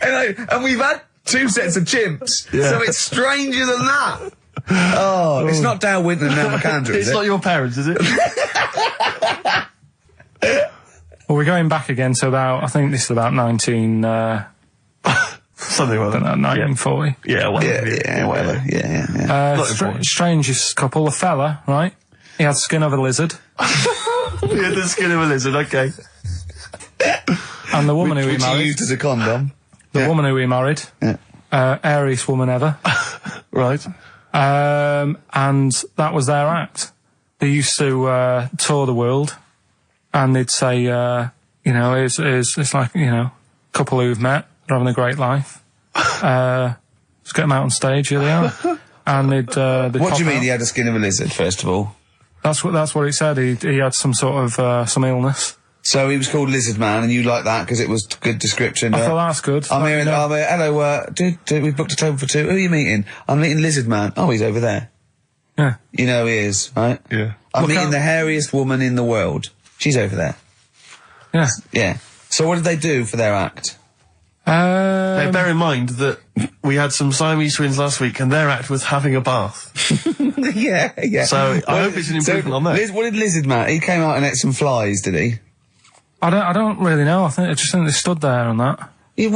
and we've had 2 sets of chimps, so it's stranger than that. Oh, it's not Dale Winton and Nell McAndrew, is It's it? not your parents, is it? Well, we're going back again to I think this is about 19... Something like that. 1940. Yeah, whatever. Yeah, whatever. Yeah. Strangest couple, a fella, right? He had the skin of a lizard. He had the skin of a lizard, okay. And the woman who he Which he married... used as a condom. The woman who he married. Yeah. Airiest woman ever. Right. And that was their act. They used to tour the world, and they'd say, it's like, a couple who've met, they're having a great life. Let's get them out on stage, here they are. And they'd What do you mean he had the skin of a lizard, first of all? That's what he said. He had some sort of, some illness. So he was called Lizard Man, and you like that because it was good description. I thought that's good. I'm here. Hello. We've booked a table for 2. Who are you meeting? I'm meeting Lizard Man. Oh, he's over there. Yeah. You know he is, right? Yeah. I'm meeting the hairiest woman in the world. She's over there. Yeah. Yeah. So what did they do for their act? Now, bear in mind that we had some Siamese twins last week, and their act was having a bath. Yeah. So I hope it's an improvement on that. What did Lizard Man? He came out and ate some flies, did he? I don't really know. I just think they stood there on that. Yeah,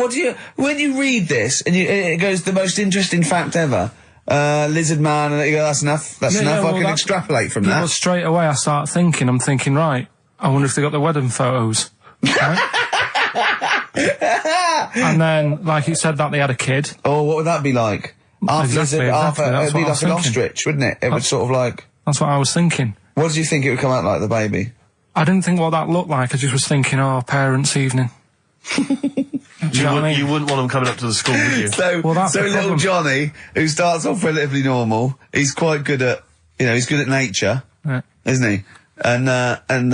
when you read this and it goes the most interesting fact ever, Lizard Man, and you go, that's enough. That's enough. I can extrapolate from that. Well, straight away I start thinking. I'm thinking, right. I wonder if they got the wedding photos. Right? And then, like you said, that they had a kid. Oh, what would that be like? Exactly, that's it'd what be I like was an thinking. ostrich, wouldn't it? It would sort of like... That's what I was thinking. What did you think it would come out like, the baby? I didn't think what that looked like. I just was thinking, oh, parents' evening. Do you know what I mean? You wouldn't want them coming up to the school, would you? So, Well, that's the little problem. Johnny, who starts off relatively normal, he's quite good at, he's good at nature, Yeah. isn't he? And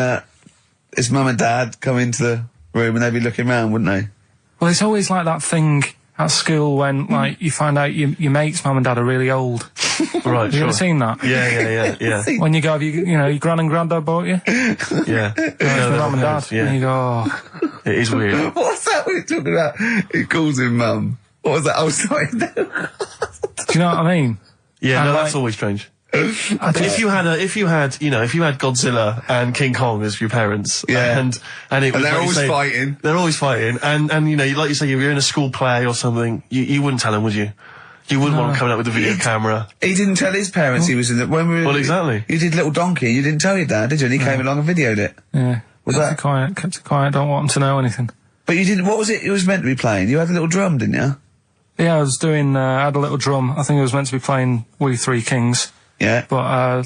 his mum and dad come into the room and they'd be looking round, wouldn't they? Well, it's always like that thing at school when, like, you find out your mate's mum and dad are really old. Right, Have you ever seen that? Yeah. When you go, your gran and granddad bought you? Yeah. The mum and dad. Yeah. And you go, oh. It is weird. What's that we're talking about? He calls him mum. What was that? Oh, sorry. Do you know what I mean? Yeah, And no, like- that's always strange. If you had Godzilla and King Kong as your parents, Yeah. and it was they're like you always say, fighting. They're always fighting, and like you say, you're in a school play or something, you wouldn't tell them, would you? You wouldn't want them coming out with a video camera. He didn't tell his parents he was in the... When we were, Well, exactly. You did Little Donkey, you didn't tell your dad, did you? And he came along and videoed it. Yeah. Was kept that- it quiet, don't want them to know anything. But you didn't... What was it was meant to be playing? You had a little drum, didn't you? Yeah, I was doing, I had a little drum. I think I was meant to be playing We Three Kings. Yeah. But,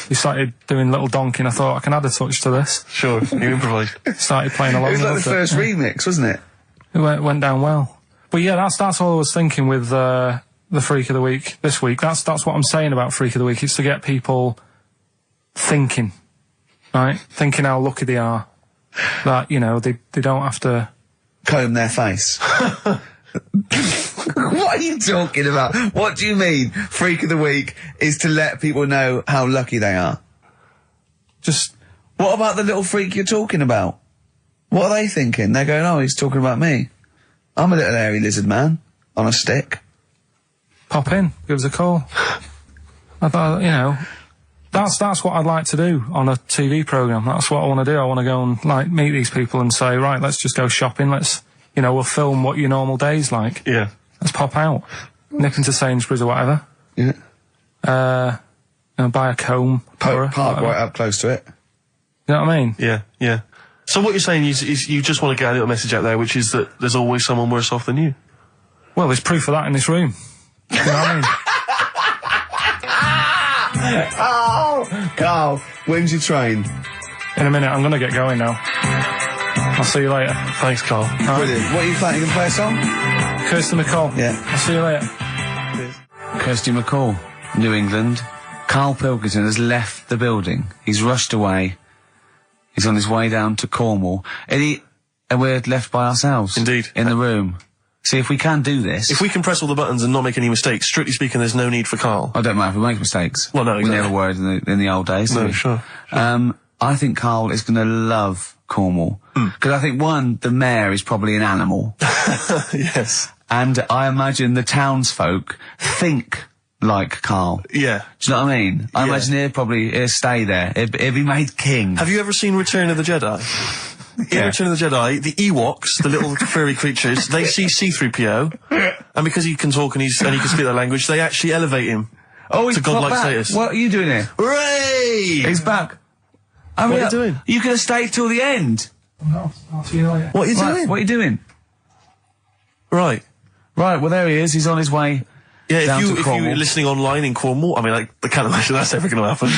he started doing Little Donkey and I thought I can add a touch to this. Sure, you improvise. Started playing along. It was like loved the first Yeah. remix, wasn't it? It went down well. But yeah, that's all I was thinking with, the Freak of the Week this week. That's what I'm saying about Freak of the Week. It's to get people thinking, right? Thinking how lucky they are. That, they don't have to... Comb their face. What are you talking about? What do you mean? Freak of the Week is to let people know how lucky they are. Just... What about the little freak you're talking about? What are they thinking? They're going, oh, he's talking about me. I'm a little hairy lizard man on a stick. Pop in, give us a call. I thought, that's what I'd like to do on a TV programme. That's what I want to do. I want to go and, meet these people and say, right, let's just go shopping. Let's, we'll film what your normal day's like. Yeah. Let's pop out. Nip into Sainsbury's or whatever. Yeah. Buy a comb. Park whatever. right up close to it. You know what I mean? Yeah. So what you're saying is you just want to get a little message out there, which is that there's always someone worse off than you. Well, there's proof of that in this room. You know what I mean? Oh, Carl, when's your train? In a minute, I'm going to get going now. I'll see you later. Thanks, Carl. Brilliant. What are you playing? You can play a song? Kirsty McCall. Yeah. I'll see you later. Kirsty McCall, New England. Karl Pilkington has left the building. He's rushed away. He's on his way down to Cornwall. And we're left by ourselves. Indeed. In the room. See, if we can do this... If we can press all the buttons and not make any mistakes, strictly speaking, there's no need for Carl. I don't mind if we make mistakes. Well, no, exactly. We never worried in the old days. No, did we? sure. I think Carl is going to love Cornwall. Because I think, one, the mayor is probably an animal. Yes. And I imagine the townsfolk think like Carl. Yeah. Do you know what I mean? I Yeah. imagine he'll stay there. He'll be made king. Have you ever seen Return of the Jedi? In Return of the Jedi, the Ewoks, the little furry creatures, they see C-3PO, and because he can talk and he can speak their language, they actually elevate him Oh, he's to godlike back. status. What are you doing here? Hooray! He's back. What are you doing? You could have stayed till the end. I'll see you later. What are you Right, doing? what are you doing? Right. Right, well, there he is. He's on his way Yeah, down to if Cornwall. you're listening online in Cornwall, I mean, I can't imagine that's ever going to happen.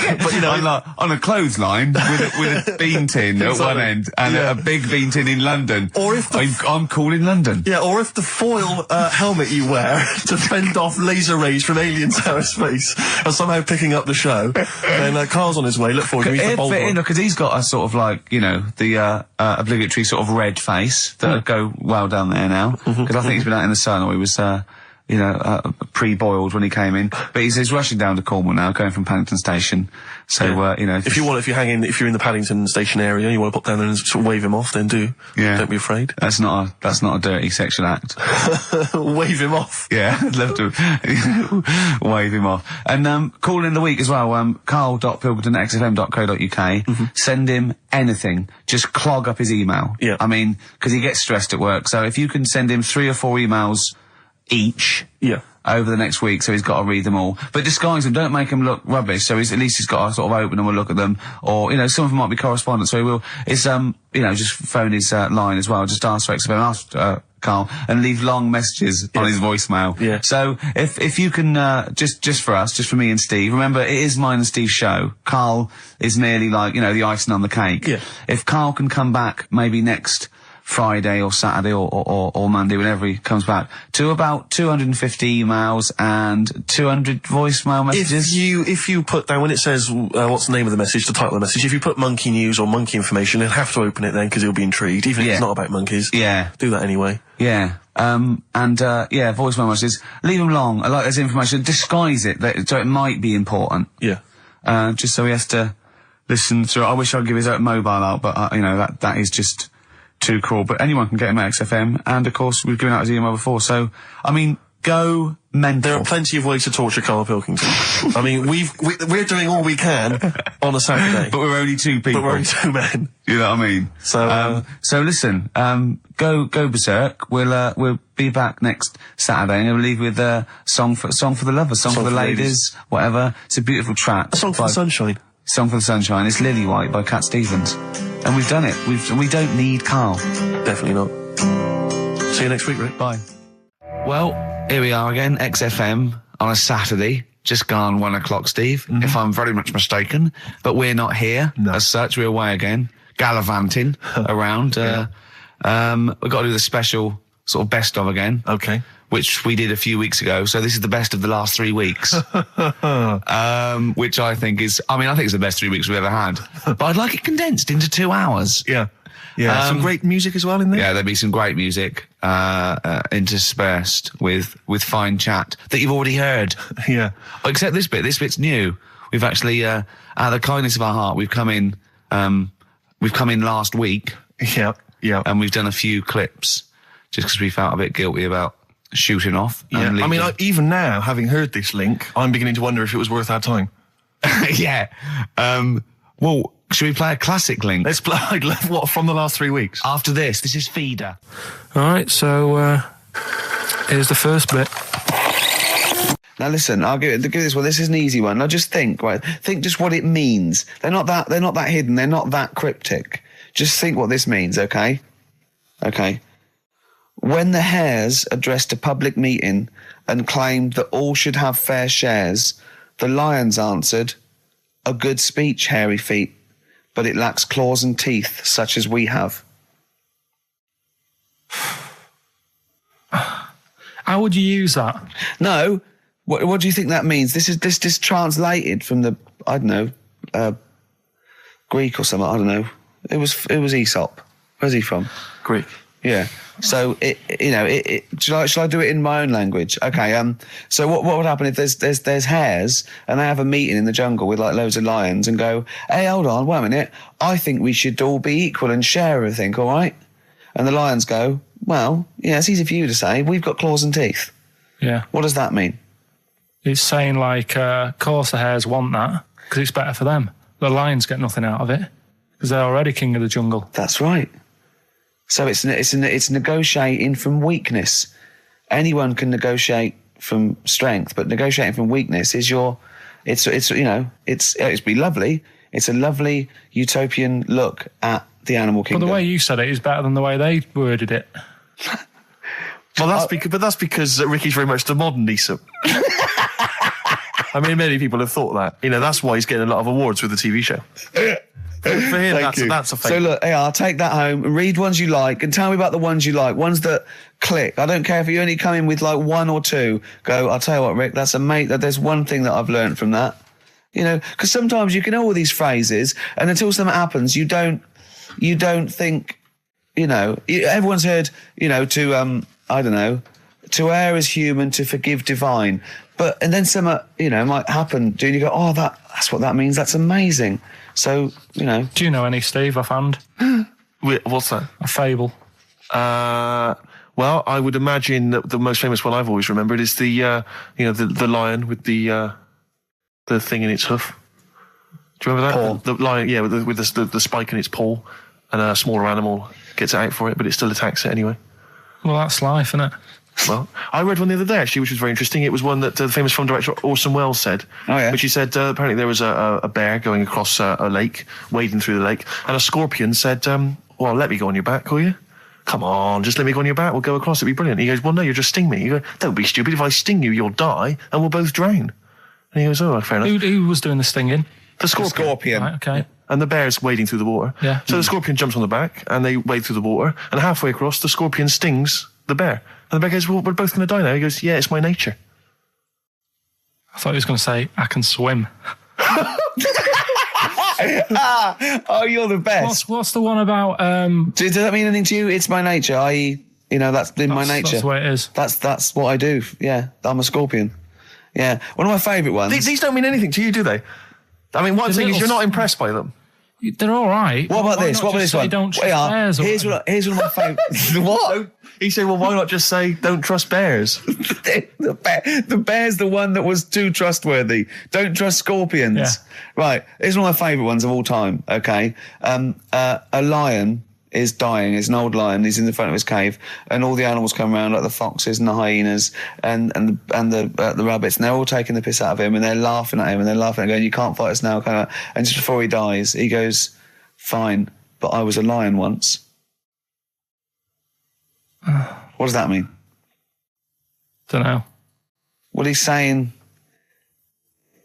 But, on a clothesline with a bean tin at one Exactly. end and Yeah. a big bean tin in London. Or if the I'm cool in London. yeah, or if the foil helmet you wear to fend off laser rays from aliens out of space are somehow picking up the show, then Carl's on his way. Look forward to It'd the bold fit in one. because he's got a sort of the obligatory sort of red face that would go well down there now. Because I think he's been out in the sun, or he was pre-boiled when he came in. But he's rushing down to Cornwall now, going from Paddington Station. So If you're in the Paddington Station area, you want to pop down there and sort of wave him off, then do. Yeah. Don't be afraid. that's not a dirty sexual act. Wave him off. Yeah, I'd love to wave him off. And call in the week as well, carl.pilkington@xfm.co.uk. Send him anything. Just clog up his email. Yeah. I mean, because he gets stressed at work. So if you can send him 3 or 4 emails each Yeah. over the next week, so he's got to read them all. But disguise them, don't make them look rubbish. So at least he's got to sort of open them and look at them. Or, some of them might be correspondence, so he will. It's, just phone his line as well. Just ask for XFM, ask Karl, and leave long messages on his voicemail. Yeah. So if you can just for us, just for me and Steve. Remember, it is mine and Steve's show. Karl is merely like the icing on the cake. Yeah. If Karl can come back maybe next Friday or Saturday or Monday, whenever he comes back, to about 250 emails and 200 voicemail messages. If you put down, when it says what's the name of the message, the title of the message, if you put monkey news or monkey information, he'll have to open it then because he'll be intrigued, even if it's not about monkeys. Yeah. Do that anyway. Yeah. Voicemail messages. Leave them long. I like this information. Disguise it so it might be important. Yeah. Just so he has to listen to it. I wish I'd give his mobile out, but that is just too cruel. But anyone can get him at XFM, and of course we've given out his email before. So I mean, go mental. There are plenty of ways to torture Karl Pilkington. I mean, we're doing all we can on a Saturday, but we're only two people. But we're only two men. You know what I mean? So listen, go berserk. We'll be back next Saturday, and we'll leave with song for the lovers, song for the ladies, whatever. It's a beautiful track. A song for the sunshine. Song for the Sunshine. It's Lily White by Cat Stevens. And we've done it. We don't need Karl. Definitely not. See you next week, Rick. Bye. Well, here we are again, XFM, on a Saturday. Just gone 1 o'clock, Steve, if I'm very much mistaken. But we're not here. No. As such, we're away again, gallivanting around. We've got to do the special sort of best of again. Okay. Which we did a few weeks ago. So this is the best of the last 3 weeks. Which I think is the best 3 weeks we've ever had. But I'd like it condensed into 2 hours. Yeah. Yeah. Some great music as well in there. Yeah, there'll be some great music, interspersed with fine chat that you've already heard. Yeah. Except this bit. This bit's new. We've actually, out of the kindness of our heart, we've come in last week. Yeah. Yeah. And we've done a few clips just because we felt a bit guilty about shooting off. Yeah. I mean, even now, having heard this link, I'm beginning to wonder if it was worth our time. Yeah. Well, should we play a classic link? Let's play, what, from the last 3 weeks? After this is Feeder. Alright, so, here's the first bit. Now listen, I'll give it this one. This is an easy one. Now just think just what it means. They're not that hidden, they're not that cryptic. Just think what this means, okay? Okay. When the Hares addressed a public meeting and claimed that all should have fair shares, the Lions answered, "A good speech, hairy feet, but it lacks claws and teeth such as we have." How would you use that? No. What do you think that means? This is translated from the, I don't know, Greek or something, I don't know. It was Aesop. Where's he from? Greek. Yeah. So shall I do it in my own language? Okay. So what would happen if there's hares and they have a meeting in the jungle with like loads of lions and go, "Hey, hold on, wait a minute. I think we should all be equal and share everything, all right?" And the lions go, "Well, yeah, it's easy for you to say. We've got claws and teeth." Yeah. What does that mean? It's saying like, of course the hares want that because it's better for them. The lions get nothing out of it because they're already king of the jungle. That's right. So it's negotiating from weakness. Anyone can negotiate from strength, but negotiating from weakness is it'd be lovely. It's a lovely utopian look at the animal kingdom. But the way you said it is better than the way they worded it. Well, that's because Ricky's very much the modern Aesop. I mean, many people have thought that. That's why he's getting a lot of awards with the TV show. For him, that's a fake. So look, I'll take that home and read ones you like and tell me about the ones you like, ones that click. I don't care if you only come in with like one or two. Go, I'll tell you what, Rick, that's there's one thing that I've learned from that. Because sometimes you can know all these phrases and until something happens, you don't think, everyone's heard, to, I don't know, to err is human, to forgive divine. And then something, might happen. Do you go, oh, that's what that means. That's amazing. So, Do you know any, Steve, offhand? Wait, what's that? A fable. Well, I would imagine that the most famous one I've always remembered is the lion with the thing in its hoof. Do you remember that? Paw. The lion, yeah, with the spike in its paw, and a smaller animal gets it out for it, but it still attacks it anyway. Well, that's life, isn't it? Well, I read one the other day, actually, which was very interesting. It was one that the famous film director Orson Welles said. Oh, yeah? Which he said, apparently there was a bear going across a lake, wading through the lake, and a scorpion said, well, let me go on your back, will you? Come on, just let me go on your back. We'll go across. It'll be brilliant. He goes, well, no, you'll just sting me. You go, don't be stupid. If I sting you, you'll die, and we'll both drown. And he goes, oh, fair enough. Who was doing the stinging? The scorpion. Right, okay. And the bear's wading through the water. Yeah. So the scorpion jumps on the back, and they wade through the water, and halfway across, the scorpion stings the bear. And the bear goes, well, we're both going to die now. He goes, yeah, it's my nature. I thought he was going to say, I can swim. Oh, you're the best. What's the one about... Does that mean anything to you? It's my nature, i.e., that's in my nature. That's the way it is. That's what I do. Yeah, I'm a scorpion. Yeah, one of my favourite ones. These don't mean anything to you, do they? I mean, one thing is you're not impressed by them. They're all right. What about this? What about this one? Don't trust bears. Here's one of my favourites. What? He said, well, why not just say, don't trust bears? The bear's the one that was too trustworthy. Don't trust scorpions. Yeah. Right, here's one of my favourite ones of all time, okay? A lion is dying. It's an old lion. He's in the front of his cave, and all the animals come around, like the foxes and the hyenas and the rabbits, and they're all taking the piss out of him, and they're laughing at him, and they're laughing and going, you can't fight us now. And just before he dies, he goes, fine, but I was a lion once. What does that mean? Don't know. Well, he's saying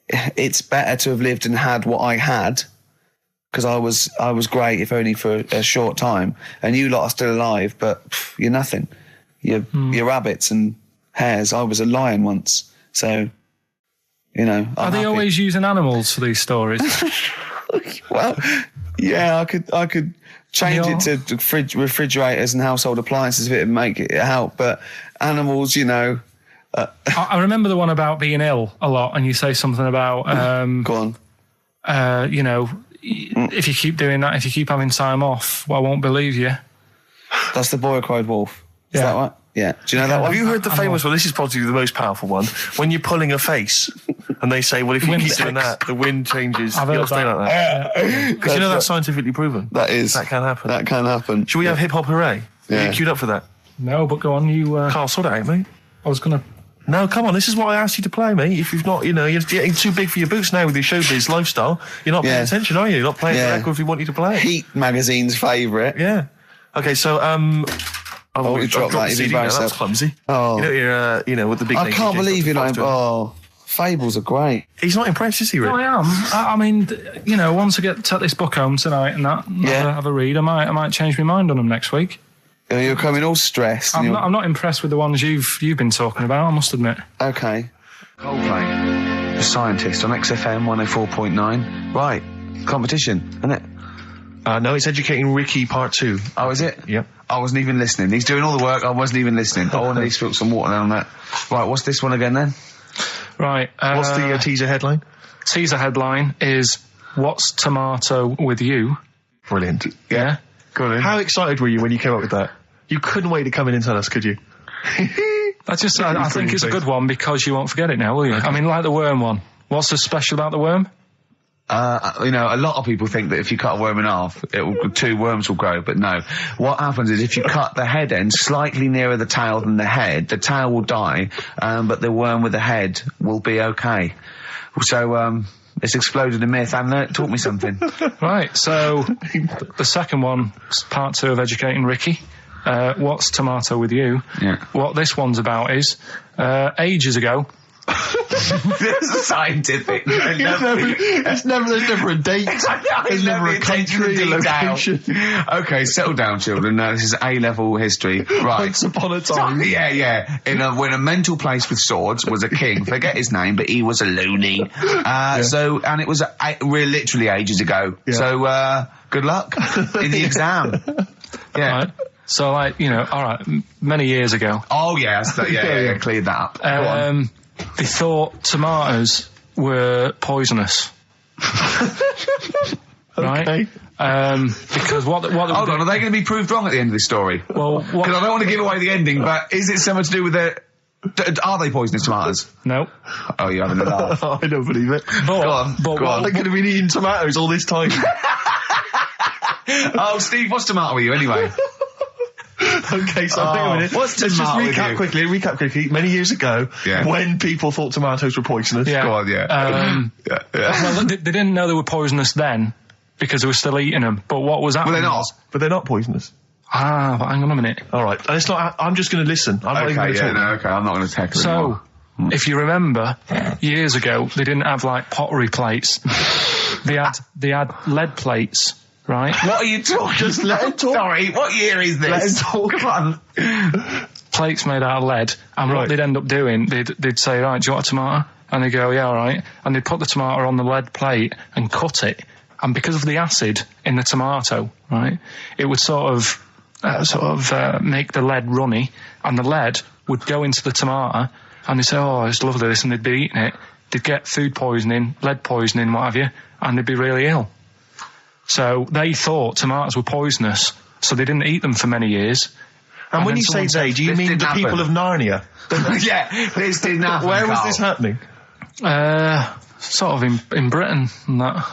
it's better to have lived and had what I had, because I was great, if only for a short time, and you lot are still alive, but you're nothing. You're rabbits and hares. I was a lion once, so I'm Are they happy. always using animals for these stories? Well, yeah, I could change it to refrigerators and household appliances if it would make it help, but animals, I remember the one about being ill a lot, and you say something about go on. If you keep doing that, if you keep having time off, well, I won't believe you. That's the boy who cried wolf. Is Yeah. that right? Yeah. Do you know that one? Have you heard the famous one? This is probably the most powerful one. When you're pulling a face, and they say, well, if you Wind keep doing that, the wind changes. I've You'll heard stay that. like that. Because that's scientifically proven. That is. That can happen. That can happen. Should we have hip hop hooray? Yeah. Are you queued up for that? No, but go on, you... Carl, sort it out, mate. I was going to... No, come on, this is what I asked you to play, mate. If you've not, you're getting too big for your boots now with your showbiz lifestyle. You're not paying attention, are you? You're not playing the record we want you to play. Heat magazine's favourite. Yeah. Okay, so, you dropped that. the You'd CD be now. very That was sad. clumsy. Oh. You're, with the big I name can't DJs, believe you're not... doing. Oh, fables are great. He's not impressed, is he, Rick? No, I am. I mean, once I take this book home tonight and that, have a read, I might change my mind on them next week. You're coming all stressed. I'm not impressed with the ones you've been talking about, I must admit. Okay. Coldplay, The Scientist on XFM 104.9. Right, competition, isn't it? No, it's Educating Ricky Part 2. Oh, is it? Yep. I wasn't even listening. He's doing all the work, I wasn't even listening. I want to spill some water down that. Right, what's this one again then? Right. What's the teaser headline? Teaser headline is, What's Tomato with You? Brilliant. Yeah? Go on in. How excited were you when you came up with that? You couldn't wait to come in and tell us, could you? I think it's a good one because you won't forget it now, will you? Okay. I mean, like the worm one. What's so special about the worm? A lot of people think that if you cut a worm in half, two worms will grow, but no. What happens is if you cut the head end slightly nearer the tail than the head, the tail will die, but the worm with the head will be okay. So, it's exploded a myth, and it taught me something. Right, so the second one, part 2 of Educating Ricky. What's Tomato with You? Yeah. What this one's about is, ages ago... This is scientific. There's never a date. There's never a country, a location. Okay, settle down, children. This is A-level history. Right. Once upon a time. Yeah. When a mental place with swords was a king. Forget his name, but he was a loony. And it was literally ages ago. Yeah. So, good luck in the exam. Yeah. Right. So, all right, many years ago. Oh, yeah. Yeah, cleared that up. Go on. They thought tomatoes were poisonous. Right? Okay. Because what Hold on, are they going to be proved wrong at the end of this story? Well, because I don't want to give away the ending, but is it something to do with are they poisonous tomatoes? No. Oh, you're having a laugh. I don't believe it. Go on. They could have been eating tomatoes all this time. Oh, Steve, what's tomato with you anyway? Okay, so think a minute. What's Let's just tomato with you? recap quickly. Many years ago, when people thought tomatoes were poisonous. Yeah. Go on, Well, they didn't know they were poisonous then. because they were still eating them. But what was happening? they're not. was- But they're not poisonous. but hang on a minute. All right. And it's not. I'm just going to listen. I'm not even going to talk. okay, I'm not going to tackle it So, anymore. if you remember, years ago they didn't have like pottery plates. they had lead plates, right? What are you talking? Just let him talk. Sorry, what year is this? Let him talk. Come on. Plates made out of lead, and Right. what they'd end up doing, they'd say, right, do you want a tomato? And they go, yeah, all right. And they'd put the tomato on the lead plate and cut it. And because of the acid in the tomato, right, it would sort of make the lead runny, and the lead would go into the tomato, and they'd say, oh, it's lovely this, and they'd be eating it. They'd get food poisoning, lead poisoning, what have you, and they'd be really ill. So they thought tomatoes were poisonous, so they didn't eat them for many years. And when then you say someone said, they, do you this mean the didn't people happen. of Narnia? Yeah, this didn't happen. Where was Carl. this happening? Sort of in Britain and that.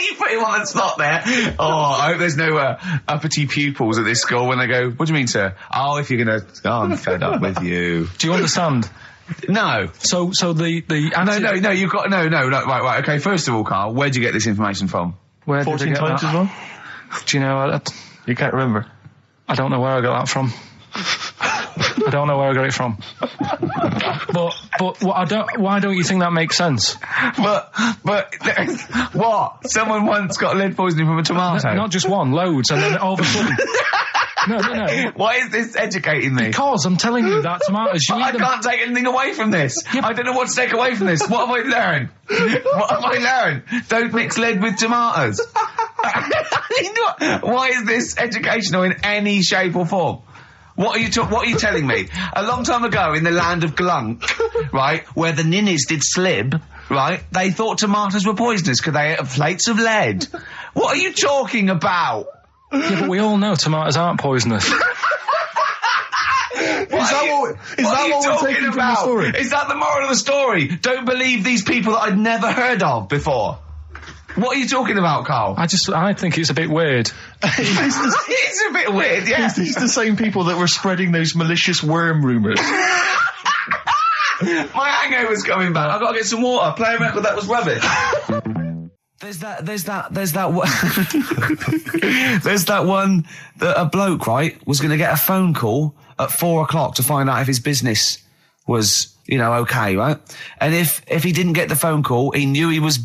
You put him on the spot there. Oh, I hope there's no uppity pupils at this school when they go, what do you mean, sir? Oh, if you're going to... Oh, I'm fed up with you. Do you understand? No. So the No, you've got... No, right, okay, first of all, Carl, where'd you get this information from? Where did I 14 get times that? as well? Do you know? You can't remember. I don't know where I got that from. I don't know where I got it from. But why don't you think that makes sense? But what? Someone once got lead poisoning from a tomato. Not just one, loads, and then all of a sudden. No. Why is this educating me? Because I'm telling you that tomatoes, you I eat them. can't take anything away from this. I don't know what to take away from this. What have I learned? What have I learned? Don't mix lead with tomatoes. Why is this educational in any shape or form? What are you telling me? A long time ago in the land of Glunk, right, where the ninnies did slib, right, they thought tomatoes were poisonous because they ate plates of lead. What are you talking about? Yeah, but we all know tomatoes aren't poisonous. Is that what we're taking from the story? Is that the moral of the story? Don't believe these people that I'd never heard of before. What are you talking about, Carl? I think it's a bit weird. It's a bit weird, yeah. It's the same people that were spreading those malicious worm rumours. My hangover's coming back. I've got to get some water. Play a record that was rubbish. There's that one that a bloke, right, was going to get a phone call at 4 o'clock to find out if his business was, okay, right? And if he didn't get the phone call, he knew he was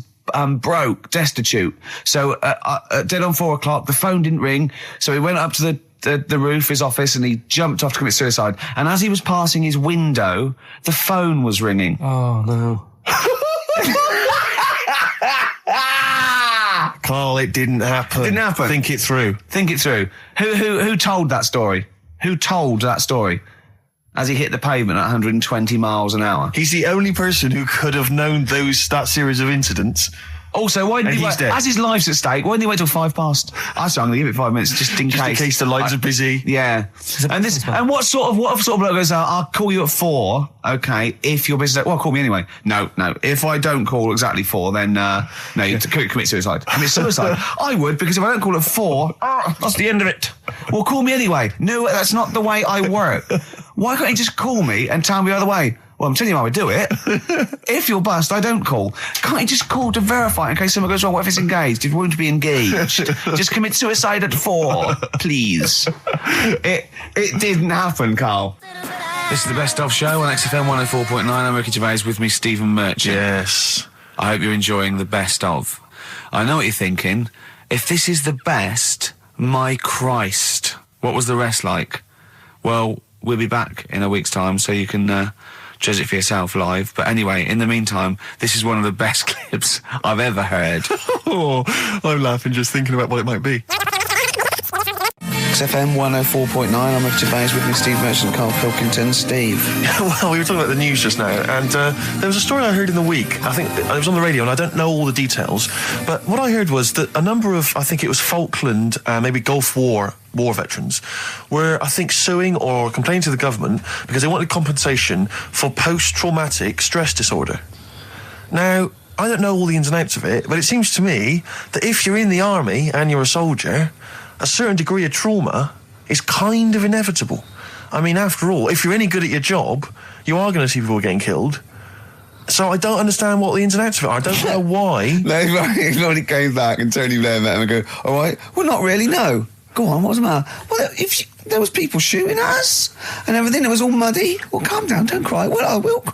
broke, destitute. So dead on 4 o'clock, the phone didn't ring, so he went up to the roof, his office, and he jumped off to commit suicide. And as he was passing his window, the phone was ringing. Oh, no. Carl, it didn't happen. Didn't happen. Think it through. Think it through. Who told that story? Who told that story? As he hit the pavement at 120 miles an hour. He's the only person who could have known that series of incidents. Also, why didn't And he he's wait? dead. As his life's at stake, why didn't he wait till 5 past? I said I'm going to give it 5 minutes just in Just case. in case the lines are busy. Yeah. And what sort of bloke goes out, I'll call you at 4, okay, if your business... Well, call me anyway. No. If I don't call exactly 4, then, you commit suicide. Commit suicide. I would, because if I don't call at 4, that's the end of it. Well, call me anyway. No, that's not the way I work. Why can't you just call me and tell me the other way? Well, I'm telling you how I do it. If you're bust, I don't call. Can't you just call to verify in case someone goes wrong? What if it's engaged? It won't be engaged. Just commit suicide at 4, please. It didn't happen, Carl. This is the Best Of Show on XFM 104.9. I'm Ricky Gervais, with me, Stephen Merchant. Yes. I hope you're enjoying the Best Of. I know what you're thinking. If this is the best, my Christ, what was the rest like? Well, we'll be back in a week's time, so you can judge it for yourself live. But anyway, in the meantime, this is one of the best clips I've ever heard. Oh, I'm laughing just thinking about what it might be. XFM 104.9, I'm Ricky Gervais, with me Steve Merchant, Karl Pilkington. Steve. Well, we were talking about the news just now, and there was a story I heard in the week. I think it was on the radio, and I don't know all the details, but what I heard was that a number of, I think it was Falkland, maybe Gulf War veterans, were, I think, suing or complaining to the government because they wanted compensation for post-traumatic stress disorder. Now, I don't know all the ins and outs of it, but it seems to me that if you're in the army and you're a soldier, a certain degree of trauma is kind of inevitable. I mean, after all, if you're any good at your job, you are going to see people getting killed. So I don't understand what the ins and outs of it are. I don't know why. No, he only came back and Tony Blair met him and go, all right, well, not really, no. Go on, what's the matter? Well, there was people shooting at us and everything, it was all muddy. Well, calm down, don't cry. Well, I will cry.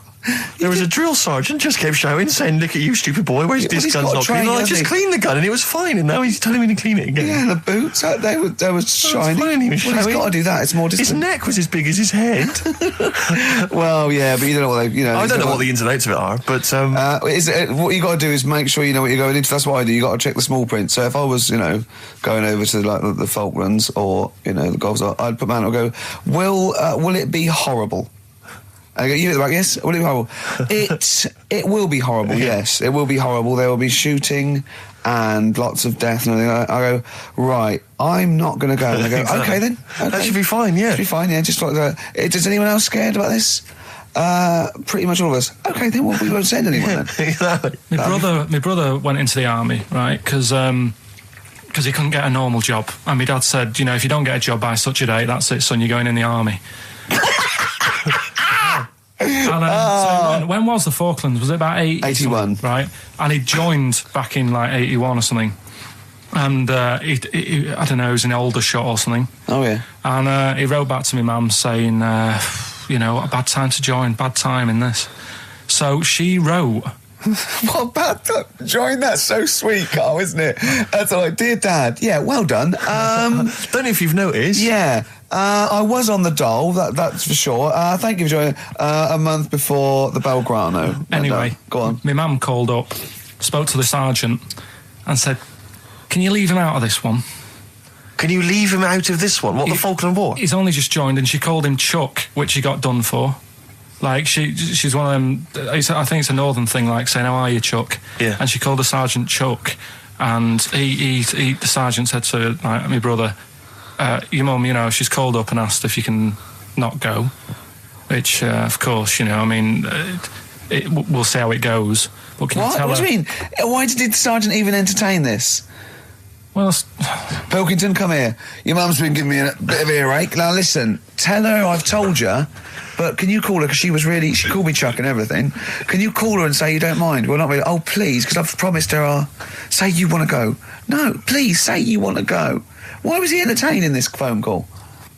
There was a drill sergeant just kept shouting, saying, "Look at you, stupid boy! Where's this gun's not clean?" I just cleaned the gun and it was fine, and now he's telling me to clean it again. Yeah, the boots, they were shiny. Fine, he was He's got to do that. It's more discipline. His neck was as big as his head. Well, yeah, but you don't know what they, I don't know what the ins and outs of it are, but what you got to do is make sure you know what you're going into. That's what I do. You got to check the small print. So if I was, going over to like the Falklands or the Gulf, I'd put man and go, will it be horrible? I go, you look like, yes, will it be horrible? It will be horrible, yes. It will be horrible. There will be shooting and lots of death and everything. I go, right, I'm not going to go. And they go, okay then. Okay. That should be fine, yeah. Should be fine, yeah. Just like that. Is anyone else scared about this? Pretty much all of us. Okay, then we won't send anyone then. Exactly. My brother went into the army, right, because he couldn't get a normal job. And my dad said, if you don't get a job by such a date, that's it, son, you're going in the army. And, so when was the Falklands? Was it about 81? Right, and he joined back in like 81 or something. And he I don't know, he was in Aldershot or something. Oh yeah. And he wrote back to my mum saying, what a bad time to join, bad time in this. So she wrote. What bad time? Join, that's so sweet, Carl, isn't it? That's like, dear Dad, yeah, well done. Don't know if you've noticed. Yeah. I was on the dole, that's for sure. Thank you for joining a month before the Belgrano. Anyway, go on. My mum called up, spoke to the sergeant and said, can you leave him out of this one? Can you leave him out of this one? What, the Falkland War? He's only just joined, and she called him Chuck, which he got done for. Like, she's one of them, I think it's a northern thing, like saying, how are you, Chuck? Yeah. And she called the sergeant Chuck, and the sergeant said to my brother, your mum, she's called up and asked if you can not go, which, of course, we'll see how it goes. But can you tell What do you mean? Why did the sergeant even entertain this? Well, Pilkington, come here. Your mum's been giving me a bit of earache. Now listen, tell her I've told you, but can you call her, because she called me Chuck and everything. Can you call her and say you don't mind? Well, not really. Oh, please, because I've promised her say you want to go. No, please, say you want to go. Why was he entertaining this phone call?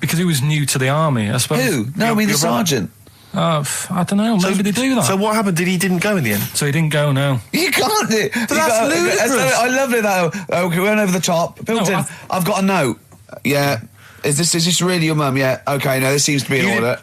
because he was new to the army, I suppose. Who? No, I mean the sergeant. I don't know. Maybe they do that. So what happened? He didn't go in the end? So he didn't go, no. You can't do it. But that's ludicrous. I love it, though. Okay, we went over the top. Pilkington, I've got a note. Yeah. Is this really your mum? Yeah. Okay, no, this seems to be in order.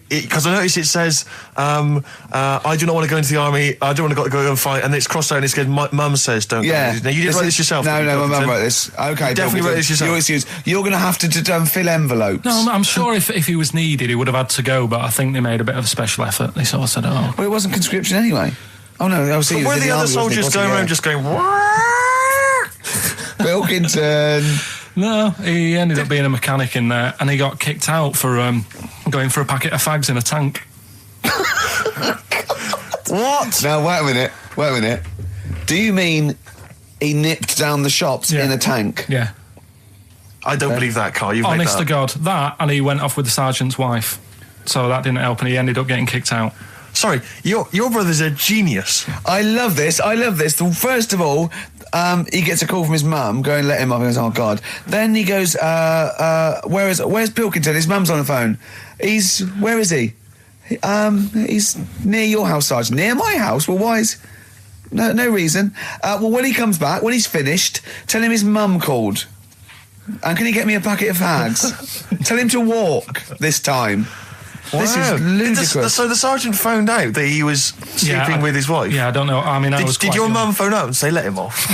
Because I noticed it says, I do not want to go into the army, I don't want to go and fight, and it's crossed out and it's good, mum says don't go. Now, you didn't write this yourself? No, my mum wrote this. Okay, you definitely wrote this yourself. You're going to have to fill envelopes. No, I'm sure if he was needed, he would have had to go, but I think they made a bit of a special effort. They sort of said, oh. Well, it wasn't conscription anyway. Oh, no, I was. But were the other soldiers going around just going, Pilkington? No, he ended up being a mechanic in there, and he got kicked out for going for a packet of fags in a tank. What? Now, wait a minute. Do you mean he nipped down the shops in a tank? Yeah. I don't believe that, Carl. You've Honest made to God, that, and he went off with the sergeant's wife. So that didn't help, and he ended up getting kicked out. Sorry, your brother's a genius. I love this. First of all, he gets a call from his mum, going, let him up, and he goes, oh, God. Then he goes, where's Pilkington? His mum's on the phone. Where is he? He's near your house, Sergeant. Near my house? Well, why is... No reason. Well, when he comes back, when he's finished, tell him his mum called. And can he get me a packet of fags? Tell him to walk this time. Wow. This is ludicrous. So the sergeant found out that he was sleeping with his wife? Yeah, I don't know. I mean, did your mum phone up and say, let him off?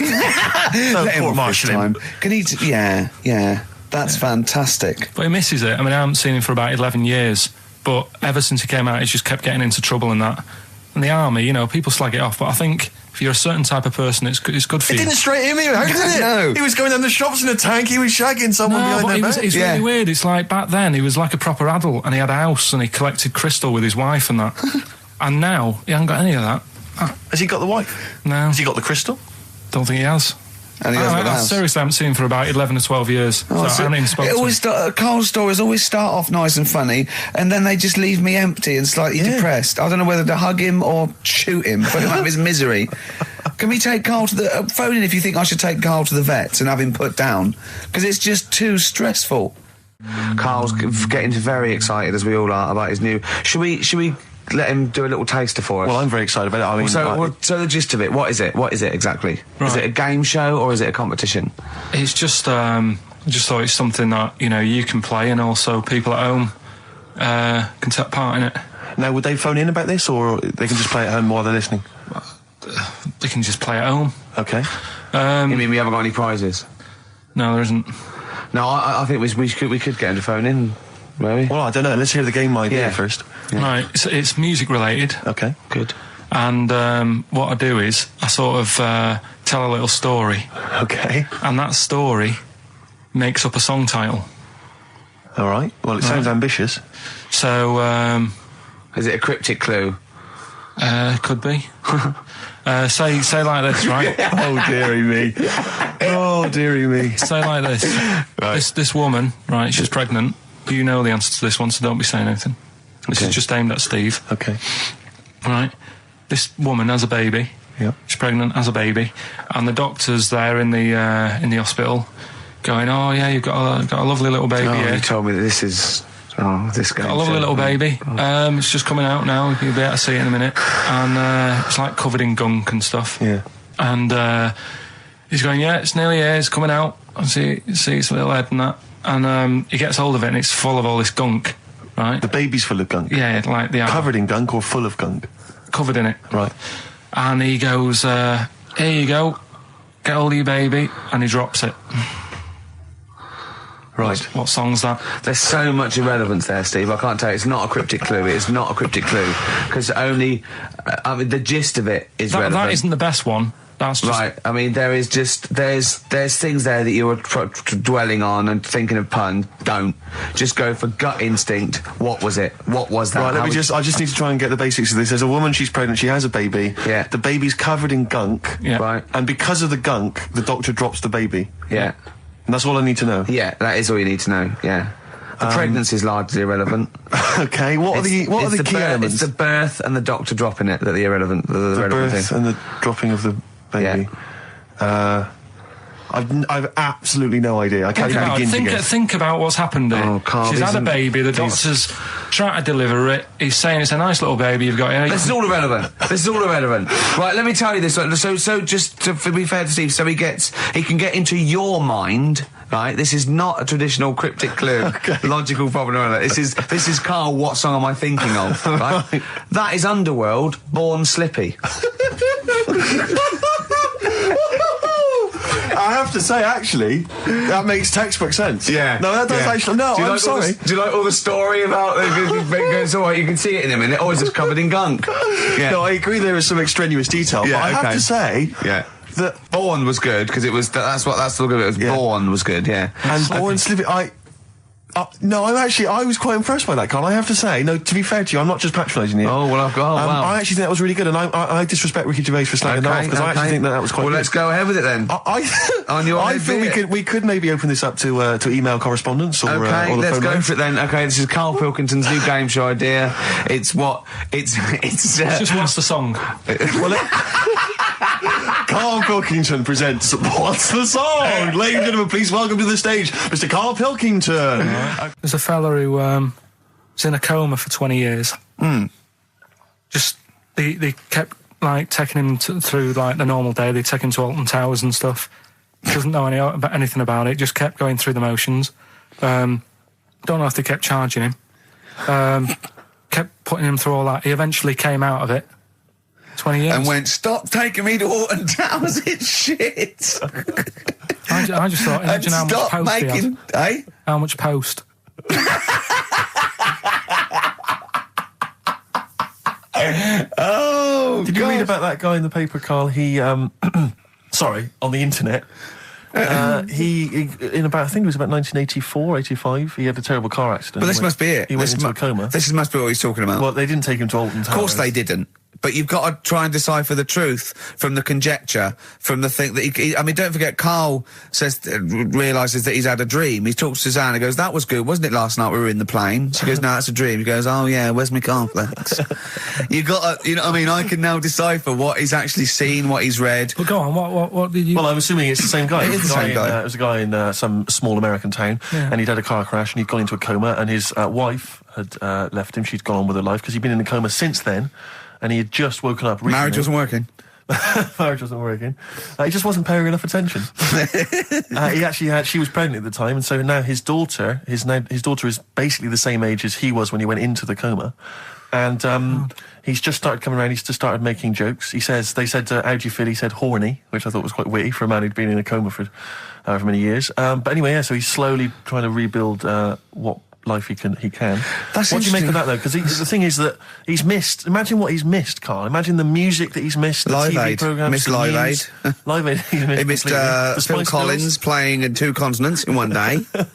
Let him off this time. Can he... Yeah. That's fantastic. But he misses it. I mean, I haven't seen him for about 11 years, but ever since he came out, he's just kept getting into trouble and that. And the army, people slag it off, but I think if you're a certain type of person, it's good for you. It didn't straight him out, did it? No. He was going down the shops in a tank, he was shagging someone behind their back. It's really weird. It's like back then, he was like a proper adult, and he had a house, and he collected crystal with his wife and that. And now, he hasn't got any of that. Has he got the wife? No. Has he got the crystal? Don't think he has. And he goes to the I house. seriously haven't seen him for about 11 or 12 years. So I haven't even spoken to him. Carl's stories always start off nice and funny, and then they just leave me empty and slightly depressed. I don't know whether to hug him or shoot him, put him out of his misery. Can we take Carl to the... phone in if you think I should take Carl to the vet and have him put down, because it's just too stressful. Carl's getting very excited, as we all are, about his new... Should we let him do a little taster for us? Well, I'm very excited about it. I mean, So the gist of it, what is it? What is it exactly? Right. Is it a game show or is it a competition? It's just thought it's something that, you know, you can play and also people at home can take part in it. now, would they phone in about this, or they can just play at home while they're listening? They can just play at home. Okay. You mean we haven't got any prizes? No, there isn't. No, I think we could get him to phone in, maybe. Well, I don't know. Let's hear the game idea Yeah. first. Yeah. Right, it's music related. Okay. Good. And what I do is I sort of tell a little story, Okay. and that story makes up a song title. All right. Well, it sounds ambitious. So Is it a cryptic clue? could be. Say like this, right? Oh, dearie me. Oh, dearie me. Say like this. Right. This woman, right? She's pregnant. You know the answer to this one, so don't be saying anything. This Okay. is just aimed at Steve. Okay. Right. This woman has a baby. Yeah. She's pregnant, has a baby, and the doctor's there in the hospital, going, "Oh yeah, you've got a lovely little baby Oh, here. you told me that this is... Oh, this game Got a lovely show. little baby. It's just coming out now. You'll be able to see it in a minute, and it's like covered in gunk and stuff. Yeah. And he's going, yeah, it's nearly here. It's coming out. I see its little head and that, and he gets hold of it, and it's full of all this gunk, right? The baby's full of gunk. Yeah, like the Covered in gunk or full of gunk? covered in it. Right. And he goes, here you go, get hold of your baby, and he drops it. Right. What song's that? There's so much irrelevance there, Steve. I can't tell you. It's not a cryptic clue. It's not a cryptic clue. Because only... I mean, the gist of it is relevant. That isn't the best one. That's just... Right. I mean, there is just... There's things there that you were dwelling on and thinking of puns. Don't. Just go for gut instinct. What was it? What was that? Right, I just need to try and get the basics of this. There's a woman, she's pregnant, she has a baby. Yeah. The baby's covered in gunk. Yeah. Right. And because of the gunk, the doctor drops the baby. Yeah. And that's all I need to know. Yeah, that is all you need to know. Yeah. The pregnancy is largely irrelevant. Okay, what are the key elements? It's the birth and the doctor dropping it that are irrelevant. The relevant birth thing. and the dropping of the baby. I've absolutely no idea. I can't even begin to guess. Think about what's happened here. Oh, Carl, She's had a isn't- baby, the doctor's trying to deliver it, he's saying it's a nice little baby you've got here. This is all irrelevant. This is all irrelevant. Right, let me tell you this. So just to be fair to Steve, so he can get into your mind. Right, this is not a traditional cryptic clue, logical problem. Or this is Carl. What song am I thinking of? Right, that is Underworld, Born Slippy. I have to say, actually, that makes textbook sense. Yeah. No, that does actually. No, I'm sorry. Do you like all the story about? It's all right. You can see it in a minute. Oh, it's just covered in gunk. Yeah. No, I agree. There is some extraneous detail, Yeah, but I have okay. to say, Yeah. that Born was good because it was. That's the good. It was Yeah. Born was good. Yeah. and Born Slippy, no, I was quite impressed by that, Carl. I have to say, no, to be fair to you, I'm not just patronising you. Oh well, I've got. Oh, wow. I actually think that was really good, and I disrespect Ricky Gervais for slagging that off because I actually think that was quite Well, good. let's go ahead with it then. On your I head, feel be it. we could maybe open this up to email correspondence or Okay, or the let's phone go line. for it then. Okay, this is Karl Pilkington's new game show idea. It's Just what's the song? Karl Pilkington presents What's the Song? Ladies and gentlemen, please welcome to the stage Mr. Karl Pilkington. There's a fella who was in a coma for 20 years. Just they kept like taking him through like the normal day. They take him to Alton Towers and stuff. Doesn't know anything about it. Just kept going through the motions. Don't know if they kept charging him. Kept putting him through all that. He eventually came out of it. 20 years. and went, stop taking me to Alton Towers. It's shit. I just thought, imagine how much stop post he making. had. How much post? Oh, Did you read about that guy in the paper, Carl? He, sorry, on the internet. He in about, I think it was about 1984, 85, he had a terrible car accident. But this must be it. He went This into a coma. This must be what he's talking about. Well, they didn't take him to Alton Towers. Of course they didn't. But you've got to try and decipher the truth from the conjecture, from the thing that I mean, don't forget, Karl realises that he's had a dream. He talks to Suzanne and goes, that was good, wasn't it, last night we were in the plane? She goes, no, that's a dream. He goes, oh yeah, where's my cornflakes? You got to, you know what I mean? I can now decipher what he's actually seen, what he's read. But go on, what did you... Well, I'm assuming it's the same guy. It is the same guy. It was a guy in some small American town, and he'd had a car crash and he'd gone into a coma, and his wife had left him. She'd gone on with her life because he'd been in a coma since then. And he had just woken up recently. Marriage wasn't working. Marriage wasn't working. He just wasn't paying enough attention. She was pregnant at the time, and so now his daughter is basically the same age as he was when he went into the coma. And he's just started coming around. He's just started making jokes. They said, how do you feel? He said horny, which I thought was quite witty for a man who'd been in a coma for however many years. But anyway, yeah, so he's slowly trying to rebuild what life he can. That's what do you make of that, though? Because the thing is that he's missed. Imagine what he's missed, Karl. Imagine the music that he's missed. The Live TV Aid. programs. Missed Live Aid. Live Aid. He missed Phil Collins playing in 2 continents in one day. Which,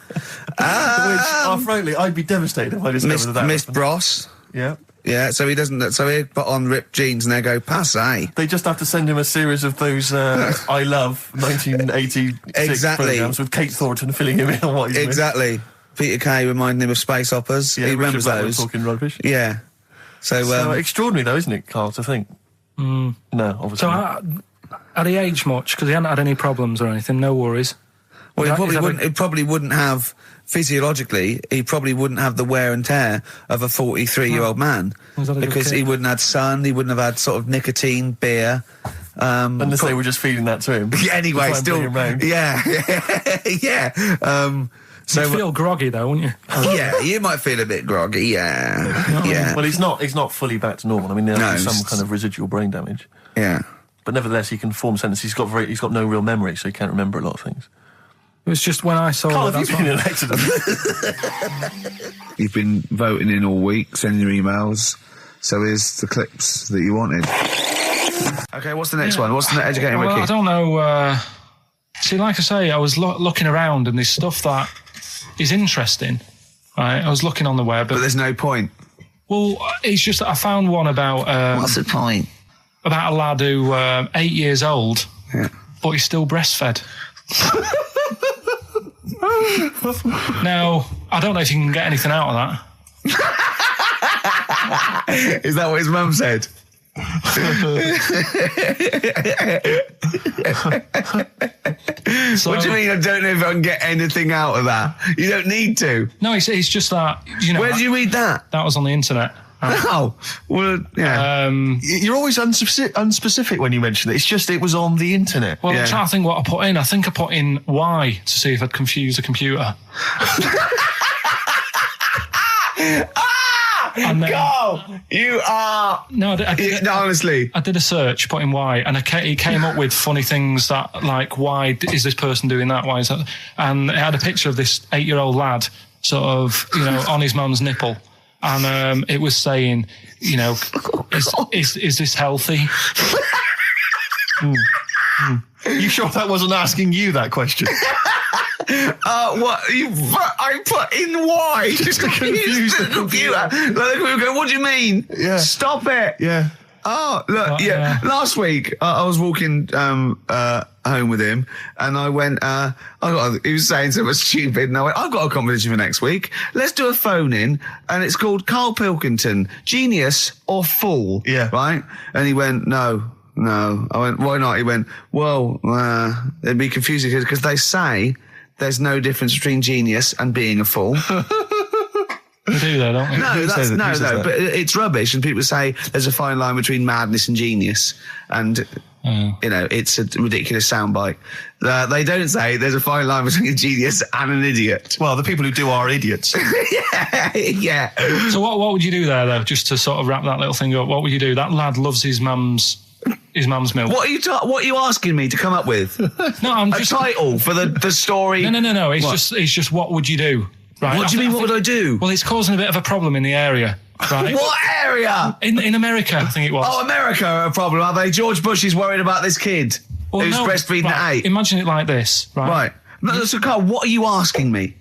frankly, I'd be devastated if I discovered that. Missed Bros. Yeah. Yeah, so he doesn't. So he put on ripped jeans and they go passe. They just have to send him a series of those I Love 1986 programs with Kate Thornton filling him in on what he's missed. Exactly. Peter Kay reminding him of space operas. Yeah, he remembers Richard Blackwood those. talking rubbish. Yeah. So extraordinary, though, isn't it, Karl, to think? No, obviously. So had he aged much? Because he hadn't had any problems or anything, no worries. Well, he probably wouldn't have, physiologically, he probably wouldn't have the wear and tear of a 43-year-old man. Because he wouldn't have had sun, he wouldn't have had sort of nicotine, beer. Unless they were just feeding that to him. Yeah, anyway, still. Yeah. Yeah. So you'd feel groggy, though, wouldn't you? Yeah, you might feel a bit groggy, yeah. Yeah. Well, he's not fully back to normal. I mean, there's some kind of residual brain damage. Yeah. But nevertheless, he can form sentences. He's got no real memory, so he can't remember a lot of things. It was just when I saw... Karl, have you been in an accident? You've been voting in all week, sending your emails. So here's the clips that you wanted. Okay, what's the next one? What's the educating Ricky? I don't know. See, like I say, I was looking around and there's stuff that is interesting. Right, I was looking on the web. But there's no point. Well, it's just that I found one about... what's the point? About a lad who 8 years old, but he's still breastfed. Now, I don't know if you can get anything out of that. Is that what his mum said? What do you mean I don't know if I can get anything out of that? You don't need to. No, it's just that, you know... Where did you read that? That was on the internet. Oh, well, yeah. You're always unspecific when you mention it. It's just it was on the internet. Well, I'm trying to think what I put in. I think I put in Y to see if I'd confuse a computer. Go! You are... No, honestly. I did a search, put in Y, and it came up with funny things that, like, why is this person doing that? Why is that? And it had a picture of this 8-year-old lad, sort of, you know, on his mum's nipple. And it was saying, you know, is this healthy? You sure that wasn't asking you that question? What? I put in Y just to confuse the computer. What do you mean? Yeah. Stop it. Yeah. Oh, look, last week I was walking home with him and I went, he was saying something stupid and I went, I've got a competition for next week. Let's do a phone in and it's called Karl Pilkington, Genius or Fool. Yeah. Right? And he went, no. I went, why not? He went, well, it'd be confusing because they say there's no difference between genius and being a fool. They do though, don't they? No, but it's rubbish. And people say there's a fine line between madness and genius, and you know it's a ridiculous soundbite. They don't say there's a fine line between a genius and an idiot. Well, the people who do are idiots. Yeah. So what would you do there though? Just to sort of wrap that little thing up, what would you do? That lad loves his mum's milk. What are you asking me to come up with? No, I'm just a title for the story. No. It's just what would you do? Right. What do you mean? What would I do? Well, it's causing a bit of a problem in the area. Right. What area? In America, I think it was. Oh, America are a problem, are they? George Bush is worried about this kid who's breastfeeding at 8. Imagine it like this, right? Right. No, so, Karl, what are you asking me?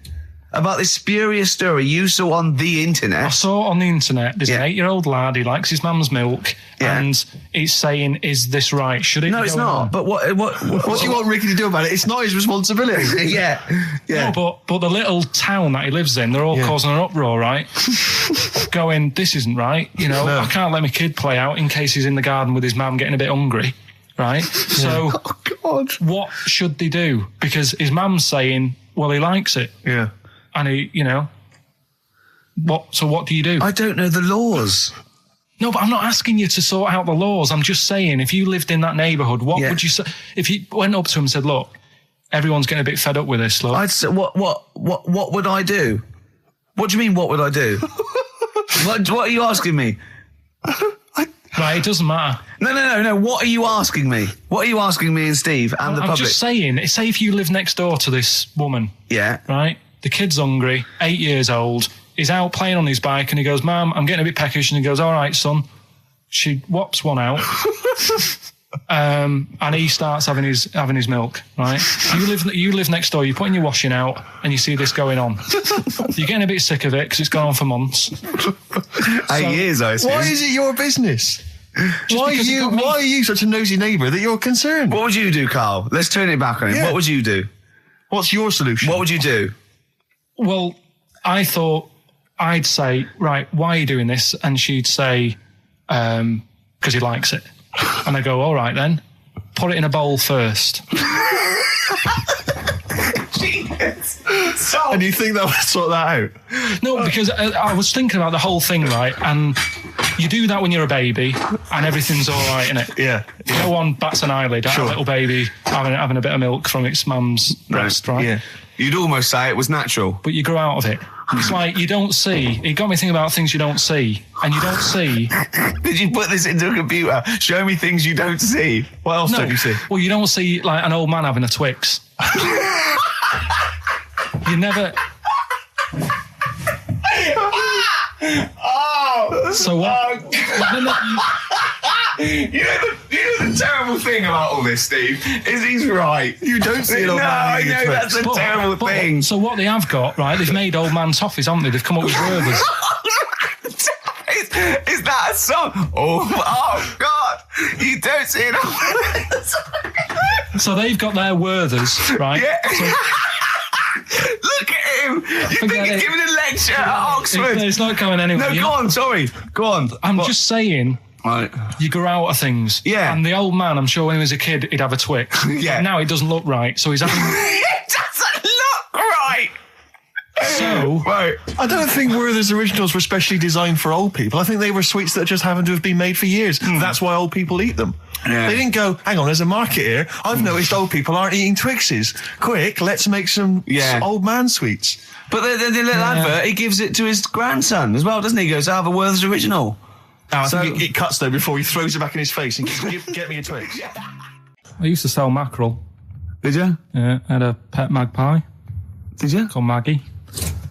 about this spurious story you saw on the I internet. saw on the internet, there's an Yeah. 8-year-old lad, he likes his mum's milk, Yeah. and he's saying, is this right? Should it No, be it's going not. on? But what What do you want Ricky to do about it? It's not his responsibility. yeah. Yeah. No, but the little town that he lives in, they're all causing an uproar, right? Going, this isn't right. You know, I can't let my kid play out in case he's in the garden with his mum getting a bit hungry, right? So, God. what should they do? Because his mum's saying, well, he likes it, Yeah. and he, you know, what? So what do you do? I don't know the laws. No, but I'm not asking you to sort out the laws. I'm just saying, if you lived in that neighbourhood, what Yeah. would you say? If you went up to him and said, look, everyone's getting a bit fed up with this, look. I'd say, what would I do? What do you mean, what would I do? what are you asking me? Right, it doesn't matter. No. What are you asking me? What are you asking me and Steve and the I'm public? just saying, say if you live next door to this woman, Yeah. right? The kid's hungry, 8 years old. He's out playing on his bike and he goes, Mum, I'm getting a bit peckish. And he goes, all right, son. She whops one out. And he starts having his milk, right? You live next door, you're putting your washing out and you see this going on. You're getting a bit sick of it because it's gone on for months. 8 years, I assume. Why is it your business? Why because it got me- are you such a nosy neighbour that you're concerned? What would you do, Carl? Let's turn it back on him. Yeah. What would you do? What's your solution? What would you do? Well, I thought I'd say, right, why are you doing this? And she'd say, because he likes it. And I go, all right then, put it in a bowl first. And you think that would sort that out? No, because I was thinking about the whole thing, right? And you do that when you're a baby and everything's all right, innit? Yeah. No one bats an eyelid at a little baby having a bit of milk from its mum's breast, right? Yeah. You'd almost say it was natural. But you grow out of it. It's like you don't see. It got me thinking about things you don't see. And you don't see. Did you put this into a computer? Show me things you don't see. What else don't you see? Well, you don't see like an old man having a Twix. You never. Oh! So what? You know the terrible thing about all this, Steve, is he's right. You don't see an old No, man I eating a know, Twix. that's a terrible thing. So what they have got, right? They've made old man toffees, haven't they? They've come up with Werther's. Is that a song? Oh God! You don't see it. So they've got their Werther's, right? Yeah. So Look at him. You think Forget he's it. giving a lecture at Oxford? it's not going anywhere. No, You- go on. Sorry, go on. I'm What? just saying. Right. You grow out of things. Yeah. And the old man, I'm sure when he was a kid, he'd have a Twix. Yeah. Now it doesn't look right, so he's having. It doesn't look right. So Right. I don't think Werther's originals were specially designed for old people. I think they were sweets that just happened to have been made for years. That's why old people eat them. Yeah. They didn't go, hang on, there's a market here. I've noticed old people aren't eating Twixes. Quick, let's make some old man sweets. But the little advert, he gives it to his grandson as well, doesn't he? He goes, I have a Werther's original. I So- think it cuts though before he throws it back in his face and goes, get me a Twix. I used to sell mackerel. Did you? Yeah, I had a pet magpie Did you? called Maggie.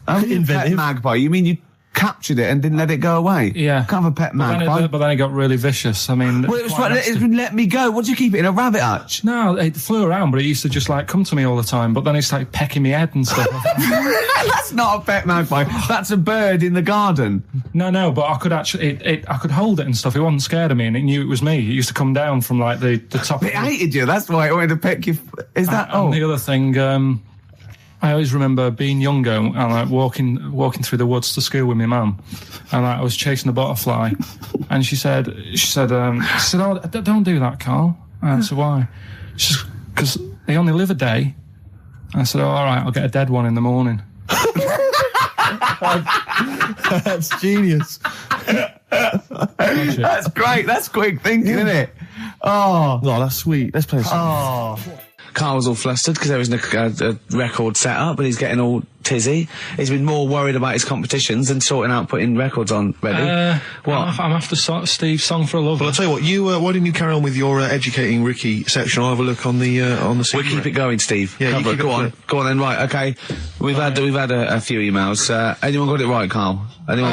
Oh, pet Inventive. magpie. You mean you captured it and didn't let it go away? Yeah. Can't have a pet But magpie. then it got really vicious. I mean, Well, it was quite right. nasty. It would let me go. What do you keep it in a rabbit hutch? No, it flew around, but it used to just like come to me all the time. But then it started pecking me head and stuff. That's not a pet magpie. That's a bird in the garden. No, but I could actually, I could hold it and stuff. It wasn't scared of me, and it knew it was me. It used to come down from like the top. It hated you. That's why it wanted to peck you. Is that? And the other thing, I always remember being younger and like walking through the woods to school with my mum, and like, I was chasing a butterfly, and she said, "Oh, don't do that, Carl." And I said, "Why?" She said, "Because they only live a day." I said, "Oh, all right, I'll get a dead one in the morning." That's genius. That's great. That's quick thinking, isn't it? Oh. Oh, that's sweet. Let's play a song. Carl's all flustered because there isn't a record set up, and he's getting all tizzy. He's been more worried about his competitions than sorting out putting records on ready. What? I'm after Steve's song for a lover. Well, I'll tell you what, why didn't you carry on with your educating Ricky section? I'll have a look on the We'll cigarette. keep it going, Steve. Yeah, you Cover it. keep it Go on. going. Go on then. Right. Okay. We've had a few emails. Anyone got it right, Carl? Anyone?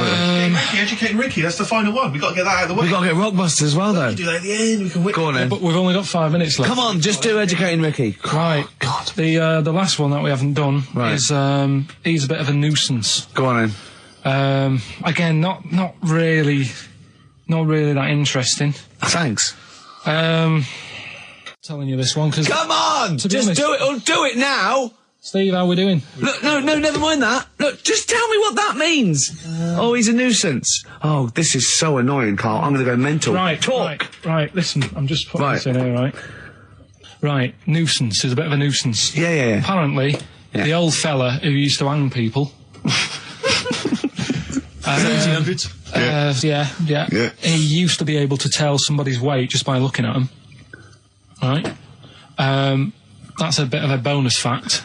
Educating Ricky, that's the final one. We've got to get that out of the way. We've got to get Rockbusters as well, though. do that at the end, we can win. Go on then. But we've only got 5 minutes left. Come on, just do educating Ricky. Right. God. The last one that we haven't done Right. is he's a bit of a nuisance. Go on then. Again, not really that interesting. Thanks. Telling you this one because Come on! To be Just honest- do it. Or do it now. Steve, how we doing? Look, no, never mind that. Look, just tell me what that means. Oh, he's a nuisance. Oh, this is so annoying, Carl. I'm going to go mental. Right, Talk. Right. Listen, I'm just putting Right. this in here, right? Right, nuisance is a bit of a nuisance. Yeah. Apparently, Yeah. the old fella who used to hang people. 1800s? Yeah. He used to be able to tell somebody's weight just by looking at them. Right? That's a bit of a bonus fact.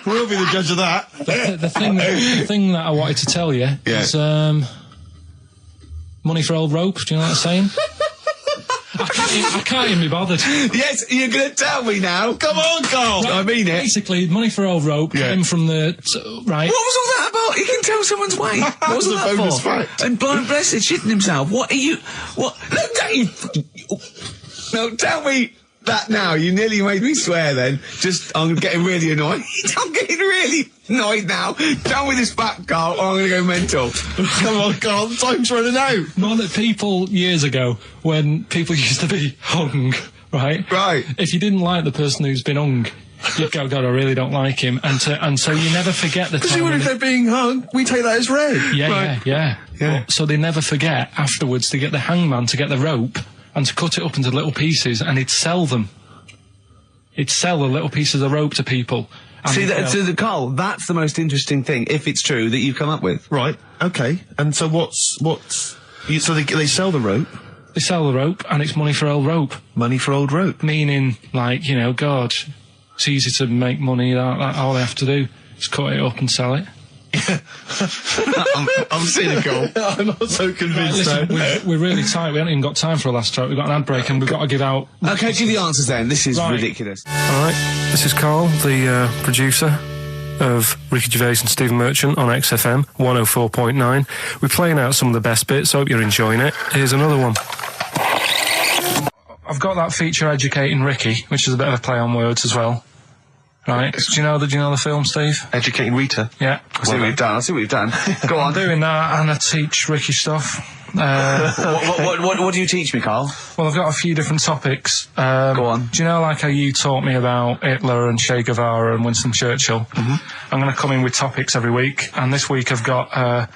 We'll be the judge of that. The thing that I wanted to tell you is money for old rope. Do you know what I'm saying? I can't even be bothered. Yes, you're going to tell me now. Come on, Carl. I mean it. Basically, money for old rope came from the right. What was all that about? You can tell someone's weight. What was That was all a that bonus for? fact. And blind blessed shitting himself. What are you? What? Look, don't you? No, tell me that now. You nearly made me swear. Then, I'm getting really annoyed. I'm getting really annoyed now. Tell me this fact, Carl, or I'm going to go mental. Come on, Carl, time's running out. More that people years ago, when people used to be hung, right? Right. If you didn't like the person who's been hung, you'd go, God, I really don't like him, and so you never forget the Because time. even when if they're being hung, we take that as read. Yeah. Yeah. So they never forget afterwards to get the hangman to get the rope and to cut it up into little pieces, and he'd sell them. He'd sell the little pieces of rope to people. And See, you know, Carl, that's the most interesting thing, if it's true, that you've come up with. Right, okay. And so so they sell the rope, they sell the rope, and it's money for old rope. money for old rope. Meaning, like, you know, God, it's easy to make money. That all they have to do is cut it up and sell it. I'm cynical. I'm not so convinced Listen, now. we're really tight. We haven't even got time for a last track. We've got an ad break, and we've got to give out. Okay, give the answers then. This is Right. ridiculous. All right, this is Karl, the producer of Ricky Gervais and Stephen Merchant on XFM 104.9. We're playing out some of the best bits. Hope you're enjoying it. Here's another one. I've got that feature Educating Ricky, which is a bit of a play on words as well. Right? Do you know the film, Steve? Educating Rita. Yeah. I see what you've done. Go I'm on. doing that, and I teach Ricky stuff. What do you teach me, Carl? Well, I've got a few different topics. Go on. Do you know, like how you taught me about Hitler and Che Guevara and Winston Churchill? Mm-hmm. I'm going to come in with topics every week, and this week I've got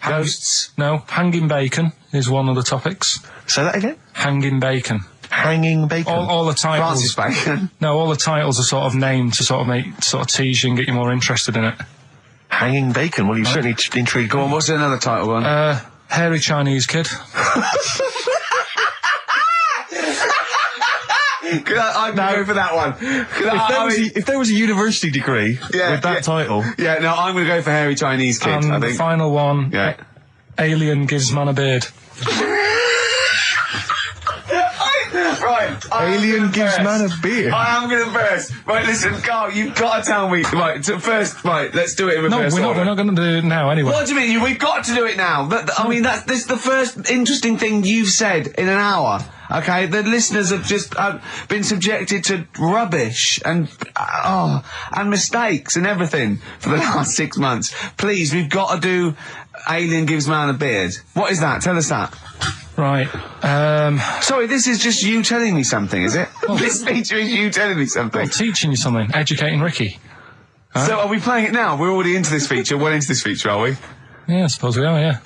Ghosts? No, hanging bacon is one of the topics. Say that again? Hanging bacon. Hanging bacon. All the Francis titles. Bacon. No, all the titles are sort of named to sort of tease you and get you more interested in it. Hanging bacon. Well, you've certainly intrigued. Go on, what's another title one? Hairy Chinese kid. I'm going to go for that one. If there was a university degree with that title. Yeah, no, I'm going to go for Hairy Chinese Kid, And I the think. final one, Yeah. Alien gives man a beard. Right. Alien gives man a beard. I am going to burst. Right, listen, Carl, you've got to tell me. Right, first, let's do it in No, reverse we're order. not going to do it now anyway. What do you mean? We've got to do it now. This is the first interesting thing you've said in an hour. Okay, the listeners have just been subjected to rubbish and mistakes and everything for the last 6 months. Please, we've got to do Alien Gives Man a Beard. What is that? Tell us that. Right. Sorry, this is just you telling me something, is it? This feature is you telling me something. I'm teaching you something. Educating Ricky. So are we playing it now? We're already into this feature. Well into this feature, are we? Yeah, I suppose we are, yeah.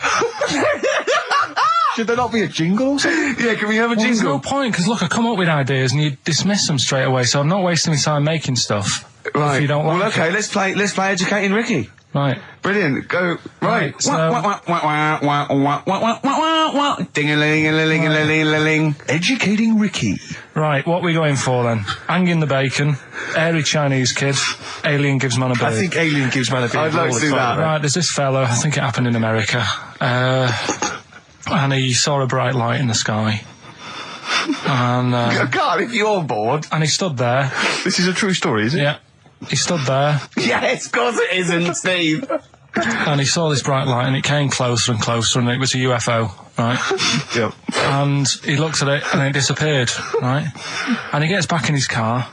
Should there not be a jingle or something? Yeah, can we have a Well, there's no jingle? point, because look, I come up with ideas and you dismiss them straight away, so I'm not wasting my time making stuff. Right. If you don't like well, okay, it. let's play Educating Ricky. Right. Brilliant. Go. Right. So- Ding-a-ling-a-ling-a-ling-a-ling. Educating Ricky. Right, what are we going for then? Hanging the bacon, hairy Chinese kid, alien gives man a beard. I think Alien gives man a beard. I'd like all to the do time. that. Right, there's this fella, I think it happened in America, and he saw a bright light in the sky. And God, if you're bored. he stood there. This is a true story, is it? Yeah. He stood there. Yes, of course it isn't, Steve. And he saw this bright light, and it came closer and closer, and it was a UFO, right? Yep. And he looked at it, and it disappeared, right? And he gets back in his car,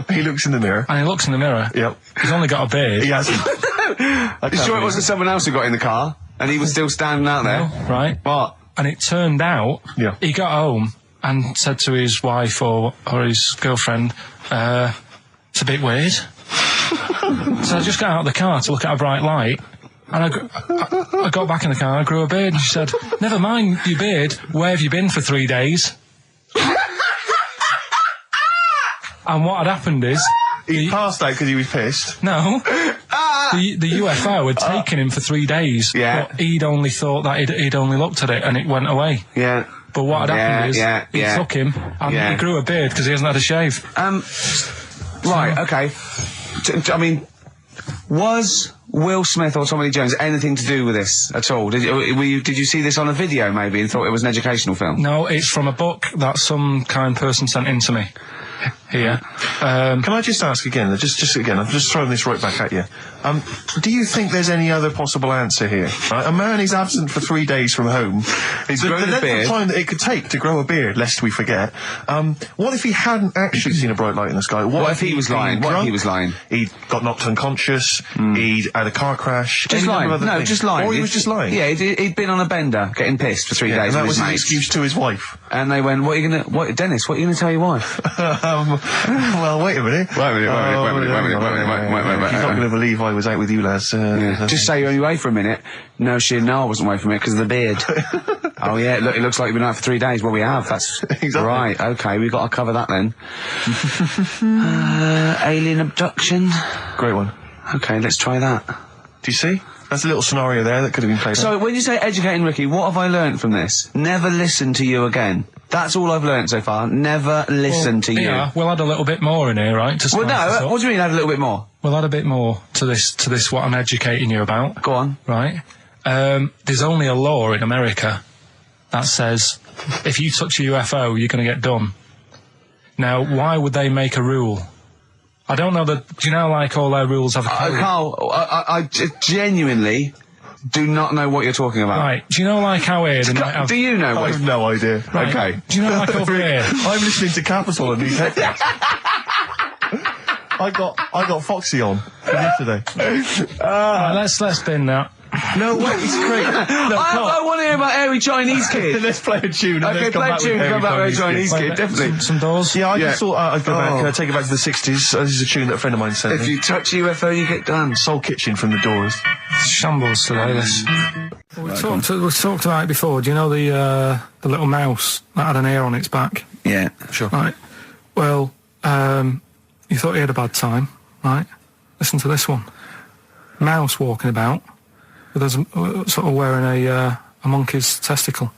He looks in the mirror. and he looks in the mirror. Yep. He's only got a beard. He has. You sure it wasn't someone else who got in the car and he was still standing out there? Right? What? And it turned out, Yeah. he got home and said to his wife or his girlfriend, it's a bit weird. So I just got out of the car to look at a bright light, and I got back in the car and I grew a beard, and she said, never mind your beard, where have you been for 3 days? And what had happened is... He passed out because he was pissed. No. The UFO had taken him for 3 days. Yeah. But he'd only thought that he'd only looked at it and it went away. Yeah. But what had happened is, he took him and he grew a beard because he hasn't had a shave. Right, okay. I mean, was Will Smith or Tommy Lee Jones anything to do with this at all? Did you see this on a video maybe and thought it was an educational film? No, it's from a book that some kind person sent in to me. Here. Can I just ask again, just again, I'm just throwing this right back at you. Do you think there's any other possible answer here? Right? A man is absent for 3 days from home. He's the grown a length beard. of time that it could take to grow a beard, lest we forget. What if he hadn't actually seen a bright light in the sky? What if he was lying? What if he was lying? He'd got knocked unconscious, he'd had a car crash. Just any lying. number of other No, things. just lying. Or he was just lying. Yeah, he'd been on a bender, getting pissed for 3 days And that with was his his mates. excuse to his wife. And they went, Dennis, what are you gonna tell your wife? Well, wait a minute. Wait a minute. He's not going to believe I was out with you, lads. Just say you're only away for a minute. No, I wasn't away from it because of the beard. Oh yeah, look, it looks like you've been out for 3 days. Well, we have. That's Exactly. right. Okay, we've got to cover that then. Alien abduction. Great one. Okay, let's try that. Do you see? That's a little scenario there that could have been played out. So when you say educating Ricky, what have I learnt from this? Never listen to you again. That's all I've learnt so far. Never listen to you. Yeah, we'll add a little bit more in here, right? To Well, spice this no. up. What do you mean? Add a little bit more. We'll add a bit more to this what I'm educating you about. Go on. Right? There's only a law in America that says if you touch a UFO, you're going to get done. Now, why would they make a rule? I don't know that. Do you know, like, all their rules have a code? Carl, I genuinely do not know what you're talking about. Right. Do you know, like, how here they might have... Do you know I what? have no idea. Right. Okay. Do you know, like, over here... I'm listening to Capital and these headlines. I got Foxy on yesterday. Right, let's bin that. No, wait, it's great. No, I want to hear about Airy Chinese Kid. Let's play a tune. And Okay, then come play a back tune with and come back with Chinese Wait, Kid, definitely. Some doors. Yeah, I Yeah. just thought I'd go back, Oh. take it back to the 60s. This is a tune that a friend of mine sent If me. you touch a UFO, you get done. Soul Kitchen from the Doors. Shambles today, this. We talked about it before. Do you know the little mouse that had an ear on its back? Yeah. Sure. Right. Well, you thought he had a bad time, right? Listen to this one. Mouse walking about with us sort of wearing a monkey's testicle.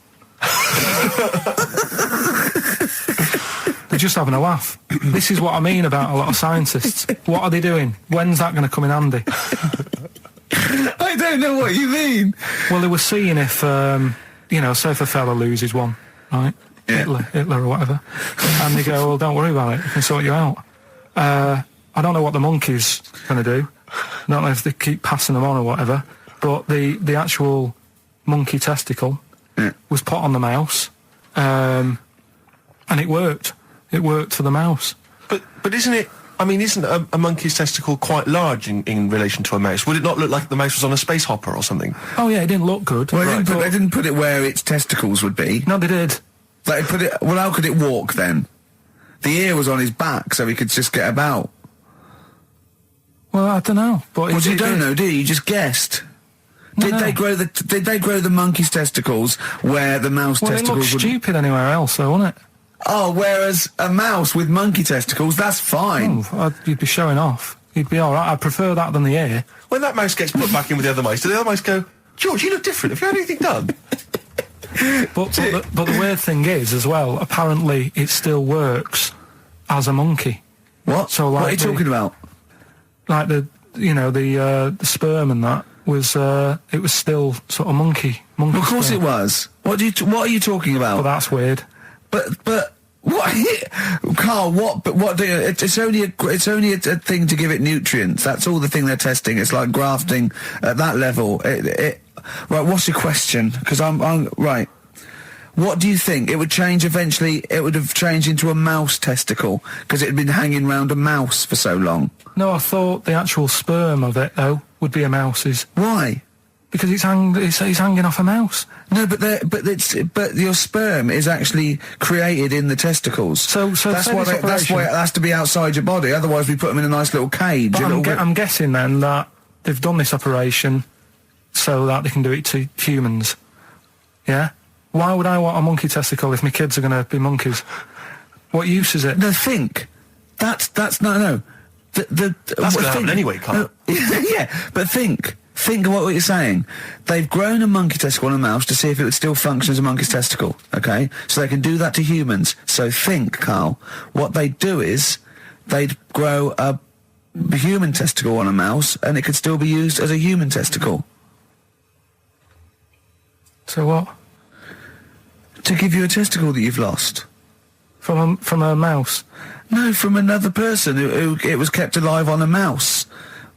They're just having a laugh. This is what I mean about a lot of scientists. What are they doing? When's that going to come in handy? I don't know what you mean. Well, they were seeing if, say if a fella loses one, right? Yeah. Hitler or whatever. And they go, well, don't worry about it, we can sort you out. I don't know what the monkey's going to do. I don't know if they keep passing them on or whatever, but the actual monkey testicle was put on the mouse, and it worked. It worked for the mouse. But isn't it? I mean, isn't a monkey's testicle quite large in relation to a mouse? Would it not look like the mouse was on a space hopper or something? Oh yeah, it didn't look good. Well, Right, they didn't put it where its testicles would be. No, they did. They put it. Well, how could it walk then? The ear was on his back, so he could just get about. Well, I don't know. But Well, it you don't did. know, do you? You just guessed. Did No. they grow the monkey's testicles where the mouse Well, it looked testicles would? stupid anywhere else, though, wouldn't it? Oh, whereas a mouse with monkey testicles, that's fine. You'd be showing off. You'd be all right. I'd prefer that than the ear. When that mouse gets put back in with the other mice, do the other mice go, George, you look different. Have you had anything done? But the weird thing is, as well, apparently it still works as a monkey. What? So, what like are you talking about? Like the sperm and that was it was still sort of monkey Of course sperm. it was. What are you talking But about? that's weird. But What, Carl? What do you? It's only a thing to give it nutrients. That's all the thing they're testing. It's like grafting at that level. Right. What's your question? Because I'm right. What do you think? It would change eventually. It would have changed into a mouse testicle because it had been hanging round a mouse for so long. No, I thought the actual sperm of it though would be a mouse's. Why? Because it's hanging off a mouse. No, but your sperm is actually created in the testicles. So that's why it has to be outside your body. Otherwise, we put them in a nice little cage. But I'm guessing then that they've done this operation so that they can do it to humans. Yeah. Why would I want a monkey testicle if my kids are going to be monkeys? What use is it? No, think. That's no. That's going to happen anyway, Carl. Yeah, but think. Think of what you're saying. They've grown a monkey testicle on a mouse to see if it would still function as a monkey's testicle, okay? So they can do that to humans. So think, Carl. What they'd do is they'd grow a human testicle on a mouse and it could still be used as a human testicle. So what? To give you a testicle that you've lost. From a mouse? No, from another person who it was kept alive on a mouse.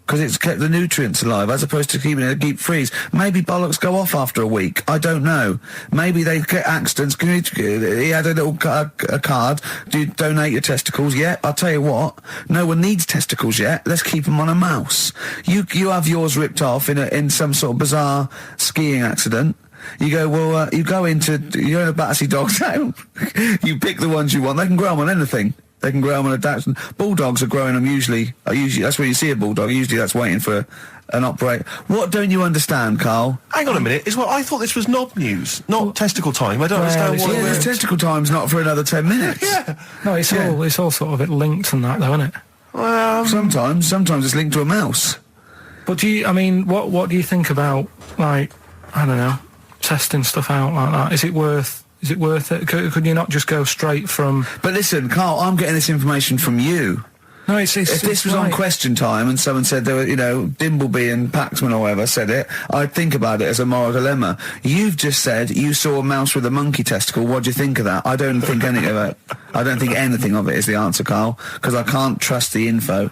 Because it's kept the nutrients alive, as opposed to keeping it deep freeze. Maybe bollocks go off after a week. I don't know. Maybe they get accidents. He had a little a card. Do you donate your testicles? Yeah, I'll tell you what. No one needs testicles yet. Let's keep them on a mouse. You have yours ripped off in some sort of bizarre skiing accident. You go, well, you're in a Battersea dog town. You pick the ones you want. They can grow them on anything. They can grow them on a Dachshund. Bulldogs are growing them usually, that's where you see a bulldog. Usually that's waiting for an operator. What don't you understand, Carl? Hang on a minute. I thought this was knob news, not testicle time. I don't understand why. Yeah, this testicle time's not for another 10 minutes. Yeah. No, it's all sort of linked and that, though, isn't it? Sometimes it's linked to a mouse. But what do you think about, like, I don't know, testing stuff out like that? Is it worth it? Could you not just go straight from... But listen, Carl, I'm getting this information from you. No, if this was on Question Time and someone said there were, Dimbleby and Paxman or whatever said it, I'd think about it as a moral dilemma. You've just said you saw a mouse with a monkey testicle. What do you think of that? I don't think anything of it. I don't think anything of it is the answer, Carl, because I can't trust the info.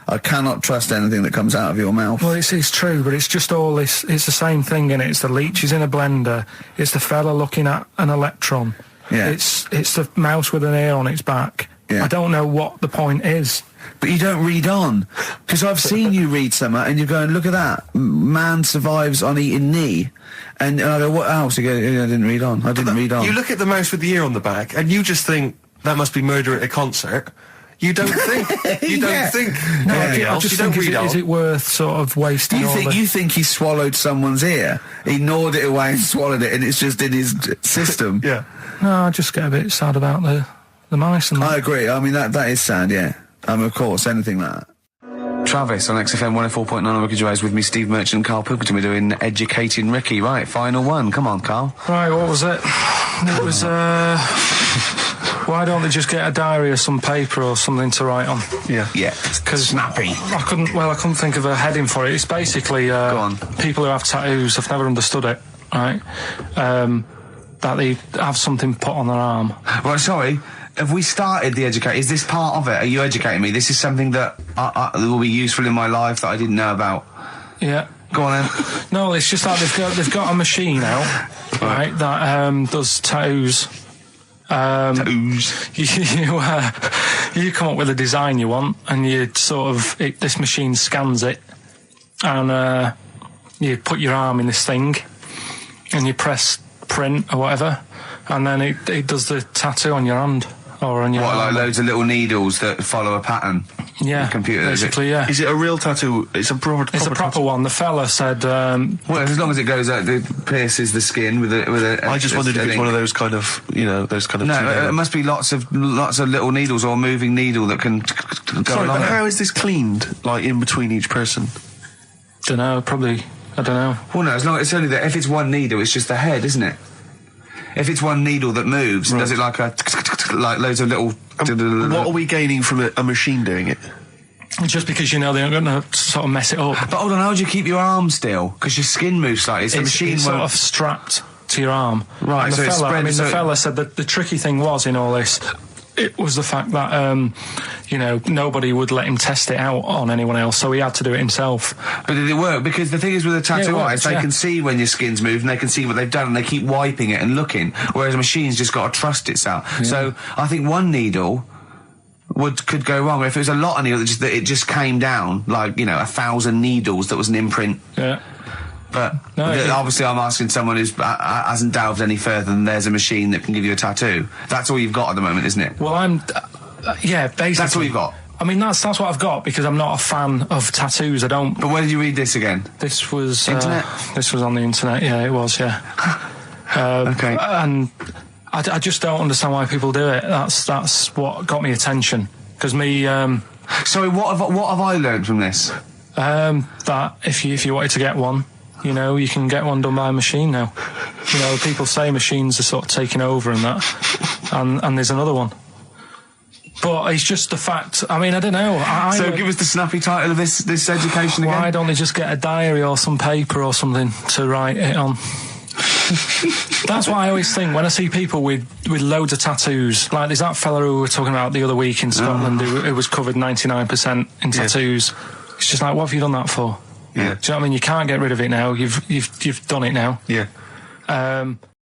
I cannot trust anything that comes out of your mouth. Well, it's true, but it's just all this... It's the same thing, innit? It's the leeches in a blender. It's the fella looking at an electron. Yeah. It's the mouse with an ear on its back. Yeah. I don't know what the point is. But you don't read on. Because I've seen you read something and you're going, look at that. Man survives on eating knee. And I go, what else? You go, I didn't read on. You look at the mouse with the ear on the back and you just think, that must be murder at a concert. You don't think. You don't think. No, I just think, is it worth sort of wasting You think he swallowed someone's ear? He gnawed it away and swallowed it and it's just in his system? Yeah. No, I just get a bit sad about the mice and that. I agree. I mean, that is sad, yeah. Of course, anything like that. Travis on XFM 104.9 on Ricky Gervais with me, Steve Merchant and Karl Pilkington. We're doing Educating Ricky. Right, final one. Come on, Karl. Right, what was it? It was, why don't they just get a diary or some paper or something to write on? Yeah. Because snappy. I couldn't think of a heading for it. It's basically, Go on. people who have tattoos, I've never understood it, right? That they have something put on their arm. Well, sorry. Have we started the educate? Is this part of it? Are you educating me? This is something that will be useful in my life that I didn't know about. Yeah. Go on then. No, it's just that they've got a machine out, right, that does tattoos. Tattoos. You come up with a design you want, and you sort of this machine scans it, and you put your arm in this thing, and you press print or whatever, and then it does the tattoo on your hand. Or on your like loads of little needles that follow a pattern? Yeah, computer, basically, yeah. Is it a real tattoo? It's a proper proper one. The fella said... well, as long as it goes out, it pierces the skin with a I just wondered if it's one of those kind of, those kind of... No, it must be lots of little needles or a moving needle that can go along. But how is this cleaned, like, in between each person? Dunno, probably... I don't know. Well, no, as long as it's only that... If it's one needle, it's just the head, isn't it? If it's one needle that moves, and does it like like loads of little... What are we gaining from a machine doing it? Just because they're going to sort of mess it up. But hold on, how do you keep your arm still? Because your skin moves slightly, so the machine it's sort of strapped to your arm. Right, and so the it's fella, spread... the fella said that the tricky thing was in all this it was the fact that, you know, nobody would let him test it out on anyone else, so he had to do it himself. But did it work? Because the thing is with a tattoo artist, they can see when your skin's moved and they can see what they've done and they keep wiping it and looking, whereas a machine's just got to trust itself. Yeah. So I think one needle could go wrong. If it was a lot of needles, that it just came down, like, you know, 1,000 needles that was an imprint. Yeah. But obviously I'm asking someone who hasn't delved any further than there's a machine that can give you a tattoo. That's all you've got at the moment, isn't it? Well, yeah, basically. That's all you've got? I mean, that's what I've got, because I'm not a fan of tattoos. I don't... But where did you read this again? This was... Internet? This was on the internet, yeah, it was, yeah. Okay. And I just don't understand why people do it. That's what got me attention. Because me... Sorry, what have I learned from this? That if you wanted to get one, you know, you can get one done by a machine now. You know, people say machines are sort of taking over and that, and there's another one. But it's just the fact. I mean, I don't know. So give us the snappy title of this education again. Why don't they just get a diary or some paper or something to write it on? That's what I always think when I see people with loads of tattoos. Like there's that fella who we were talking about the other week in Scotland who was covered 99% in tattoos. Yeah. It's just like, what have you done that for? Yeah. Do you know what I mean? You can't get rid of it now. You've done it now. Yeah.